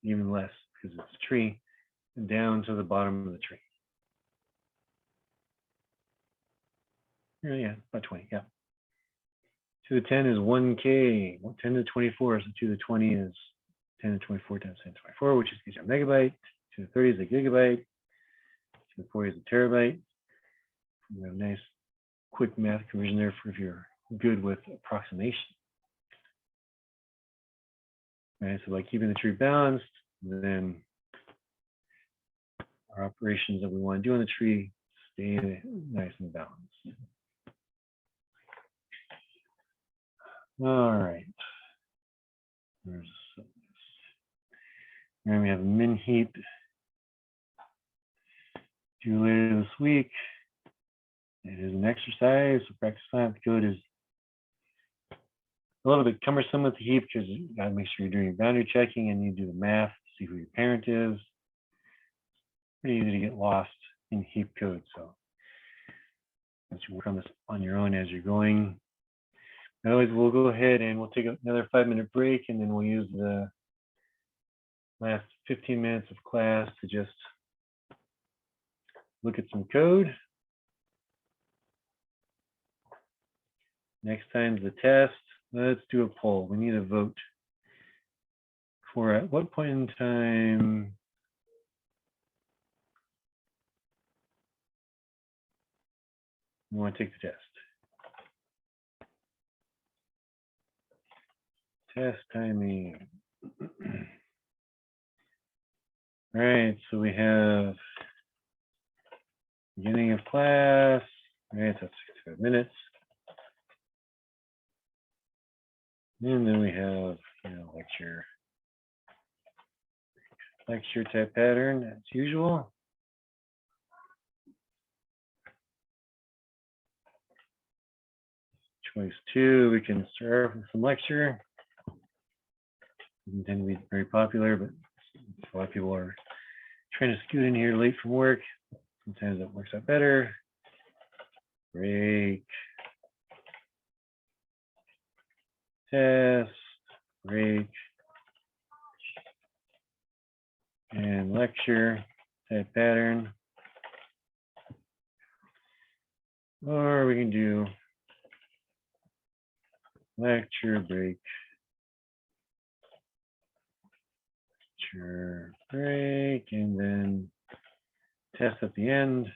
even less because it's a tree, down to the bottom of the tree. Yeah, about 20, yeah. 2 to the 10 is 1K, 10 to the 24, so 2 to the 20 is 10 to the 24 times 10 to the 24, which is a megabyte. 2 to the 30 is a gigabyte. 2 to the 40 is a terabyte. We have a nice quick math conversion there for if you're good with approximation. Right, so by keeping the tree balanced, then our operations that we want to do on the tree stay nice and balanced. All right. And we have a min heap due later this week. It is an exercise. So practice math code is a little bit cumbersome with the heap because you got to make sure you're doing your boundary checking and you do the math to see who your parent is. Pretty easy to get lost in heap code. So once you work on this on your own as you're going. Otherwise, we'll go ahead and we'll take another 5-minute break, and then we'll use the last 15 minutes of class to just look at some code. Next time's the test. Let's do a poll. We need a vote for at what point in time you want to take the test. Test timing. All right, so we have beginning of class. All right, that's 65 minutes. And then we have, lecture type pattern as usual. Choice 2, we can start with some lecture. Doesn't tend to be very popular, but a lot of people are trying to scoot in here late from work. Sometimes it works out better. Break. Test. Break. And lecture type pattern. Or we can do lecture, break, lecture, break, and then test at the end.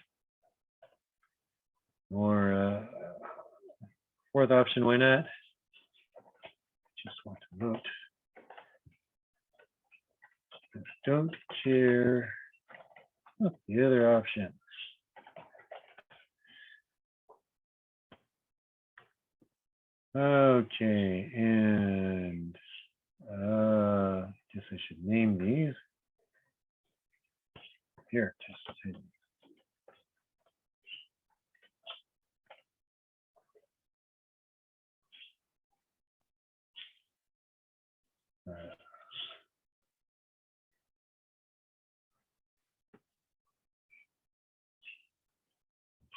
Or fourth option, why not? Just want to vote. Don't care. What's the other option? Okay, and guess I should name these. Here, test.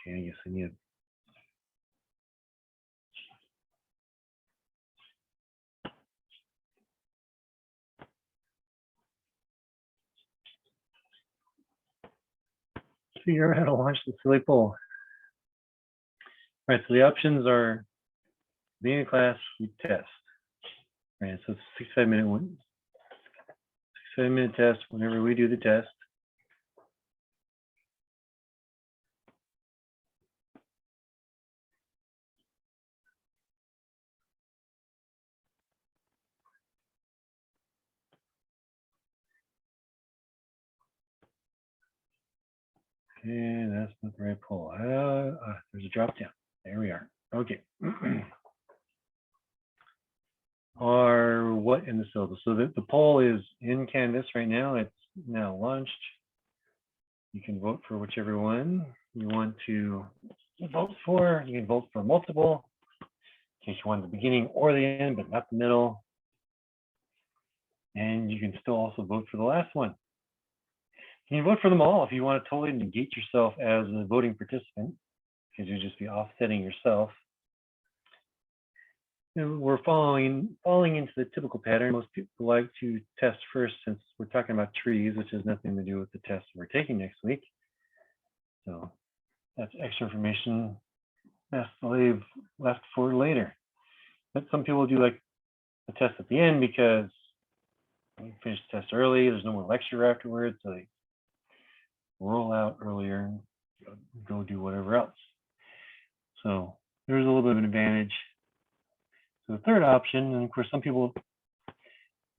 Okay, I guess I need. Figure out how to launch the silly poll. All right, so the options are beginning of class, we test. All right, so it's a 65-minute one. 65-minute test whenever we do the test. Okay, that's not the right poll. There's a drop down. There we are. Okay. Are what in the syllabus? So the poll is in Canvas right now. It's now launched. You can vote for whichever one you want to vote for. You can vote for multiple in case you want the beginning or the end, but not the middle. And you can still also vote for the last one. You can vote for them all if you want to totally negate yourself as a voting participant, because you'll just be offsetting yourself. We're falling into the typical pattern. Most people like to test first, since we're talking about trees, which has nothing to do with the test we're taking next week. So that's extra information best to leave left for later. But some people do like the test at the end because we finish the test early. There's no more lecture afterwards, so they roll out earlier and go do whatever else. So there's a little bit of an advantage. So the third option, and of course, some people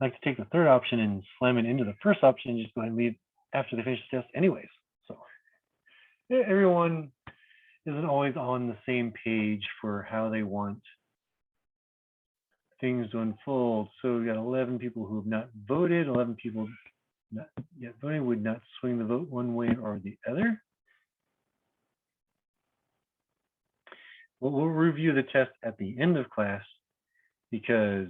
like to take the third option and slam it into the first option and just go ahead and leave after they finish the test anyways. So everyone isn't always on the same page for how they want things to unfold. So we got 11 people who have not voted, 11 people not yet voting, would not swing the vote one way or the other. Well, we'll review the test at the end of class, because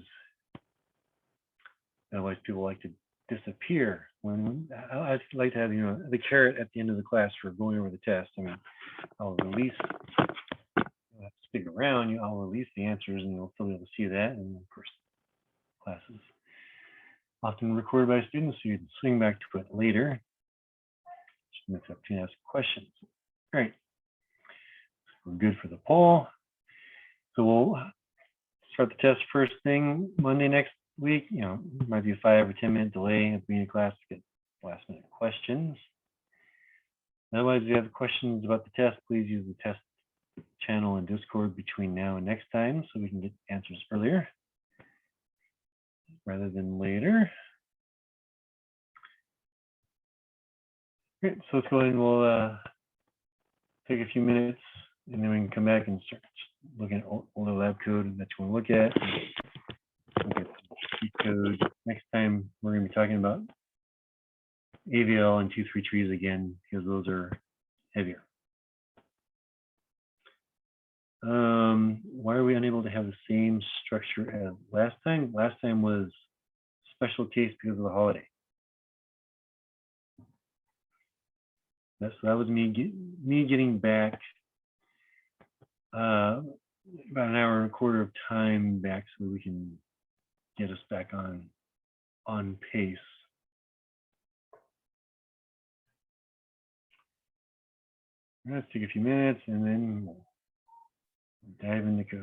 otherwise people like to disappear. When I like to have, the carrot at the end of the class for going over the test. I mean, I'll release, you'll have to stick around, I'll release the answers and you'll still be able to see that. And of course, classes often recorded by students, so you can swing back to it later. Just makes up to ask questions. All right, we're good for the poll. So we'll start the test first thing Monday next week. Might be a 5 or 10-minute delay at the beginning of class to get last-minute questions. Otherwise, if you have questions about the test, please use the test channel in Discord between now and next time, so we can get answers earlier rather than later. Great, so let's go ahead and we'll take a few minutes, and then we can come back and start looking at older lab code that you want to look at. Look at cheat code. Next time, we're going to be talking about AVL and 2-3 trees again, because those are heavier. Why are we unable to have the same structure as last time? Last time was special case because of the holiday. So that was me getting back about an hour and a quarter of time back, so we can get us back on pace. Let's take a few minutes and then we'll dive into code.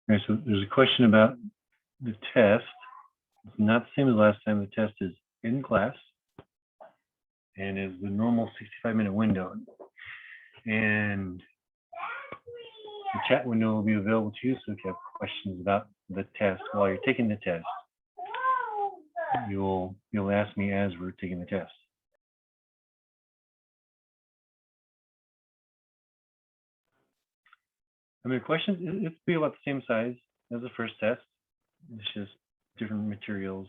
All right, so there's a question about the test. It's not the same as last time. The test is in class and is the normal 65-minute window. And the chat window will be available to you. So if you have questions about the test while you're taking the test, you'll ask me as we're taking the test. I mean, questions, it'll be about the same size as the first test. It's just different materials,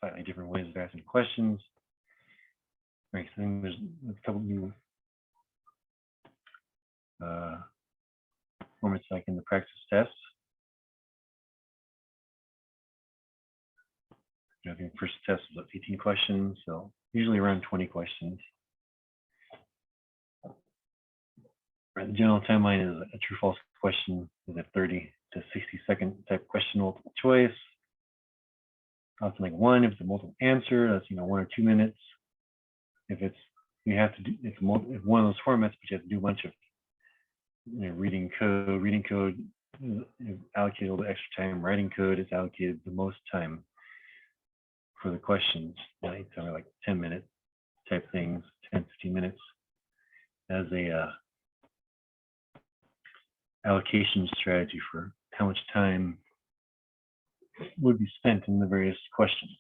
slightly different ways of asking questions. Right, so then there's a couple new formats like in the practice tests. I think first test was 18 questions, so usually around 20 questions. Right, the general timeline is a true-false question with a 30 to 60-second type question, multiple choice. Often like one, if it's a multiple answer, that's 1 or 2 minutes. If it's if one of those formats, but you have to do a bunch of reading code is allocated a little extra time. Writing code is allocated the most time for the questions, like 10-minute type things, 10, 15 minutes as a allocation strategy for how much time would be spent in the various questions.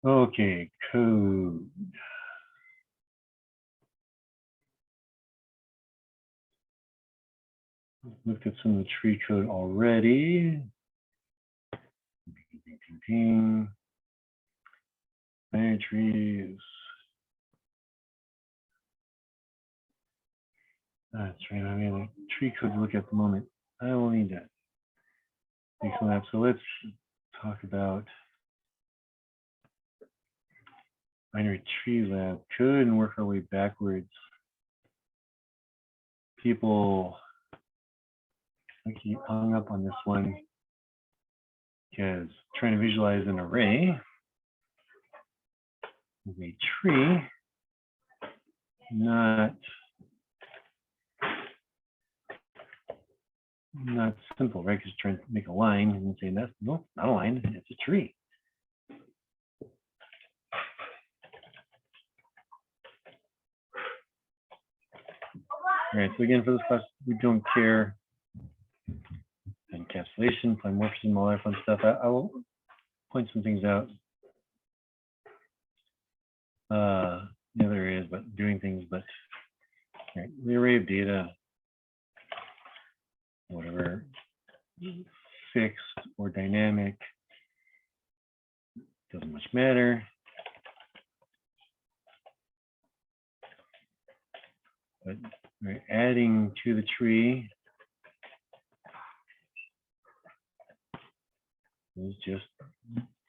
Okay, code. Looked at some of the tree code already. Binary trees. That's right. I mean, a tree code to look at the moment. I will need that. Excellent. So let's talk about binary tree lab code and work our way backwards. People keep hung up on this one because trying to visualize an array with a tree, not simple, right? Because trying to make a line and saying that's no, not a line, it's a tree. All right, so again, for this class, we don't care encapsulation, polymorphism, all that fun stuff. I will point some things out. The other areas, but doing things, but right, the array of data, whatever, fixed or dynamic, doesn't much matter. But right, adding to the tree is just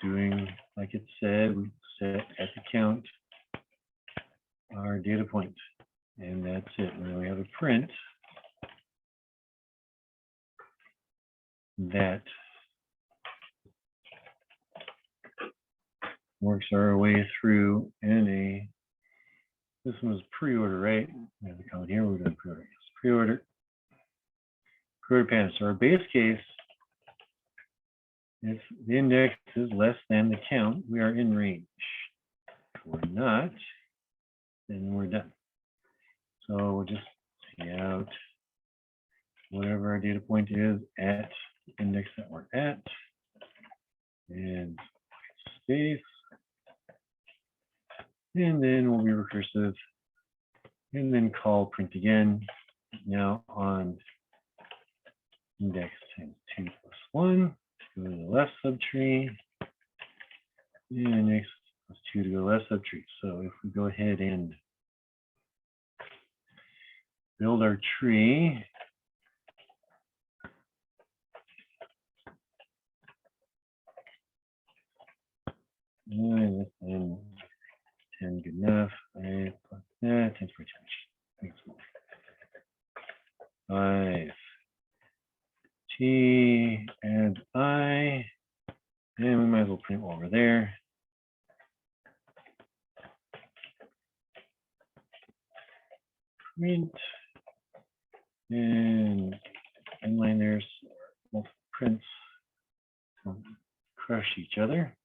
doing like it said. We set at the count our data point, and that's it. And then we have a print that works our way through in this one was pre-order, right? We have the comment here, we're doing pre-order. Yes, pre-order pattern. So our base case, if the index is less than the count, we are in range. If we're not, then we're done. So we'll just see out whatever our data point is at the index that we're at, and space, and then we'll be recursive, and then call print again. Now on index times 2 plus 1 to go to the left subtree, and index plus 2 to go to the left subtree. So if we go ahead and build our tree, and 10 good enough. 5 plus that, 10 for 10. 5 T and I, and we might as well print over there. Print And inline there's multiple prints don't crush each other.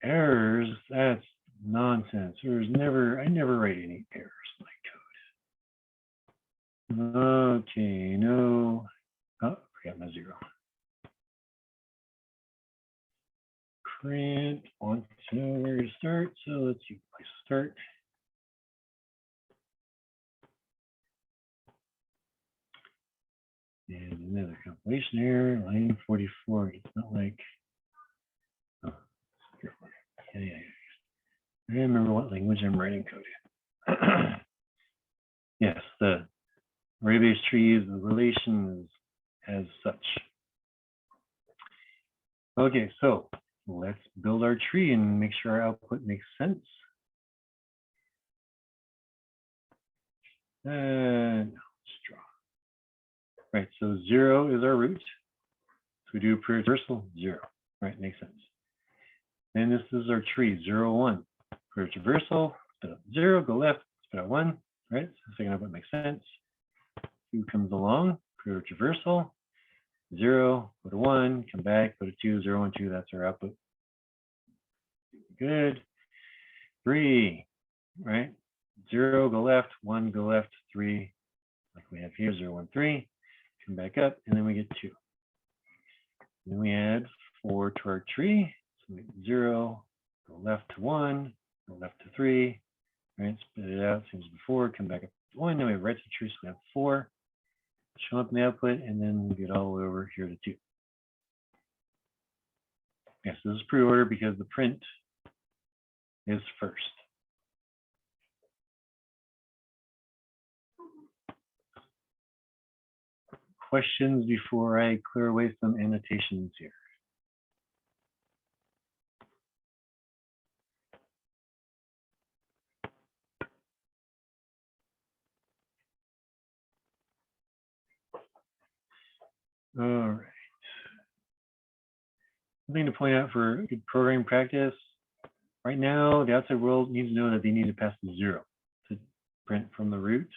Errors, that's nonsense. There's never, I never write any errors in my code. Okay, no. Oh, forgot my 0. Print, want to know where to start, so let's see, place to start. And another compilation error, line 44. It's not like, oh, yeah. I remember what language I'm writing code in. Yes, the array-based trees, the relation is as such. Okay, so let's build our tree and make sure our output makes sense. Let's draw. Right, so 0 is our root. So we do pre-traversal 0. Right, makes sense. And this is our tree 0, 1. Pre-traversal, spit out 0, go left, spit out 1. Right, so second output makes sense. 2 comes along, pre-traversal 0, go to 1, come back, go to 2, 0, 1, 2. That's our output. Good. 3, right? 0, go left, 1, go left, 3, like we have here, 0, 1, 3. Come back up, and then we get 2. Then we add 4 to our tree. So we get 0, go left to 1, go left to 3, right? Spit it out, same as before, come back up to 1. Then we have right to true, so we have 4. Show up in the output, and then we get all the way over here to 2. Yes, this is pre-order because the print is first. Questions before I clear away some annotations here? All right. Something to point out for good programming practice. Right now, the outside world needs to know that they need to pass the 0 to print from the root,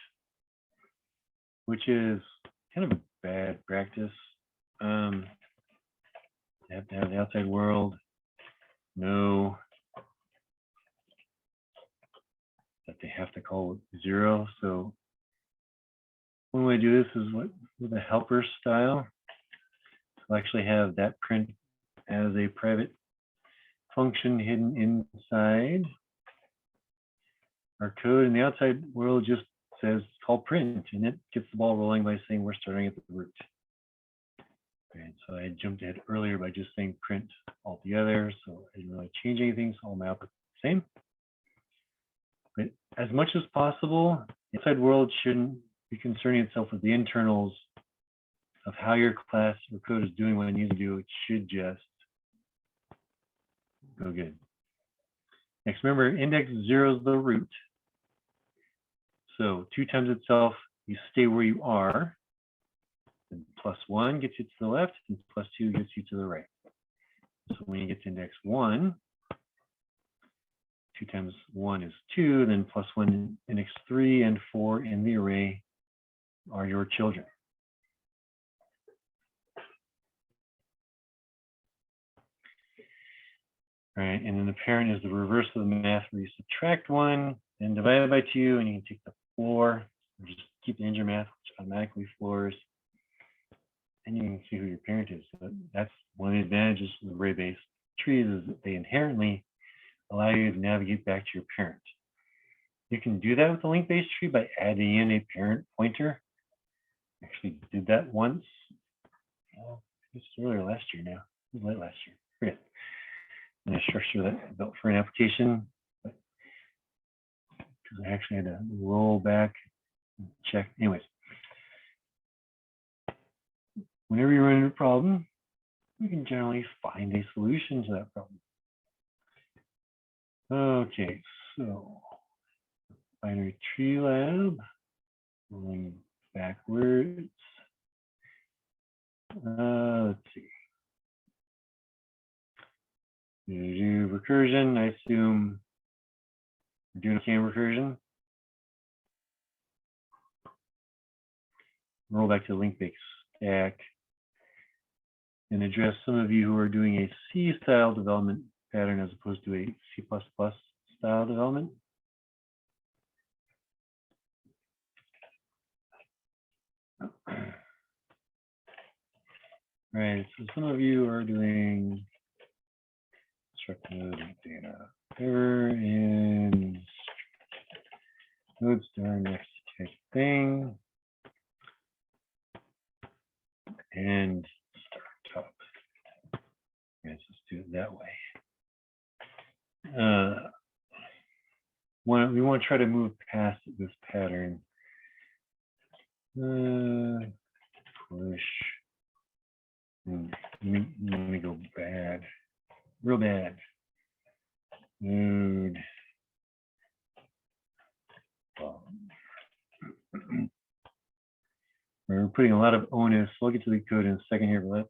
which is kind of a bad practice. You have to have the outside world know that they have to call 0. So one way to do this is with a helper style. We'll actually have that print as a private function hidden inside our code, and the outside world just says call print, and it gets the ball rolling by saying we're starting at the root. And so I jumped ahead earlier by just saying print altogether, so I didn't really change anything, so all my output the same. But as much as possible, the outside world shouldn't be concerning itself with the internals of how your class or code is doing what it needs to do. It should just go good. Next, remember, index 0 is the root. So 2 times itself, you stay where you are. And +1 gets you to the left, and +2 gets you to the right. So when you get to index 1, 2 times 1 is 2, then +1 index 3 and 4 in the array are your children. All right, and then the parent is the reverse of the math where you subtract 1 and divide it by 2, and you can take the floor, or just keep the integer math, which automatically floors, and you can see who your parent is. So that's one of the advantages of array-based trees is that they inherently allow you to navigate back to your parent. You can do that with a link-based tree by adding in a parent pointer. Actually did that once. Oh, this is earlier last year now. It was late last year. Forget. And a structure that I built for an application, but because I actually had to roll back and check. Anyways, whenever you run into a problem, you can generally find a solution to that problem. Okay, so binary tree lab, going backwards. Let's see. Do recursion, I assume We're doing a camera recursion. Roll back to the link based stack and address some of you who are doing a C style development pattern as opposed to a C++ style development. Right, so some of you are doing struct node data error and node star next type thing and start top. Let's just do it that way. We want to try to move past this pattern. Push. Let me go bad, real bad. Node. We're putting a lot of onus. We'll get to the code in a second here, but let's.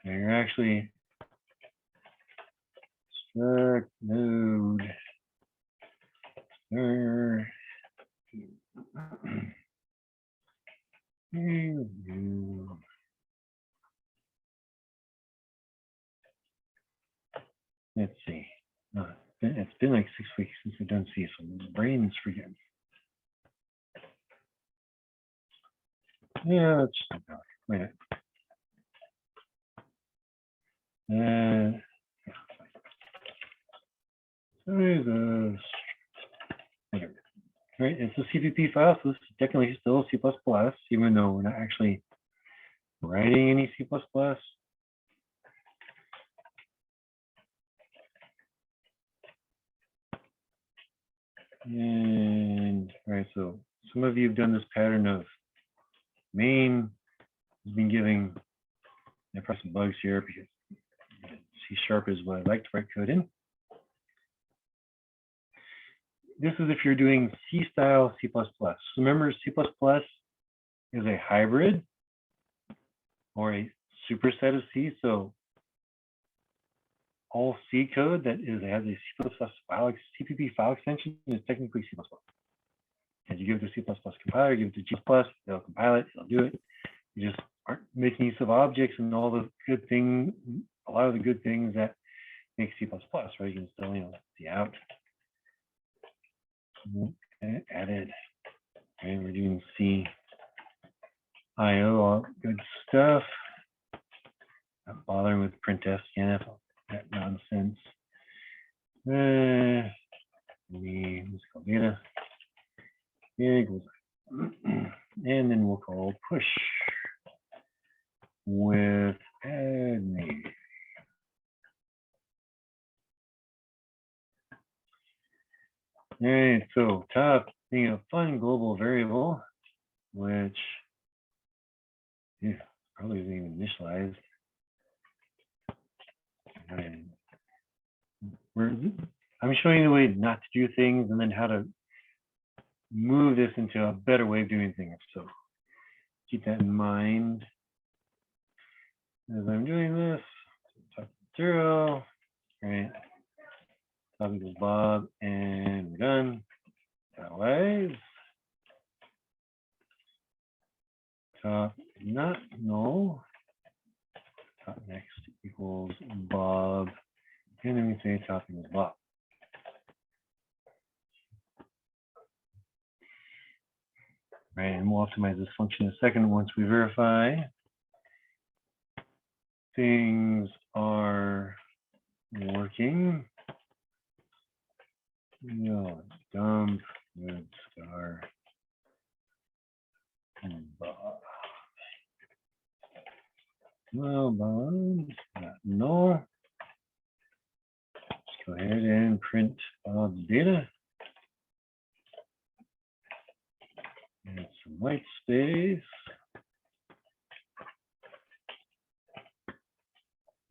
You're actually struct node. Let's see. It's been like 6 weeks since I've done C, so my brain's forgetting. Yeah, let's just go. Wait a minute. Right, it's a CPP file, so this is technically still C++, even though we're not actually writing any C++. And all right, so some of you have done this pattern of main has been giving. I press some bugs here because C# is what I like to write code in. This is if you're doing C style C++. So remember, C++ is a hybrid or a superset of C. So all C code that has a C++ file, CPP file extension is technically C++. And you give it to C++ compiler, give it to G++, they'll compile it, they'll do it. You just aren't making use of objects and all the good things, a lot of the good things that make C++, right? You can still, see out. Okay, added. Okay, we're doing C IO, all good stuff. Not bothering with printf, scanf, that nonsense. Let's call data. Equals, and then we'll call push with add name. All right, so top being a fun global variable, which probably isn't even initialized. And I'm showing you the way not to do things and then how to move this into a better way of doing things. So keep that in mind as I'm doing this. Top 0, right? Top equals Bob, and we're done. Otherwise, top not null. Top next equals Bob, and then we say top equals Bob. Right, and we'll optimize this function in a second once we verify things are working. Dump node star Bob. Well, Bob, not null. Let's go ahead and print Bob's data. And some white space.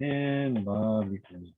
And Bob equals